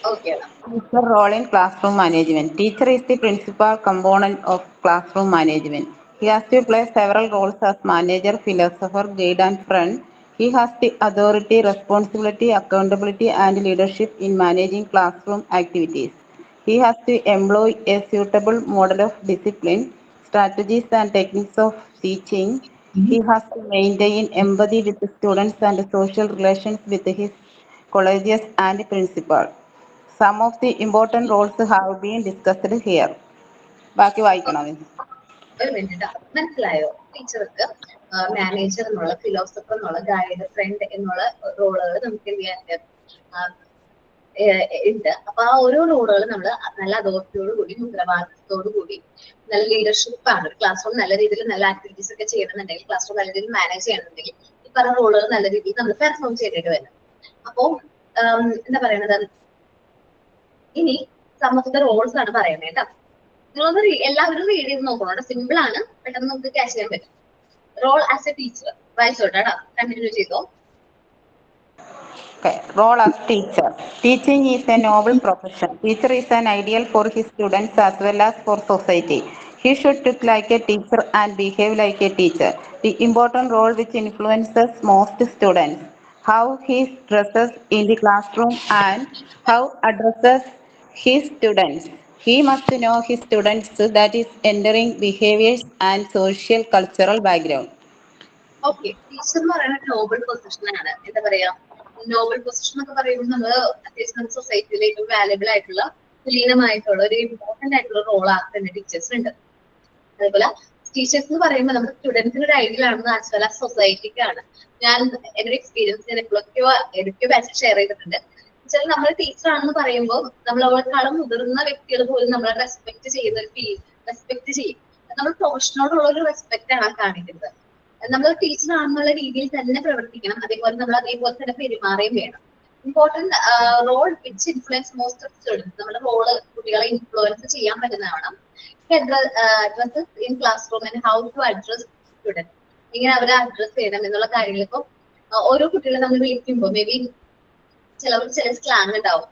Okay. Teacher role in classroom management. Teacher is the principal component of classroom management. He has to play several roles as manager, philosopher, guide, and friend. He has the authority, responsibility, accountability, and leadership in managing classroom activities. He has to employ a suitable model of discipline, strategies, and techniques of teaching. He has to maintain empathy with the students and social relations with his colleges, and principal. Some of the important roles have been discussed here. ബാക്കി വായിക്കണം. ഒരു minute മനസ്സിലായോ? ടീച്ചർക്ക് manager എന്നുള്ള, philosopher എന്നുള്ള, guide, front എന്നുള്ള റോളുകൾ നമുക്ക് എന്ത് ചെയ്യാൻ ഉണ്ട്. അപ്പൊ ആ ഓരോ റോളുകൾ നമ്മൾ നല്ല അതോറിറ്റിയോട് കൂടി, ഉത്തരവാദിത്തത്തോടു കൂടി, നല്ല ലീഡർഷിപ്പ് ആണ്. ക്ലാസ് റൂം നല്ല രീതിയിൽ നല്ല ആക്ടിവിറ്റീസ് ഒക്കെ ചെയ്യണമെന്നുണ്ടെങ്കിൽ, ക്ലാസ് റൂം നല്ല രീതിയിൽ മാനേജ് ചെയ്യണമെന്നുണ്ടെങ്കിൽ ഈ പറഞ്ഞ റോളുകൾ നല്ല രീതിയിൽ നമ്മൾ പെർഫോം ചെയ്തിട്ട് വരും. അപ്പോ എന്താ പറയണത്, ഇനി സം ഓഫ് ദ റോൾസ് ആണ് പറയുന്നത് കേട്ടോ. നിങ്ങളൊന്ന് എല്ലാവരും റീഡ് ചെയ്ത് നോക്കണം. സിമ്പിൾ ആണ്, പെട്ടെന്ന് നമുക്ക് ക്യാച്ച് ചെയ്യാൻ പറ്റും. റോൾ ആസ് എ ടീച്ചർ വായിച്ചോട്ടാ, കണ്ടിന്യൂ ചെയ്തോ. Okay. Role as teacher. Teaching is a noble profession. Teacher is an ideal for his students as well as for society. He should look like a teacher and behave like a teacher. The important role which influences most students. How he dresses in the classroom and how addresses his students. He must know his students, that is entering behaviors and social cultural background. Okay, teacher എന്ന് പറയുന്നത് Nobel position ആണ്. എന്താ പറയാ, Nobel position എന്നൊക്കെ പറയുമ്പോൾ നമ്മള് അത്യാവശ്യം സൊസൈറ്റിയിൽ ഏറ്റവും വാല്യബിൾ ആയിട്ടുള്ള, തുലീനമായിട്ടുള്ള ഒരു ഇമ്പോർട്ടന്റ് ആയിട്ടുള്ള റോൾ ആക്കുന്ന ടീച്ചേഴ്സ് ഉണ്ട്. അതേപോലെ ടീച്ചേഴ്സ് എന്ന് പറയുമ്പോൾ നമ്മുടെ സ്റ്റുഡൻസിന് ഒരു ഐഡിയൽ ആണെന്ന് ആസ് വെൽ ആസ് സൊസൈറ്റിക്കാണ്. ഞാൻ എന്റെ എക്സ്പീരിയൻസ് ഞാൻ എപ്പോഴൊക്കെയോ ബാച്ച് ഷെയർ ചെയ്തിട്ടുണ്ട്. വെച്ചാൽ നമ്മൾ ടീച്ചർ ആണെന്ന് പറയുമ്പോൾ നമ്മളെക്കാളും മുതിർന്ന വ്യക്തികൾ പോലും നമ്മളെ റെസ്പെക്ട് ചെയ്യുന്ന ഒരു റെസ്പെക്ട് ചെയ്യും. നമ്മൾ പ്രൊഫഷനോടുള്ള ഒരു റെസ്പെക്ട് ആണ് കാണിക്കുന്നത്. നമ്മൾ ടീച്ചർ ആണെന്നുള്ള രീതിയിൽ തന്നെ പ്രവർത്തിക്കണം. അതേപോലെ നമ്മൾ അതേപോലെ തന്നെ പെരുമാറുകയും വേണം. Important role which influence most of students. നമ്മുടെ റോള് കുട്ടികളെ ഇൻഫ്ലുവൻസ് ചെയ്യാൻ പറ്റുന്നതാണ്. Addresses in class room and how to address students. ഇങ്ങനെ അവരെ അഡ്രസ് ചെയ്യണം എന്നുള്ള കാര്യങ്ങൾ. ഇപ്പൊ ഓരോ കുട്ടികളെ നമ്മൾ വിളിക്കുമ്പോൾ മേ ബി ചിലവർക്ക് ചില സ്ലാങ് ഉണ്ടാവും,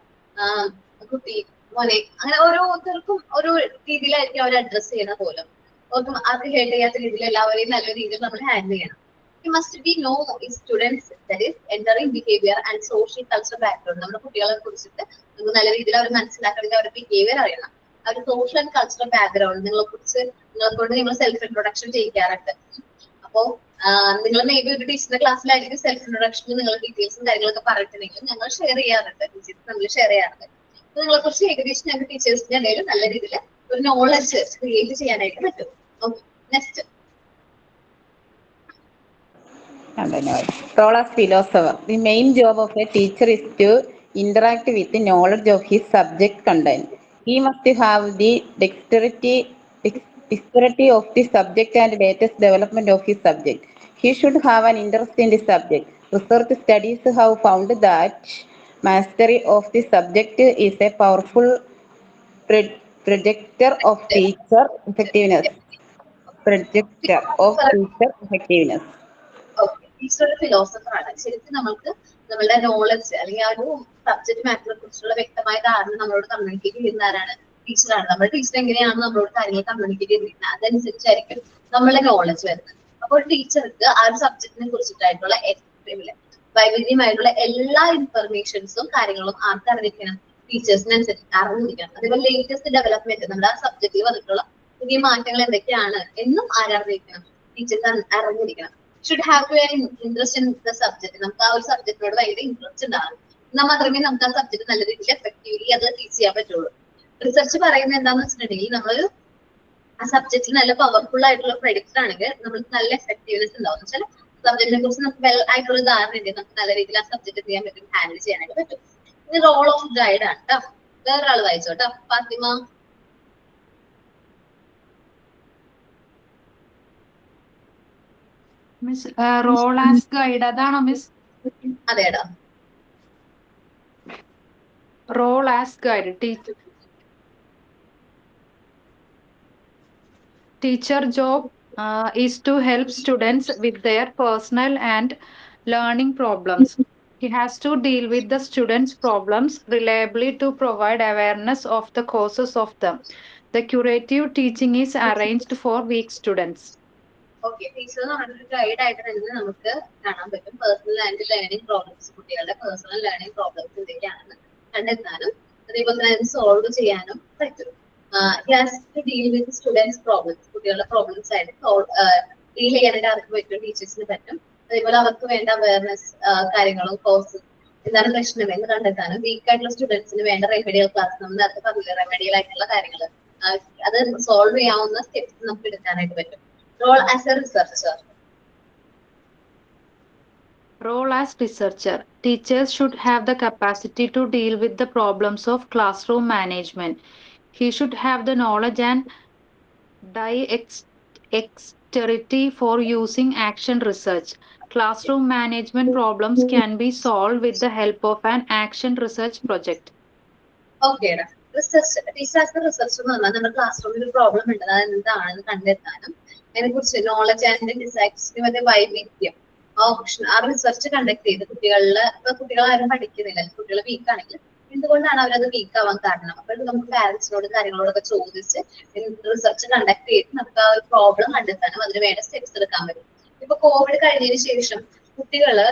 കുട്ടി, മോനെ, അങ്ങനെ ഓരോരുത്തർക്കും ഓരോ രീതിയിലായിരിക്കും അവർ അഡ്രസ് ചെയ്യുന്ന പോലും. അത് ഹേർട്ട് ചെയ്യാത്ത രീതിയിൽ എല്ലാവരെയും നല്ല രീതിയിൽ നമ്മൾ ഹാൻഡിൽ ചെയ്യണം. You must be know students, that is entering behaviour and social culture background. നമ്മുടെ കുട്ടികളെ കുറിച്ചിട്ട് നമുക്ക് നല്ല രീതിയിൽ അവർ മനസ്സിലാക്കണമെങ്കിൽ അവരുടെ ബിഹേവിയർ അറിയണം. അവരുടെ സോഷ്യൽ ആൻഡ് കൾച്ചറൽ ബാക്ക്ഗ്രൗണ്ട് നിങ്ങളെ കൊണ്ട് നിങ്ങൾ സെൽഫ് ഇൻട്രൊഡക്ഷൻ ചെയ്യിക്കാറുണ്ട്. അപ്പോ നിങ്ങൾ മേ ബി ഒരു ടീച്ചറിന്റെ ക്ലാസ്സിലായിരിക്കും സെൽഫ് ഇൻട്രൊഡക്ഷനിൽ നിങ്ങൾ ഡീറ്റെയിൽസും കാര്യങ്ങളൊക്കെ പറഞ്ഞിട്ടുണ്ടെങ്കിലും ഞങ്ങൾ ഷെയർ ചെയ്യാറുണ്ട്, ടീച്ചേഴ്സ് നമ്മൾ ഷെയർ ചെയ്യാറുണ്ട്. അപ്പൊ നിങ്ങളെ കുറിച്ച് ഏകദേശം ഞങ്ങൾക്ക് ടീച്ചേഴ്സിന്റെ ഇടയിൽ നല്ല രീതിയിൽ ഒരു നോളജ് ക്രിയേറ്റ് ചെയ്യാനായിട്ട് പറ്റും. Okay, next. Role as philosopher. The main job of a teacher is to interact with the knowledge of his subject content. He must have the dexterity of the subject and latest development of his subject. He should have an interest in the subject. Research studies have found that mastery of the subject is a powerful predictor of teacher effectiveness. Okay, teacher ഒരു philosopher ആണ്. ശരിക്കും നമ്മൾക്ക് നമ്മളുടെ knowledge അല്ലെങ്കിൽ ആ ഒരു subject മാറ്ററിനെ കുറിച്ചുള്ള വ്യക്തമായ ധാരണ നമ്മളോട് കമ്മ്യൂണിക്കേറ്റ് ചെയ്യുന്ന ആരാണ്? ടീച്ചറാണ്. നമ്മുടെ ടീച്ചർ എങ്ങനെയാണ് നമ്മളോട് കാര്യങ്ങൾ കമ്മ്യൂണിക്കേറ്റ് ചെയ്തിരിക്കുന്നത് അതനുസരിച്ചായിരിക്കും നമ്മളുടെ നോളജ് വരുന്നത്. അപ്പോൾ ടീച്ചർക്ക് ആ ഒരു സബ്ജക്റ്റിനെ കുറിച്ചിട്ടായിട്ടുള്ള വൈവിധ്യമായിട്ടുള്ള എല്ലാ ഇൻഫർമേഷൻസും കാര്യങ്ങളും ആർക്ക് അറിഞ്ഞിരിക്കണം? ടീച്ചേഴ്സിനനുസരിച്ച് അറിഞ്ഞിരിക്കണം. അതേപോലെ ലേറ്റസ്റ്റ് ഡെവലപ്മെന്റ് നമ്മുടെ ആ സബ്ജക്റ്റിൽ വന്നിട്ടുള്ള പുതിയ മാറ്റങ്ങൾ എന്തൊക്കെയാണ് എന്നും ആരറിഞ്ഞിരിക്കണം? ടീച്ചേഴ്സ് അറിഞ്ഞിരിക്കണം. Should have to an interest in the subject. നമുക്ക് ആ ഒരു സബ്ജക്റ്റിനോട് ഭയങ്കര ഇൻട്രസ്റ്റ് ഉണ്ടാകും. എന്നാൽ മാത്രമേ നമുക്ക് ആ സബ്ജക്ട് നല്ല രീതിയിൽ എഫക്റ്റീവ്ലി അത് ടീച്ച് ചെയ്യാൻ പറ്റുള്ളൂ. റിസർച്ച് പറയുന്നത് എന്താണെന്ന് വെച്ചിട്ടുണ്ടെങ്കിൽ നമ്മളൊരു ആ സബ്ജക്റ്റിന് നല്ല പവർഫുൾ ആയിട്ടുള്ള പ്രഡിക്റ്റർ ആണെങ്കിൽ നമുക്ക് നല്ല എഫക്റ്റീവ്നെസ് ഉണ്ടാവും. എന്ന് വെച്ചാൽ സബ്ജക്റ്റിനെ കുറിച്ച് നമുക്ക് വെൽ ആയിട്ടുള്ള ധാരണ ഉണ്ടെങ്കിൽ നമുക്ക് നല്ല രീതിയിൽ ആ സബ്ജക്ട് ചെയ്യാൻ പറ്റും, ഹാൻഡിൽ ചെയ്യാനായിട്ട് പറ്റും. ഇത് റോൾ ഓഫ് ഗൈഡ് ആണ് കേട്ടോ. വേറൊരാൾ വായിച്ചോട്ടോ, Fathima. Miss role as guide അതാണോ മിസ്? അതേടാ, role as guide. Teacher job is to help students with their personal and learning problems. He has to deal with the students' problems reliably to provide awareness of the causes of them. The curative teaching is arranged for weak students. Okay, teacher എന്ന് പറഞ്ഞൊരു guide ആയിട്ട് തന്നെ നമുക്ക് കാണാൻ പറ്റും. Personal and learning problems, കുട്ടികളുടെ personal learning problems എന്തൊക്കെയാണെന്ന് കണ്ടെത്താനും അതേപോലെ തന്നെ സോൾവ് ചെയ്യാനും പറ്റും. He has to deal with students' problems. കുട്ടികളുടെ പ്രോബ്ലംസ് ആയിട്ട് ഡീൽ ചെയ്യാനായിട്ട് അവർക്ക് പറ്റും, ടീച്ചേഴ്സിന് പറ്റും. അതേപോലെ അവർക്ക് വേണ്ട അവയർനെസ് കാര്യങ്ങളും കോഴ്സ് എന്താണ് പ്രശ്നം എന്ന് കണ്ടെത്താനും വീക്ക് ആയിട്ടുള്ള സ്റ്റുഡൻസിന് വേണ്ട റെമഡിയൽ ക്ലാസ്, നമ്മൾ നേരത്തെ പറഞ്ഞില്ല റെമഡിയൽ ആയിട്ടുള്ള കാര്യങ്ങൾ, അത് സോൾവ് ചെയ്യാവുന്ന സ്റ്റെപ്സ് നമുക്ക് എടുക്കാനായിട്ട് പറ്റും. Role as a researcher. Role as researcher. Teachers should have the capacity to deal with the problems of classroom management. He should have the knowledge and dexterity for using action research. Classroom management problems can be solved with the help of an action research project. ഓക്കേടാ. Research എന്ന് പറഞ്ഞാൽ നമ്മുടെ class റൂമിൽ ഒരു problem ഉണ്ട്, അത് എന്താണെന്ന് കണ്ടെത്താനും അതിനെ കുറിച്ച് നോളജ് ആൻഡ് ഡിസൈഡ്സിന്റെ വൈവിധ്യം ആ റിസർച്ച് കണ്ടക്ട് ചെയ്ത് കുട്ടികൾ ആരും പഠിക്കുന്നില്ല, കുട്ടികൾ വീക്ക് ആണെങ്കിൽ എന്തുകൊണ്ടാണ് അവരത് വീക്ക് ആവാൻ കാരണം, അപ്പോൾ നമുക്ക് പാരന്റ്സിനോട് കാര്യങ്ങളോടൊക്കെ ചോദിച്ച് റിസർച്ച് കണ്ടക്ട് ചെയ്ത് നമുക്ക് ആ ഒരു പ്രോബ്ലം കണ്ടെത്താനും അതിന് വേണ്ട സ്റ്റെപ്സ് എടുക്കാൻ പറ്റും. ഇപ്പൊ കോവിഡ് കഴിഞ്ഞതിന് ശേഷം കുട്ടികള്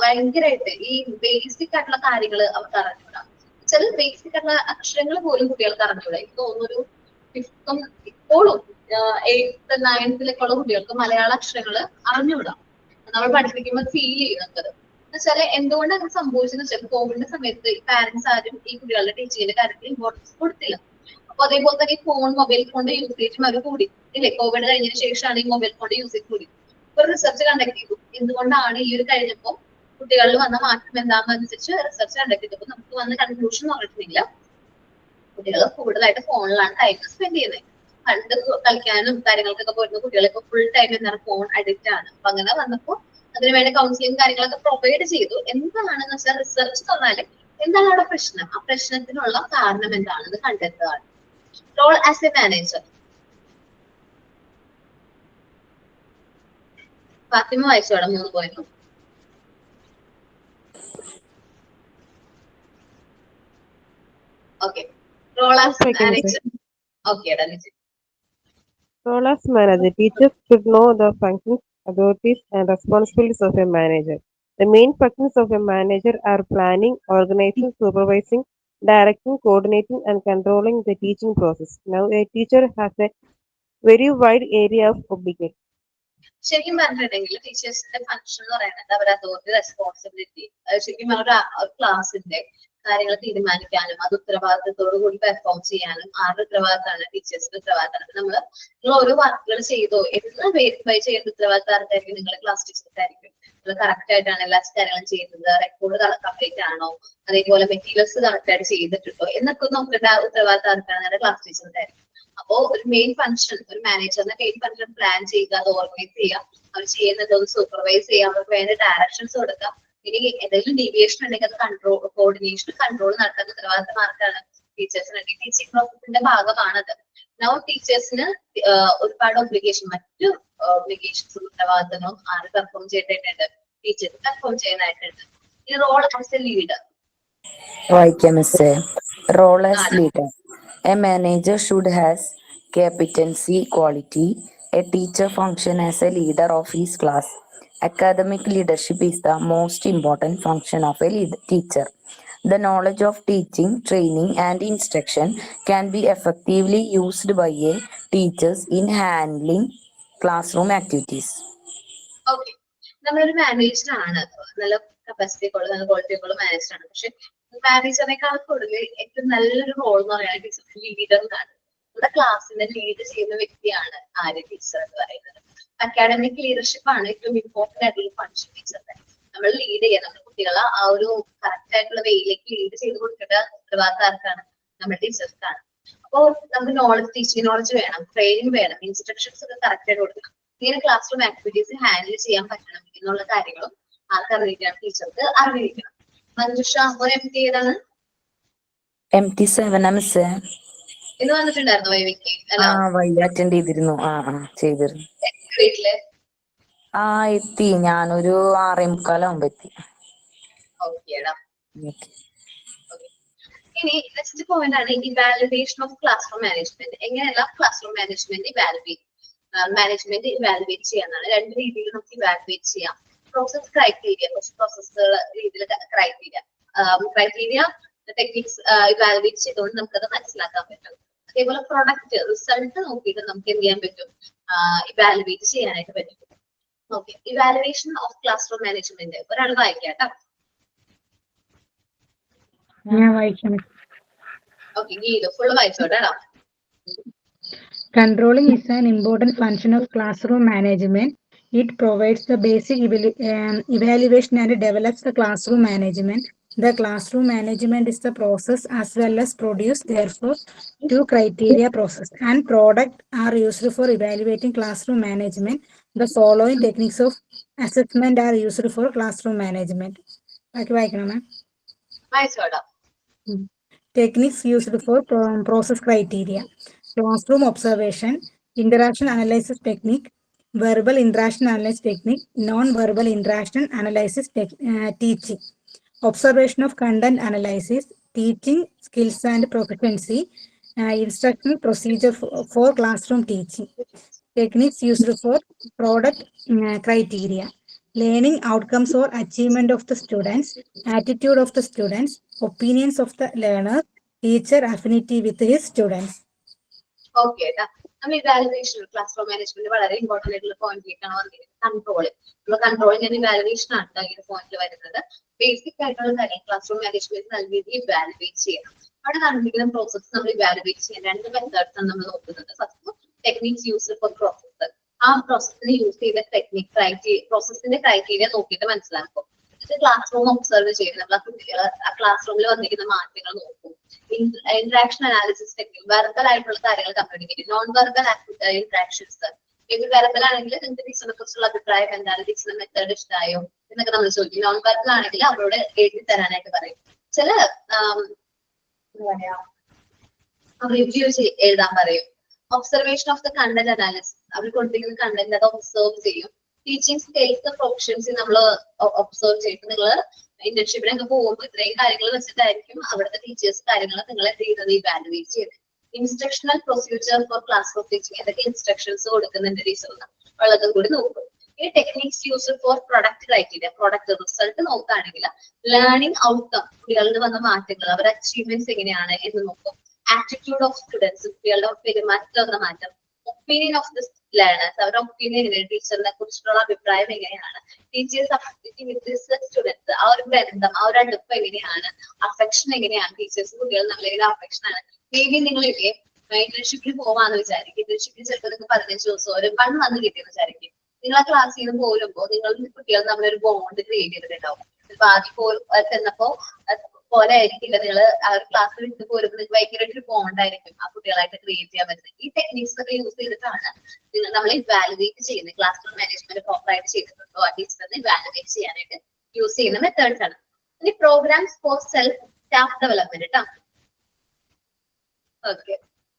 ഭയങ്കരമായിട്ട് ഈ ബേസിക് ആയിട്ടുള്ള കാര്യങ്ങൾ അവർക്ക് അറിഞ്ഞൂടാ. ചില ബേസിക് ആയിട്ടുള്ള അക്ഷരങ്ങൾ പോലും കുട്ടികൾക്ക് അറിഞ്ഞൂടാ. എനിക്ക് തോന്നുന്നൊരു ഫിഫ്ത്തും ഇപ്പോഴും 8th 9th ഉള്ള കുട്ടികൾക്ക് മലയാള അക്ഷരങ്ങൾ അറിഞ്ഞൂടാ. നമ്മൾ പഠിപ്പിക്കുമ്പോൾ ഫീൽ ചെയ്യുന്നത് എന്നുവെച്ചാല് എന്തുകൊണ്ട് അങ്ങനെ സംഭവിച്ചെന്ന് വെച്ചാൽ കോവിഡിന്റെ സമയത്ത് ഈ പാരന്റ്സ് ആരും ഈ കുട്ടികളുടെ ടീച്ചിങ്ങിന്റെ കാര്യത്തിൽ ഇമ്പോർട്ടൻസ് കൊടുത്തില്ല. അപ്പൊ അതേപോലെ തന്നെ ഈ മൊബൈൽ ഫോണിന്റെ യൂസേജും അത് കൂടി ഇല്ലേ, കോവിഡ് കഴിഞ്ഞതിന് ശേഷമാണ് ഈ മൊബൈൽ ഫോണിന്റെ യൂസേജ് കൂടി. ഇപ്പൊ റിസർച്ച് കണ്ടക്ട് ചെയ്തു എന്തുകൊണ്ടാണ് ഈ ഒരു കഴിഞ്ഞപ്പോൾ കുട്ടികളിൽ വന്ന മാറ്റം എന്താണെന്നനുസരിച്ച് റിസർച്ച് കണ്ടക്ട് ചെയ്തപ്പോൾ നമുക്ക് വന്ന കൺക്ലൂഷൻ എന്ന് പറഞ്ഞിട്ടില്ല, കുട്ടികൾ കൂടുതലായിട്ട് ഫോണിലാണ് ടൈം സ്പെൻഡ് ചെയ്യുന്നത്. പണ്ട് കളിക്കാനും കാര്യങ്ങൾക്കൊക്കെ പോയിരുന്ന കുട്ടികളൊക്കെ ഫുൾ ടൈം എന്താണ് ഫോൺ അഡിക്റ്റ് ആണ്. അപ്പൊ അങ്ങനെ വന്നപ്പോൾ അതിന് വേണ്ട കൗൺസിലിംഗ് കാര്യങ്ങളൊക്കെ പ്രൊവൈഡ് ചെയ്തു. എന്താണെന്ന് വെച്ചാൽ റിസർച്ച് എന്ന് പറഞ്ഞാല് എന്താണ് അവിടെ പ്രശ്നം, ആ പ്രശ്നത്തിനുള്ള കാരണം എന്താണെന്ന് കണ്ടെത്തുകയാണ്. Role as a manager. Fathima വായിച്ചോടെ 3 point. Okay. Role as manager. Okay. Role as manager. Teachers should know the functions, authorities, and responsibilities of a manager. The main functions of a manager are planning, organizing, supervising, directing, coordinating, and controlling the teaching process. Now, a teacher has a very wide area of obligation. ശരിക്കും പറഞ്ഞിട്ടുണ്ടെങ്കിൽ ടീച്ചേഴ്സിന്റെ function എന്ന് പറയുന്നത് അവരുടെ authority, responsibility, ശരിക്കും അവരുടെ ക്ലാസിന്റെ കാര്യങ്ങൾ തീരുമാനിക്കാനും അത് ഉത്തരവാദിത്തത്തോടു കൂടി പെർഫോം ചെയ്യാനും ആരുടെ ഉത്തരവാദിത്തമാണ്, ടീച്ചേഴ്സിന്റെ ഉത്തരവാദിത്തമാണ്. നിങ്ങൾ ഓരോ വർക്കുകൾ ചെയ്തോ എന്ന് വെരിഫൈ ചെയ്യേണ്ട ഉത്തരവാദിത്തം ആർക്കായിരിക്കും, നിങ്ങളുടെ ക്ലാസ് ടീച്ചർക്കായിരിക്കും. നിങ്ങൾ കറക്റ്റ് ആയിട്ടാണ് എല്ലാ കാര്യങ്ങളും ചെയ്യുന്നത്, റെക്കോർഡ് കംപ്ലീറ്റ് ആണോ, അതേപോലെ മെറ്റീരിയൽസ് കറക്റ്റ് ആയിട്ട് ചെയ്തിട്ടുണ്ടോ എന്നൊക്കെ നോക്കേണ്ട ഉത്തരവാദിത്തം ആർക്കാണ്, നിങ്ങളുടെ ക്ലാസ് ടീച്ചർക്കായിരിക്കും. അപ്പോ ഒരു മെയിൻ ഫംഗ്ഷൻ, ഒരു മാനേജറിന്റെ മെയിൻ ഫംഗ്ഷൻ പ്ലാൻ ചെയ്യുക, അത് ഓർഗനൈസ് ചെയ്യുക, അവർ ചെയ്യുന്നത് സൂപ്പർവൈസ് ചെയ്യുക, അവർക്ക് വേണ്ട ഡയറക്ഷൻസ് കൊടുക്കുക. ഇനി എന്തെങ്കിലും ഡീവിയേഷൻ ഉണ്ടെങ്കിൽ അത് കോർഡിനേഷൻ കൺട്രോൾ നടത്തുന്ന ഉത്തരവാദിത്തം ആർക്കാണ്, ടീച്ചേഴ്സിന്. ടീച്ചിങ് പ്രോസസിന്റെ ഭാഗമാണത്. നൗ ടീച്ചേഴ്സിന് ഒരുപാട് ഒബ്ലിഗേഷൻ, മറ്റു ഒബ്ലിഗേഷൻസ് ഉത്തരവാദിത്തങ്ങളും ആര് പെർഫോം ചെയ്തിട്ടുണ്ട്, ടീച്ചേഴ്സ് പെർഫോം ചെയ്യാനായിട്ടുണ്ട്. ഈ റോൾ ആസ് എ ലീഡർ. വായിക്കാം മിസ്സേ. Role as leader. A manager should has competency quality. A teacher function as a leader of his class. Academic leadership is the most important function of a teacher. The knowledge of teaching, training, and instruction can be effectively used by a teachers in handling classroom activities. Okay. നമ്മളൊരു മാനേജറാണ്, നല്ല capacity ഉള്ള നല്ല quality ഉള്ള മാനേജറാണ്. പക്ഷെ മാനേജറിനേക്കാൾ കൂടുതൽ ഏറ്റവും നല്ലൊരു റോൾ എന്ന് പറയുന്നത് ടീച്ചർ ലീഡർ എന്നാണ്. നമ്മുടെ ക്ലാസ്സിനെ ലീഡ് ചെയ്യുന്ന വ്യക്തിയാണ് ആര്, ടീച്ചർ എന്ന് പറയുന്നത്. അക്കാഡമിക് ലീഡർഷിപ്പ് ആണ് ഏറ്റവും ഇമ്പോർട്ടന്റ് ആയിട്ടുള്ള ഫംഗ്ഷൻ ടീച്ചറിന്റെ. നമ്മൾ ലീഡ് ചെയ്യാൻ, നമ്മുടെ കുട്ടികളെ ആ ഒരു കറക്റ്റ് ആയിട്ടുള്ള വേയിലേക്ക് ലീഡ് ചെയ്ത് കൊടുക്കേണ്ട ഉത്തരവാദിത്തം ആർക്കാണ്, നമ്മുടെ ടീച്ചേഴ്സിനാണ്. അപ്പോൾ നമുക്ക് നോളജ്, ടീച്ചിങ് നോളജ് വേണം, ട്രെയിനിങ് വേണം, ഇൻസ്ട്രക്ഷൻസ് ഒക്കെ കറക്റ്റ് ആയിട്ട് കൊടുക്കണം. ഇങ്ങനെ ക്ലാസ് റൂം ആക്ടിവിറ്റീസ് ഹാൻഡിൽ ചെയ്യാൻ പറ്റണം എന്നുള്ള കാര്യങ്ങളും ആർക്ക് അറിഞ്ഞിരിക്കണം, ടീച്ചർക്ക് അറിഞ്ഞിരിക്കണം. മഞ്ജുഷ, ഒരു MT ഏതാണ്? MT7 മിസ്സേ. ഇന്ന് വന്നിട്ടുണ്ടായിരുന്നു വൈവിക്ക്? വൈകി അറ്റൻഡ് ചെയ്തിരുന്നു. ചെയ്തിരുന്നു. വീട്ടില് എത്തി. ഞാനൊരു 6:45 എത്തി. ഓക്കേടാ. ഇനി നെക്സ്റ്റ് പോയിന്റ് ആണ് evaluation of class room management. എങ്ങനെയല്ല ക്ലാസ് റൂം മാനേജ്മെന്റ് ഇവാലുവേറ്റ് ചെയ്യാന്നാണ്. 2 രീതിയിൽ നമുക്ക് ഇവാലുവേറ്റ് ചെയ്യാം. പ്രോസസ് ക്രൈറ്റീരിയ, പ്രോസസ്സുകൾ രീതിയിൽ ക്രൈറ്റീരിയ ടെക്നിക്സ് ഇവാലുവേറ്റ് ചെയ്തുകൊണ്ട് നമുക്കത് മനസ്സിലാക്കാൻ പറ്റും. അതേപോലെ പ്രൊഡക്റ്റ് റിസൾട്ട് നോക്കിയിട്ട് നമുക്ക് എന്ത് ചെയ്യാൻ പറ്റും, ഇവാലുവേറ്റ് ചെയ്യാനായിട്ട് പറ്റും. Okay. Evaluation of class room management ഒരാൾ വായിക്കാം കേട്ടോ. ഞാൻ വായിക്കാം. ഓക്കെ, ഗീതു ഫുള്ള് വായിച്ചോട്ടാ. Controlling is an important function of classroom management. It provides the basic evaluation and develops the classroom management. The classroom management is the process as well as produce. Therefore, two criteria process and product are used for evaluating classroom management. The following techniques of assessment are used for classroom management. ബാക്കി വായിക്കണം മാം. വായിച്ചോടാ. Techniques used for process criteria: classroom observation, interaction analysis technique, verbal interaction analysis technique, non-verbal interaction analysis teaching, observation of content analysis, teaching skills and proficiency, instructional procedure for classroom teaching. Techniques used for product criteria: learning outcomes or achievement of the students, attitude of the students, opinions of the learner, teacher affinity with his students. Okay കേട്ടാ. നമ്മൾ evaluation class room management വളരെ important ആയിട്ടുള്ള പോയിന്റിലേക്കാണ് വന്നിരിക്കുന്നത്. Control, നമ്മൾ controlling and evaluation ആണ് ഈ പോയിന്റിൽ വരുന്നത്. ബേസിക് ആയിട്ടുള്ള കാര്യം ക്ലാസ് റൂം മാനേജ്മെന്റ് നല്ല രീതിയിൽ ഇവാലുവേറ്റ് ചെയ്യണം. അവിടെ നടന്നിരിക്കുന്ന പ്രോസസ് നമ്മൾ ഇവാലുവേറ്റ് ചെയ്യാൻ രണ്ട് മെത്തേഡ്സ് ആണ് നമ്മൾ നോക്കുന്നത്. First techniques use for process. ആ പ്രോസസ്സിന് യൂസ് ചെയ്ത ടെക്നിക് പ്രോസസ്സിന്റെ ക്രൈറ്റീരിയ നോക്കിയിട്ട് മനസ്സിലാക്കും. ക്ലാസ് റൂം ഒബ്സർവ് ചെയ്യും. നമ്മൾ ആ കുട്ടികൾ ആ ക്ലാസ് റൂമിൽ വന്നിരിക്കുന്ന മാറ്റങ്ങൾ നോക്കും. ഇന്ററാക്ഷൻ അനാലിസിസ് ടെക്നിക്, വെർബൽ ആയിട്ടുള്ള കാര്യങ്ങൾ കമ്മ്യൂണിക്കേറ്റ്. നോൺ വെർബൽ ഇന്ററാക്ഷൻസ്, ഇത് വെർബൽ ആണെങ്കിൽ നിങ്ങൾക്ക് ടീച്ചറിനെ കുറിച്ചുള്ള അഭിപ്രായം എന്താണ്, ടീച്ചറിന്റെ മെത്തേഡ് ഇഷ്ടമായോ എന്നൊക്കെ നമ്മൾ ചോദിക്കും. നോൺ വെർബൽ ആണെങ്കിൽ അവരോട് എഴുതി തരാനായിട്ട് പറയും. ചില എന്താ പറയാ റിവ്യൂ എഴുതാൻ പറയും. Observation of the content analysis, അവർ കൊടുത്തിരിക്കുന്ന കണ്ടന്റ് അത് ഒബ്സർവ് ചെയ്യും. ടീച്ചിങ് സ്കിൽസ് പ്രൊഫഷൻസി നമ്മൾ ഒബ്സർവ് ചെയ്തിട്ട് നിങ്ങൾ ഇന്റേൺഷിപ്പിനൊക്കെ പോകുമ്പോൾ ഇത്രയും കാര്യങ്ങൾ വെച്ചിട്ടായിരിക്കും അവിടുത്തെ ടീച്ചേഴ്സ് കാര്യങ്ങൾ നിങ്ങൾ എന്ത് ചെയ്യുന്നത്, ഇവാലുവേറ്റ് ചെയ്ത്. Instructional procedure for class room teaching, എന്തൊക്കെ ഇൻസ്ട്രക്ഷൻസ് കൊടുക്കുന്നുണ്ട് ടീച്ചറിന് ഉള്ളതും കൂടി നോക്കും. ഈ techniques use for product criteria, product result നോക്കുകയാണെങ്കിൽ ലേണിംഗ് ഔട്ട്കം, കുട്ടികളിൽ വന്ന മാറ്റങ്ങൾ, അവരുടെ അച്ചീവ്മെന്റ്സ് എങ്ങനെയാണ് എന്ന് നോക്കും. ആറ്റിറ്റ്യൂഡ് ഓഫ് സ്റ്റുഡൻസ്, കുട്ടികളുടെ പെരുമാറ്റത്തിൽ വന്ന മാറ്റം. ഒപ്പീനിയൻ ഓഫ് ദി ലേണേഴ്സ്, അവരുടെ ഒപ്പീനിയൻ എങ്ങനെയാണ്, ടീച്ചറിനെ കുറിച്ചുള്ള അഭിപ്രായം എങ്ങനെയാണ്. ടീച്ചേഴ്സ് അഫിനിറ്റി വിത്ത് സ്റ്റുഡൻസ്, ആ ഒരു ബന്ധം, ആ ഒരു അടുപ്പം എങ്ങനെയാണ്. അഫെക്ഷൻ എങ്ങനെയാണ്, ടീച്ചേഴ്സ് കുട്ടികൾ നല്ല അഫെക്ഷൻ ആണ്. മേ ബി നിങ്ങളില്ലേ ഇന്റേൺഷിപ്പിൽ പോവാന്ന് വിചാരിക്കും. ഇന്റേൺഷിപ്പിൽ ചിലപ്പോൾ നിങ്ങൾക്ക് 15 ദിവസം ഒരു 1 മന്ത് കിട്ടിയെന്ന് വിചാരിക്കും. നിങ്ങൾ ആ ക്ലാസ്സിൽ നിന്ന് പോരുമ്പോൾ നിങ്ങൾ കുട്ടികൾ നമ്മളൊരു ബോണ്ട് ക്രിയേറ്റ് ചെയ്തിട്ടുണ്ടാവും. ഇപ്പൊ ആദ്യം ചെന്നപ്പോ പോലെ ആയിരിക്കില്ല നിങ്ങൾ ആ ഒരു ക്ലാസ് വിട്ട് പോരുമ്പോൾ നിങ്ങൾക്ക് ഭയങ്കര ഒരു ബോണ്ട് ആയിരിക്കും ആ കുട്ടികളായിട്ട് ക്രിയേറ്റ് ചെയ്യാൻ പറ്റുന്നത്. ഈ ടെക്നിക്സ് ഒക്കെ യൂസ് ചെയ്തിട്ടാണ് നമ്മൾ ഇവാലുവേറ്റ് ചെയ്യുന്നത്. ക്ലാസ് റൂം മാനേജ്മെന്റ് പ്രോപ്പർ ആയിട്ട് ചെയ്തിട്ടുണ്ടോ ആ ടീച്ചറിനെ ഇവാലുവേറ്റ് ചെയ്യാനായിട്ട് യൂസ് ചെയ്യുന്ന മെത്തേഡ്സ് ആണ്. ഇനി programmes for self staff development കേട്ടോ. ഓക്കെ,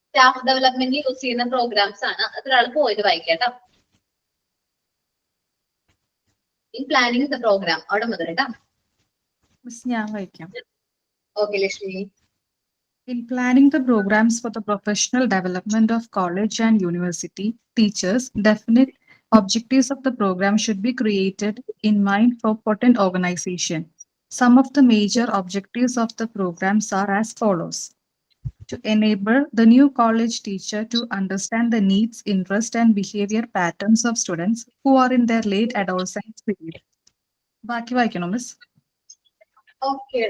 സ്റ്റാഫ് ഡെവലപ്മെന്റ് യൂസ് ചെയ്യുന്ന പ്രോഗ്രാംസ് ആണ്. അതൊരാൾ പോയിട്ട് വായിക്കാം കേട്ടോ. ഇൻ പ്ലാനിങ് ദ പ്രോഗ്രാം അവിടെ മുതൽ കേട്ടോ. ഞാൻ വായിക്കാം. Okay, Lakshmi. In planning the programs for the professional development of college and university teachers, definite objectives of the program should be created in mind for potent organization. Some of the major objectives of the programs are as follows: to enable the new college teacher to understand the needs, interest, and behavior patterns of students who are in their late adolescence period. ബാക്കി വായിക്കണോ miss? Okay,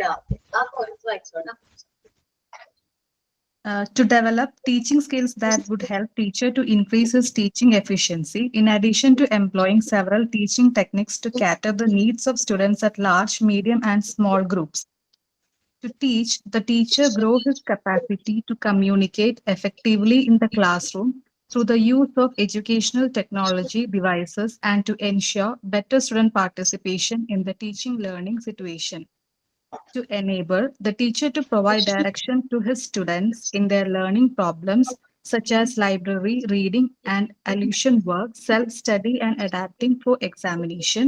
to develop teaching skills that would help teacher to increase his teaching efficiency, in addition to employing several teaching techniques to cater the needs of students at large, medium, and small groups. To teach, the teacher grow his capacity to communicate effectively in the classroom through the use of educational technology devices and to ensure better student participation in the teaching learning situation. To enable the teacher to provide direction to his students in their learning problems, such as library, reading, and allusion work, self-study, and adapting for examination,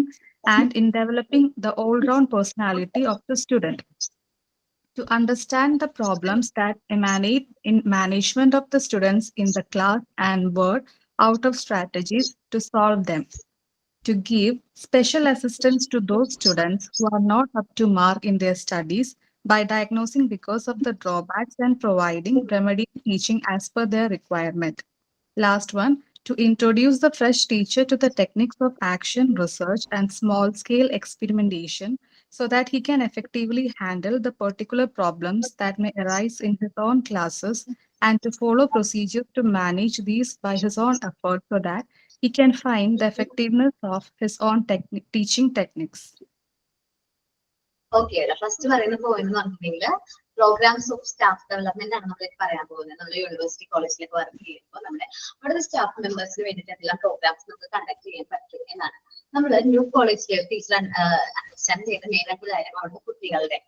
and in developing the all-round personality of the student. To understand the problems that emanate in management of the students in the class and work out of strategies to solve them. To give special assistance to those students who are not up to mark in their studies by diagnosing because of the drawbacks and providing remedial teaching as per their requirement. Last one, to introduce the fresh teacher to the techniques of action, research, and small-scale experimentation so that he can effectively handle the particular problems that may arise in his own classes and to follow procedures to manage these by his own effort so that he can find the effectiveness of his own teaching techniques. Okay first പറയുന്ന point എന്ന് പറഞ്ഞിട്ടുണ്ടെങ്കിൽ programmes of staff development ആണ് നമ്മൾ പറയാൻ പോകുന്നത്. നമ്മൾ university കോളേജിലേക്ക് work ചെയ്യുമ്പോൾ നമ്മുടെ അവിടുത്തെ സ്റ്റാഫ് മെമ്പേഴ്സിന് വേണ്ടിയിട്ട് എന്തെല്ലാം പ്രോഗ്രാംസ് നമുക്ക് കണ്ടക്ട് ചെയ്യാൻ പറ്റും എന്നാണ്. നമ്മൾ ന്യൂ കോളേജിൽ ടീച്ചർ അണ്ടർസ്റ്റാൻഡ് ചെയ്യുന്ന മെയിൻ ആയിട്ട് കാര്യം അവിടുത്തെ കുട്ടികളുടെ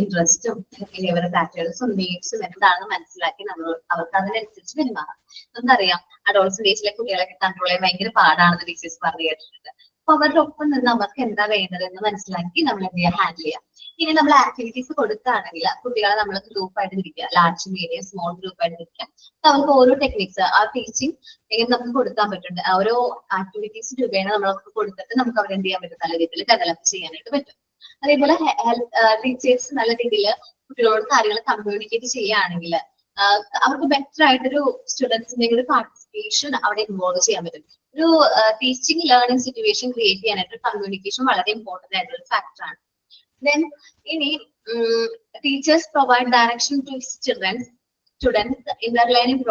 ഇൻട്രസ്റ്റും പിന്നെ ഇവരുടെ പാറ്റേൺസും നീഡ്സും എന്താണെന്ന് മനസ്സിലാക്കി നമ്മൾ അവർക്ക് അതിനനുസരിച്ച് പെരുമാറാം. നമുക്കറിയാം അഡോൾസന്റ് ഏജിലെ കുട്ടികളെ കൺട്രോൾ ചെയ്യാൻ ഭയങ്കര പാടാണെന്ന് ടീച്ചേഴ്സ് പറഞ്ഞു കേട്ടിട്ടുണ്ട്. അപ്പൊ അവരുടെ ഒപ്പം നിന്ന് അവർക്ക് എന്താ വേണ്ടത് എന്ന് മനസ്സിലാക്കി നമ്മൾ എന്ത് ചെയ്യാം, ഹാൻഡിൽ ചെയ്യാം. ഇനി നമ്മൾ ആക്ടിവിറ്റീസ് കൊടുക്കുകയാണെങ്കിൽ കുട്ടികളെ നമ്മൾ ഗ്രൂപ്പായിട്ട് തിരിക്കുക, ലാർജ് മീഡിയം സ്മോൾ ഗ്രൂപ്പായിട്ട് തിരിക്കുക. അവർക്ക് ഓരോ ടെക്നിക്സ് ആ ടീച്ചിങ് എങ്ങനെ നമുക്ക് കൊടുക്കാൻ പറ്റുന്നുണ്ട്, ഓരോ ആക്ടിവിറ്റീസ് രൂപേണ നമ്മളൊക്കെ കൊടുത്തിട്ട് നമുക്ക് അവരെ എന്ത് ചെയ്യാൻ പറ്റും, നല്ല രീതിയിൽ ഡെവലപ്പ് ചെയ്യാനായിട്ട് പറ്റും. അതേപോലെ ടീച്ചേഴ്സ് നല്ല രീതിയിൽ കുട്ടികളോട് കാര്യങ്ങൾ കമ്മ്യൂണിക്കേറ്റ് ചെയ്യുകയാണെങ്കിൽ അവർക്ക് ബെറ്റർ ആയിട്ടൊരു സ്റ്റുഡൻസിന്റെ ഒരു പാർട്ടിസിപ്പേഷൻ അവിടെ ഇൻവോൾവ് ചെയ്യാൻ പറ്റും. ഒരു ടീച്ചിങ് ലേണിംഗ് സിറ്റുവേഷൻ ക്രിയേറ്റ് ചെയ്യാനായിട്ട് കമ്മ്യൂണിക്കേഷൻ വളരെ ഇമ്പോർട്ടന്റ് ആയിട്ടുള്ള ഒരു ഫാക്ടറാണ്. ദെൻ ഇനി teachers provide direction to students in their learning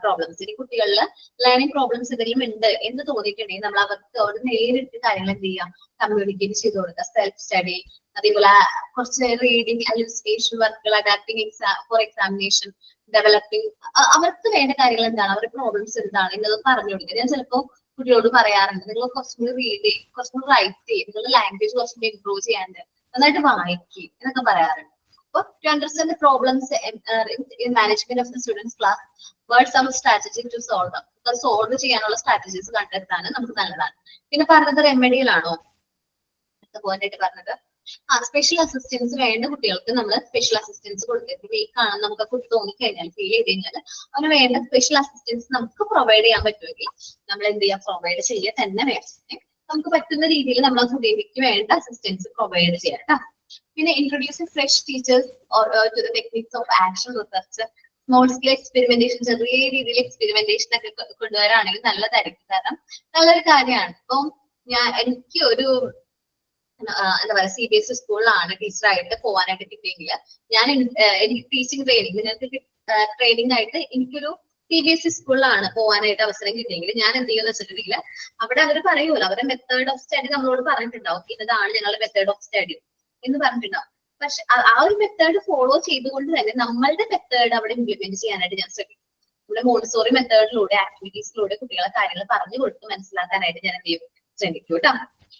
problems. ഇനി കുട്ടികളിൽ ലേണിംഗ് പ്രോബ്ലംസ് എന്തെങ്കിലും ഉണ്ട് എന്ന് തോന്നിയിട്ടുണ്ടെങ്കിൽ നമ്മൾ അവർക്ക് അവിടെ നേരിട്ട് കാര്യങ്ങൾ എന്ത് ചെയ്യാം, കമ്മ്യൂണിക്കേറ്റ് ചെയ്ത് കൊടുക്കുക. സെൽഫ് സ്റ്റഡി, അതേപോലെ കുറച്ച് റീഡിങ്, അലുസ്ട്രേഷൻ വർക്കുകൾ, അഡാപ്റ്റിംഗ് ഫോർ എക്സാമിനേഷൻ, ഡെവലപ്പിംഗ്, അവർക്ക് വേണ്ട കാര്യങ്ങൾ എന്താണ്, അവരുടെ പ്രോബ്ലംസ് എന്താണ് എന്നത് പറഞ്ഞു കൊടുക്കുക. ഞാൻ ചിലപ്പോൾ കുട്ടികളോട് പറയാറുണ്ട്, നിങ്ങൾ കുറച്ചും കൂടി റീഡ് ചെയ്യും, കുറച്ചും കൂടി റൈറ്റ് ചെയ്യും, നിങ്ങളുടെ ലാംഗ്വേജ് കുറച്ചും കൂടി ഇംപ്രൂവ് ചെയ്യാണ്ട് നന്നായിട്ട് വായിക്കും എന്നൊക്കെ പറയാറുണ്ട്. അപ്പോൾ to understand the problems in management of the students class, word some strategy to solve ചെയ്യാനുള്ള സ്ട്രാറ്റജീസ് കണ്ടെത്താൻ നമുക്ക് നല്ലതാണ്. പിന്നെ പറഞ്ഞത് റെമഡിയൽ ആണോ പോയിന്റ് ആയിട്ട് പറഞ്ഞത്, സ്പെഷ്യൽ അസിസ്റ്റൻസ് വേണ്ട കുട്ടികൾക്ക് നമ്മൾ സ്പെഷ്യൽ അസിസ്റ്റൻസ് കൊടുക്കരുത്. വീക്ക് ആണെന്ന് നമുക്ക് കുട്ടി തോന്നിക്കഴിഞ്ഞാൽ, ഫീൽ ചെയ്ത് കഴിഞ്ഞാൽ അവന് വേണ്ട സ്പെഷ്യൽ അസിസ്റ്റൻസ് നമുക്ക് പ്രൊവൈഡ് ചെയ്യാൻ പറ്റുമെങ്കിൽ നമ്മൾ എന്ത് ചെയ്യാം, പ്രൊവൈഡ് ചെയ്യുക തന്നെ വേണം. നമുക്ക് പറ്റുന്ന രീതിയിൽ നമ്മൾ ആ കുട്ടിക്ക് വേണ്ട അസിസ്റ്റൻസ് പ്രൊവൈഡ് ചെയ്യാം കേട്ടോ. പിന്നെ introducing fresh teachers to the techniques of action research, small scale experimentation, ചെറിയ രീതിയിൽ എക്സ്പെരിമെന്റേഷൻ ഒക്കെ കൊണ്ടുവരാണെങ്കിൽ നല്ലതായിരിക്കും. കാരണം നല്ലൊരു കാര്യമാണ്. ഇപ്പം എനിക്ക് ഒരു എന്താ പറയാ CBSE സ്കൂളിലാണ് ടീച്ചറായിട്ട് പോകാനായിട്ട് കിട്ടിയെങ്കിൽ ഞാൻ എനിക്ക് ടീച്ചിങ് ട്രെയിനിങ്, നിങ്ങൾക്ക് ട്രെയിനിങ് ആയിട്ട് എനിക്കൊരു CBSE സ്കൂളിലാണ് പോകാനായിട്ട് അവസരം കിട്ടിയെങ്കിൽ ഞാൻ എന്ത് ചെയ്യുമെന്ന് വെച്ചിട്ടുണ്ടെങ്കിൽ അവിടെ അവർ പറയുമല്ലോ, അവരുടെ മെത്തേഡ് ഓഫ് സ്റ്റഡി നമ്മളോട് പറഞ്ഞിട്ടുണ്ടാവും, ഇതാണ് ഞങ്ങളുടെ മെത്തേഡ് ഓഫ് സ്റ്റഡി എന്ന് പറഞ്ഞിട്ടുണ്ടാവും. പക്ഷെ ആ ഒരു മെത്തേഡ് ഫോളോ ചെയ്തുകൊണ്ട് തന്നെ നമ്മളുടെ മെത്തേഡ് അവിടെ ഇംപ്ലിമെന്റ് ചെയ്യാനായിട്ട് ഞാൻ ശ്രമിക്കും. നമ്മുടെ മോണ്ടിസോറി മെത്തേഡിലൂടെ ആക്ടിവിറ്റീസിലൂടെ കുട്ടികളെ കാര്യങ്ങൾ പറഞ്ഞു കൊടുത്ത് മനസ്സിലാക്കാനായിട്ട് ഞാൻ എന്ത് ചെയ്യും, ശ്രമിക്കും കേട്ടോ.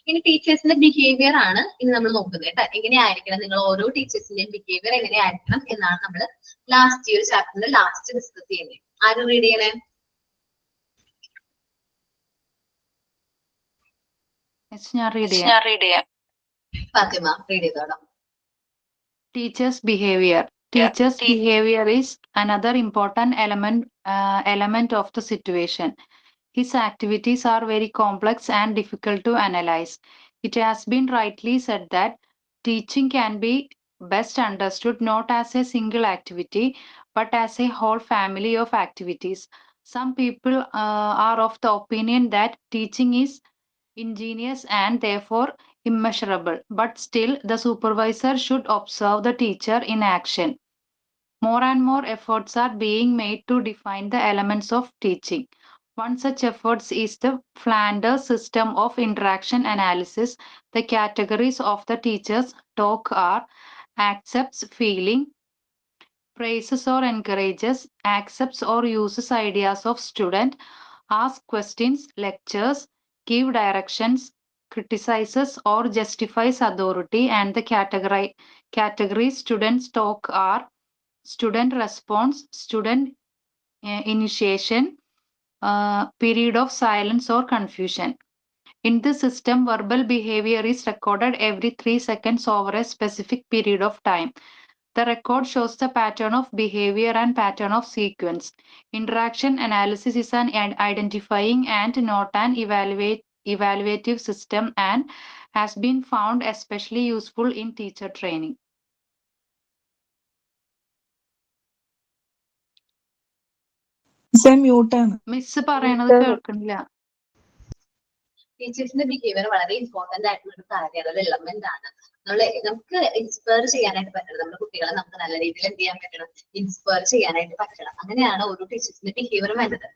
ഇനി ടീച്ചേഴ്സിന്റെ ബിഹേവിയർ ആണ് ഇനി നമ്മൾ നോക്കുന്നത് കേട്ടോ. എങ്ങനെയായിരിക്കണം നിങ്ങൾ ഓരോ ടീച്ചേഴ്സിന്റെയും ബിഹേവിയർ എങ്ങനെയായിരിക്കണം എന്നാണ് നമ്മൾ ലാസ്റ്റ് ഈ ഒരു ചാപ്റ്ററിൽ ലാസ്റ്റ് ഡിസ്കസ് ചെയ്യുന്നത്. ആരും റീഡ് ചെയ്യണേ? ഞാൻ റീഡ് ചെയ്യാം. ഫാത്തിമ റീഡ് ചെയ്തോളാം. Teachers' behavior. Teachers' behavior is another important element of the situation. His activities are very complex and difficult to analyze. It has been rightly said that teaching can be best understood not as a single activity, but as a whole family of activities. Some people are of the opinion that teaching is ingenious and therefore immeasurable, but still the supervisor should observe the teacher in action. More and more efforts are being made to define the elements of teaching. One such effort is the Flanders system of interaction analysis. The categories of the teacher's talk are accepts feeling, praises or encourages, accepts or uses ideas of student, asks questions, lectures, give directions, criticizes or justifies authority, and the categories students talk are student response, student initiation, period of silence or confusion. In this system, verbal behavior is recorded every 3 seconds over a specific period of time. The record shows the pattern of behavior and pattern of sequence. Interaction analysis is an identifying and not an evaluative system and has been found especially useful in teacher training. മ്യൂട്ടാണ്. Miss പറയണത് കേൾക്കുന്നില്ല. ടീച്ചേഴ്സിന്റെ behaviour വളരെ important ആയിട്ടുള്ള ഒരു കാര്യമാണ്, ഒരു element ആണ്. നമുക്ക് ഇൻസ്പയർ ചെയ്യാനായിട്ട് പറ്റണം. നമ്മുടെ കുട്ടികളെ നമുക്ക് നല്ല രീതിയിൽ എന്ത് ചെയ്യാൻ പറ്റണം, ഇൻസ്പയർ ചെയ്യാനായിട്ട് പറ്റണം. അങ്ങനെയാണ് ഓരോ ടീച്ചേഴ്സിന്റെ ബിഹേവിയർ വേണ്ടത്.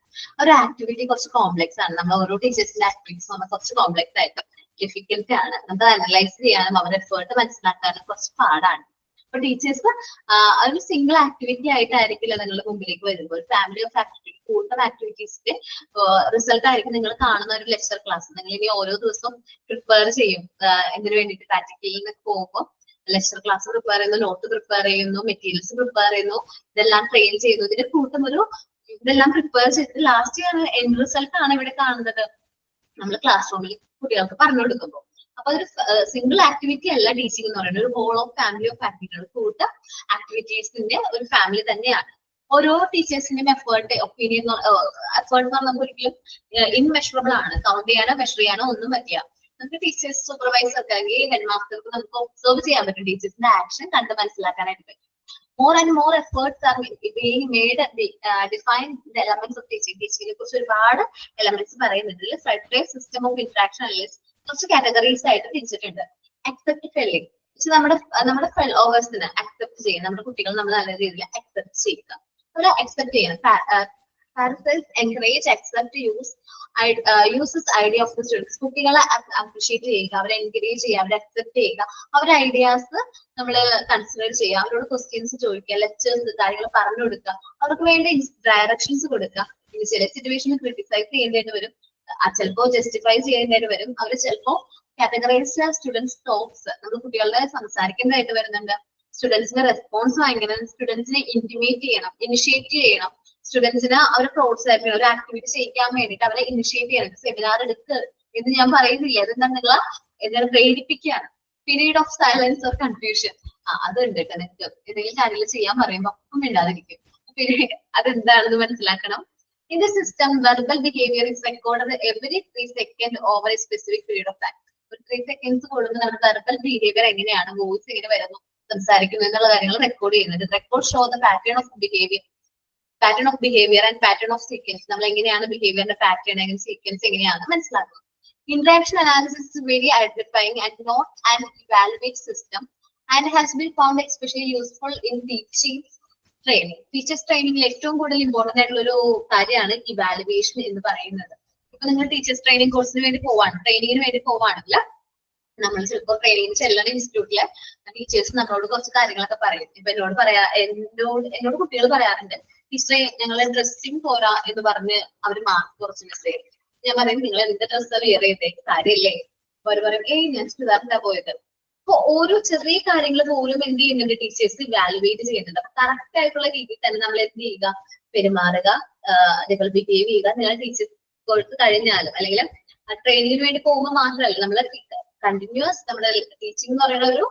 ഒരു ആക്ടിവിറ്റി കുറച്ച് കോംപ്ലക്സ് ആണ്. നമ്മൾ ഓരോ ടീച്ചേഴ്സിന്റെ ആക്ടിവിറ്റീസ് നമ്മൾ കുറച്ച് കോംപ്ലക്സ് ആയിട്ട് ഡിഫിക്കൽട്ട് ആണ്. നമുക്ക് അനലൈസ് ചെയ്യാനും അവരുടെ എഫേർട്ട് മനസ്സിലാക്കാനും കുറച്ച് പാടാണ്. അപ്പൊ ടീച്ചേഴ്സ് ഒരു സിംഗിൾ ആക്ടിവിറ്റി ആയിട്ടായിരിക്കില്ല നിങ്ങളുടെ മുമ്പിലേക്ക് വരുമ്പോൾ ഒരു ഫാമിലി ഓഫ് ആക്ടിവിറ്റി, കൂടുതൽ ആക്ടിവിറ്റീസിന്റെ റിസൾട്ട് ആയിരിക്കും നിങ്ങൾ കാണുന്ന ഒരു ലെക്ചർ ക്ലാസ്. നിങ്ങൾ ഇനി ഓരോ ദിവസവും പ്രിപ്പയർ ചെയ്യും എന്തിനു വേണ്ടിയിട്ട്, പ്രാക്ടിക്കലിന് പോകുമ്പോൾ ലെക്ചർ ക്ലാസ് പ്രിപ്പയർ ചെയ്യുന്നു, നോട്ട് പ്രിപ്പയർ ചെയ്യുന്നു, മെറ്റീരിയൽസ് പ്രിപ്പയർ ചെയ്യുന്നു, ഇതെല്ലാം ട്രെയിൻ ചെയ്യുന്നു. ഇതിന്റെ കൂട്ടം ഇതെല്ലാം പ്രിപ്പയർ ചെയ്തിട്ട് ലാസ്റ്റ് എൻഡ് റിസൾട്ട് ആണ് ഇവിടെ കാണുന്നത് നമ്മൾ ക്ലാസ് റൂമിൽ കുട്ടികൾക്ക് പറഞ്ഞു കൊടുക്കുമ്പോൾ. അപ്പൊ അതൊരു സിംഗിൾ ആക്ടിവിറ്റി അല്ല ടീച്ചിങ് എന്ന് പറയുന്നത്, ഒരു ഹോൾ ഓഫ് ഫാമിലി ഓഫ് ആക്ടിവിറ്റികൾ, കൂട്ട ആക്ടിവിറ്റീസിന്റെ ഒരു ഫാമിലി തന്നെയാണ്. ഓരോ ടീച്ചേഴ്സിന്റെയും എഫേർട്ട്, ഒപ്പീനിയൻ, എഫേർട്ട് എന്ന് പറഞ്ഞാൽ നമുക്ക് ഒരിക്കലും ഇൻമെഷറബിൾ ആണ്. കൗണ്ട് ചെയ്യാനോ മെഷർ ചെയ്യാനോ ഒന്നും പറ്റില്ല. നമുക്ക് ടീച്ചേഴ്സ്, സൂപ്പർവൈസർക്ക് അല്ലെങ്കിൽ ഹെഡ് മാസ്റ്റർക്ക് നമുക്ക് ഒബ്സർവ് ചെയ്യാൻ പറ്റും, ടീച്ചേഴ്സിന്റെ ആക്ഷൻ കണ്ട് മനസ്സിലാക്കാനായിട്ട് പറ്റും. More and more efforts are being made define the elements of teaching. ടീച്ചിങ്ങിനെ കുറിച്ച് ഒരുപാട് എലമെന്റ്സ് പറയുന്നുണ്ട്. Frederick system of interaction analyst കുറച്ച് കാറ്റഗറീസ് ആയിട്ട് തിരിച്ചിട്ടുണ്ട്. അക്സെപ്റ്റ് ഫെല്ലിംഗ്, നമ്മുടെ ഫെലോവേഴ്സിനെ അക്സെപ്റ്റ് ചെയ്യുക, നമ്മുടെ കുട്ടികൾ നമ്മൾ നല്ല രീതിയിൽ അക്സെപ്റ്റ് ചെയ്യുക, അവരെ അക്സെപ്റ്റ് ചെയ്യണം. Parasites encourage, accept, uses idea of the students. കുട്ടികളെ അപ്രീഷിയേറ്റ് ചെയ്യുക, അവരെ എൻകറേജ് ചെയ്യുക, അവരെ അക്സെപ്റ്റ് ചെയ്യുക, അവരുടെ ഐഡിയാസ് നമ്മൾ കൺസിഡർ ചെയ്യുക, അവരോട് ക്വസ്റ്റ്യൻസ് ചോദിക്കുക, ലെക്ചേഴ്സ് കാര്യങ്ങൾ പറഞ്ഞു കൊടുക്കുക, അവർക്ക് വേണ്ട ഡയറക്ഷൻസ് കൊടുക്കുക. ഇനി ചില സിറ്റുവേഷനിൽ ക്രിട്ടിസൈസ് ചെയ്യേണ്ടതായിട്ട് വരും, ചിലപ്പോ ജസ്റ്റിഫൈ ചെയ്യേണ്ടതായിട്ട് വരും. അവർ ചിലപ്പോ കാറ്റഗറൈസ് സ്റ്റുഡൻസ് ടോക്സ്, നമ്മൾ കുട്ടികളുടെ സംസാരിക്കേണ്ടതായിട്ട് വരുന്നുണ്ട്. സ്റ്റുഡൻസിന്റെ റെസ്പോൺസ് വാങ്ങിക്കണം, സ്റ്റുഡൻസിനെ ഇന്റിമേറ്റ് ചെയ്യണം, ഇനിഷ്യേറ്റ് ചെയ്യണം, സ്റ്റുഡൻസിന് അവരെ പ്രോത്സാഹിപ്പിക്കണം, ഒരു ആക്ടിവിറ്റി ചെയ്യിക്കാൻ വേണ്ടിയിട്ട് അവരെ ഇനിഷ്യേറ്റ് ചെയ്യണം. സെമിനാർ എടുക്കുക എന്ന് ഞാൻ പറയുന്നില്ല, അതെന്താ നിങ്ങൾ പ്രേരിപ്പിക്കുകയാണ്. Period of silence or confusion അതുണ്ട് കേട്ടോ. നിങ്ങൾക്ക് എന്തെങ്കിലും കാര്യങ്ങൾ ചെയ്യാൻ പറയുമ്പോൾ അപ്പം ഇണ്ടാതിരിക്കും. പീരീഡ് അതെന്താണെന്ന് മനസ്സിലാക്കണം. In the system, verbal behavior is recorded every 3 seconds over a specific period of time. ഒരു 3 seconds കൂടുമ്പോൾ നമ്മുടെ വെർബൽ ബിഹേവിയർ എങ്ങനെയാണ്, വോയിസ് എങ്ങനെ വരുന്നു, സംസാരിക്കുന്നു എന്നുള്ള കാര്യങ്ങൾ റെക്കോർഡ് ചെയ്യുന്നുണ്ട്. Record show the pattern of behaviour and pattern of sequence. നമ്മൾ എങ്ങനെയാണ് ബിഹേവിയറിന്റെ പാറ്റേൺ സീക്വൻസ് എങ്ങനെയാണ് മനസ്സിലാക്കുന്നത്. Interaction analysis is very identifying and not an evaluate system and has been found especially useful in teaching training. Teachers ട്രെയിനിങ്ങിൽ ഏറ്റവും കൂടുതൽ important ആയിട്ടുള്ള ഒരു കാര്യമാണ് ഇവാലുവേഷൻ എന്ന് പറയുന്നത്. ഇപ്പൊ നിങ്ങൾ ടീച്ചേഴ്സ് ട്രെയിനിങ് കോഴ്സിന് വേണ്ടി ട്രെയിനിങ്ങിന് വേണ്ടി പോവാണെങ്കിൽ നമ്മൾ ചിലപ്പോൾ ട്രെയിനിങ് ചെല്ലുന്ന ഇൻസ്റ്റിറ്റ്യൂട്ടിലെ ടീച്ചേഴ്സ് നമ്മളോട് കുറച്ച് കാര്യങ്ങളൊക്കെ പറയും. ഇപ്പൊ എന്നോട് കുട്ടികൾ പറയാറുണ്ട്, ടീച്ചറെ ഞങ്ങളെ ഡ്രസ്സിങ് പോരാ എന്ന് പറഞ്ഞ് അവർ മാർക്ക് കുറച്ച് മിസ് ചെയ്യും. ഞാൻ പറയും, നിങ്ങൾ എന്ത് ഡ്രസ്സാ വെയർ ചെയ്തേ, കാര്യമില്ലേ? അവർ പറയും, ഞാൻ ചുരിദാറിനാ പോയത്. അപ്പൊ ഓരോ ചെറിയ കാര്യങ്ങൾ പോലും എന്ത് ചെയ്യുന്നുണ്ട്, ടീച്ചേഴ്സ് ഇവാലുവേറ്റ് ചെയ്യുന്നുണ്ട്. അപ്പൊ കറക്റ്റ് ആയിട്ടുള്ള രീതിയിൽ തന്നെ നമ്മൾ എന്ത് ചെയ്യുക, പെരുമാറുക, അതേപോലെ ബിഹേവ് ചെയ്യുക. നിങ്ങൾ ടീച്ചേഴ്സ് കോഴ്സ് കഴിഞ്ഞാലും അല്ലെങ്കിൽ ട്രെയിനിങ്ങിന് വേണ്ടി പോകുമ്പോൾ മാത്രമല്ല, നമ്മൾ കണ്ടിന്യൂസ് നമ്മുടെ ടീച്ചിങ് എന്ന് പറയുന്ന ഒരു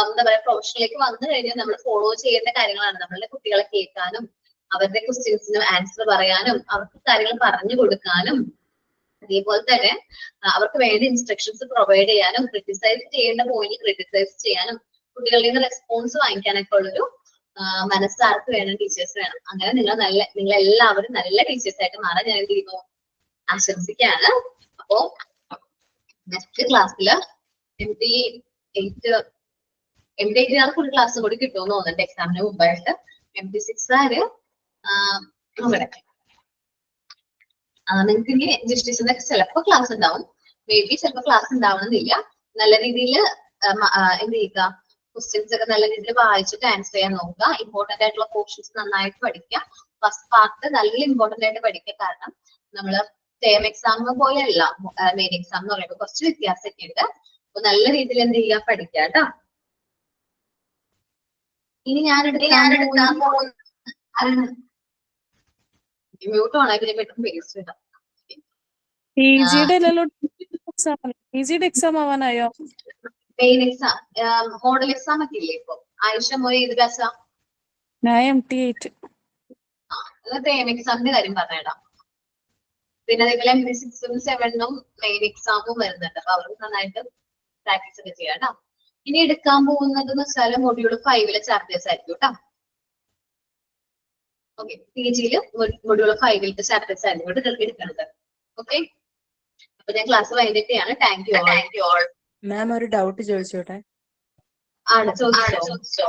എന്താ പറയാ പ്രൊഫഷനിലേക്ക് വന്നു കഴിഞ്ഞാൽ നമ്മൾ ഫോളോ ചെയ്യേണ്ട കാര്യങ്ങളാണ്. നമ്മളുടെ കുട്ടികളെ കേൾക്കാനും അവരുടെ ക്വസ്റ്റ്യൻസിന് ആൻസർ പറയാനും അവർക്ക് കാര്യങ്ങൾ പറഞ്ഞു കൊടുക്കാനും അതേപോലെ തന്നെ അവർക്ക് വേണ്ട ഇൻസ്ട്രക്ഷൻസ് പ്രൊവൈഡ് ചെയ്യാനും ക്രിട്ടിസൈസ് ചെയ്യേണ്ട പോയിന്റ് ക്രിട്ടിസൈസ് ചെയ്യാനും കുട്ടികളുടെ നിന്ന് റെസ്പോൺസ് വാങ്ങിക്കാനൊക്കെ ഉള്ളൊരു മനസ്സാർക്ക് വേണം, ടീച്ചേഴ്സ് വേണം. അങ്ങനെ നിങ്ങൾ എല്ലാവരും നല്ല ടീച്ചേഴ്സ് ആയിട്ട് മാറാൻ ഞാൻ എന്ത് ചെയ്യുന്നു, ആശംസിക്കുകയാണ്. അപ്പോ നെക്സ്റ്റ് ക്ലാസ്സില് MD8 ഒരു ക്ലാസ് കൂടി കിട്ടുമെന്ന് തോന്നുന്നുണ്ട് എക്സാമിന് മുമ്പായിട്ട്. MD6 നിങ്ങൾക്ക് ഇനി ജസ്റ്റിസിന്റെ ചിലപ്പോൾ ക്ലാസ് ഉണ്ടാവും, മേ ബി ചിലപ്പോൾ ക്ലാസ് ഉണ്ടാവണമെന്നില്ല. നല്ല രീതിയിൽ എന്ത് ചെയ്യുക, ക്വസ്റ്റ്യൻസ് ഒക്കെ നല്ല രീതിയിൽ വായിച്ചിട്ട് ആൻസർ ചെയ്യാൻ നോക്കുക. ഇമ്പോർട്ടന്റ് ആയിട്ടുള്ള പോർഷൻസ് നന്നായിട്ട് പഠിക്കുക. ഫസ്റ്റ് പാർട്ട് നല്ല ഇമ്പോർട്ടന്റ് ആയിട്ട് പഠിക്കുക. കാരണം നമ്മള് ടേം എക്സാം പോലെയല്ല മെയിൻ എക്സാം എന്ന് പറയുമ്പോൾ കുറച്ച് വ്യത്യാസമൊക്കെ ഉണ്ട്. അപ്പൊ നല്ല രീതിയിൽ എന്ത് ചെയ്യുക, പഠിക്കുക കേട്ടോ. ഇനി ഞാൻ എടുക്കാൻ പോകുന്ന മ്യൂട്ട് ഓണാക്കി പെട്ടെന്ന് പേസ്റ്റ് ഇടാം. പിജിയുടെ എക്സാം ആവാനായോ? മെയിൻ എക്സാം മോഡൽ എക്സാം ഒക്കെ ഇല്ലേ ഇപ്പൊ? ആയിഷ മോയെ ഏത് ബാച്ചാ? MT8. ടേം എക്സാമിന്റെ കാര്യം പറഞ്ഞിടാം. പിന്നെ അതേപോലെ MD6 7 മെയിൻ എക്സാമും വരുന്നുണ്ട്. അപ്പൊ അവർക്ക് നന്നായിട്ട് പ്രാക്ടീസ് ഒക്കെ ചെയ്യാം കേട്ടോ. ഇനി എടുക്കാൻ പോകുന്നത് എന്ന് വെച്ചാൽ മൊഡ്യൂൾ 5 ചാപ്റ്റേഴ്സ് ആയിരിക്കും കേട്ടോ. ഓക്കെ, PGയില് മൊഡ്യൂൾ 5 ചാപ്റ്റേഴ്സ് ആയിരിക്കും എടുക്കുന്നത്. ഓക്കെ, അപ്പൊ ഞാൻ ക്ലാസ് വൈകിട്ടാണ്. Thank you all. മാം ഒരു ഡൗട്ട് ചോദിച്ചോട്ടെ? ആണ് ചോദിച്ചോ?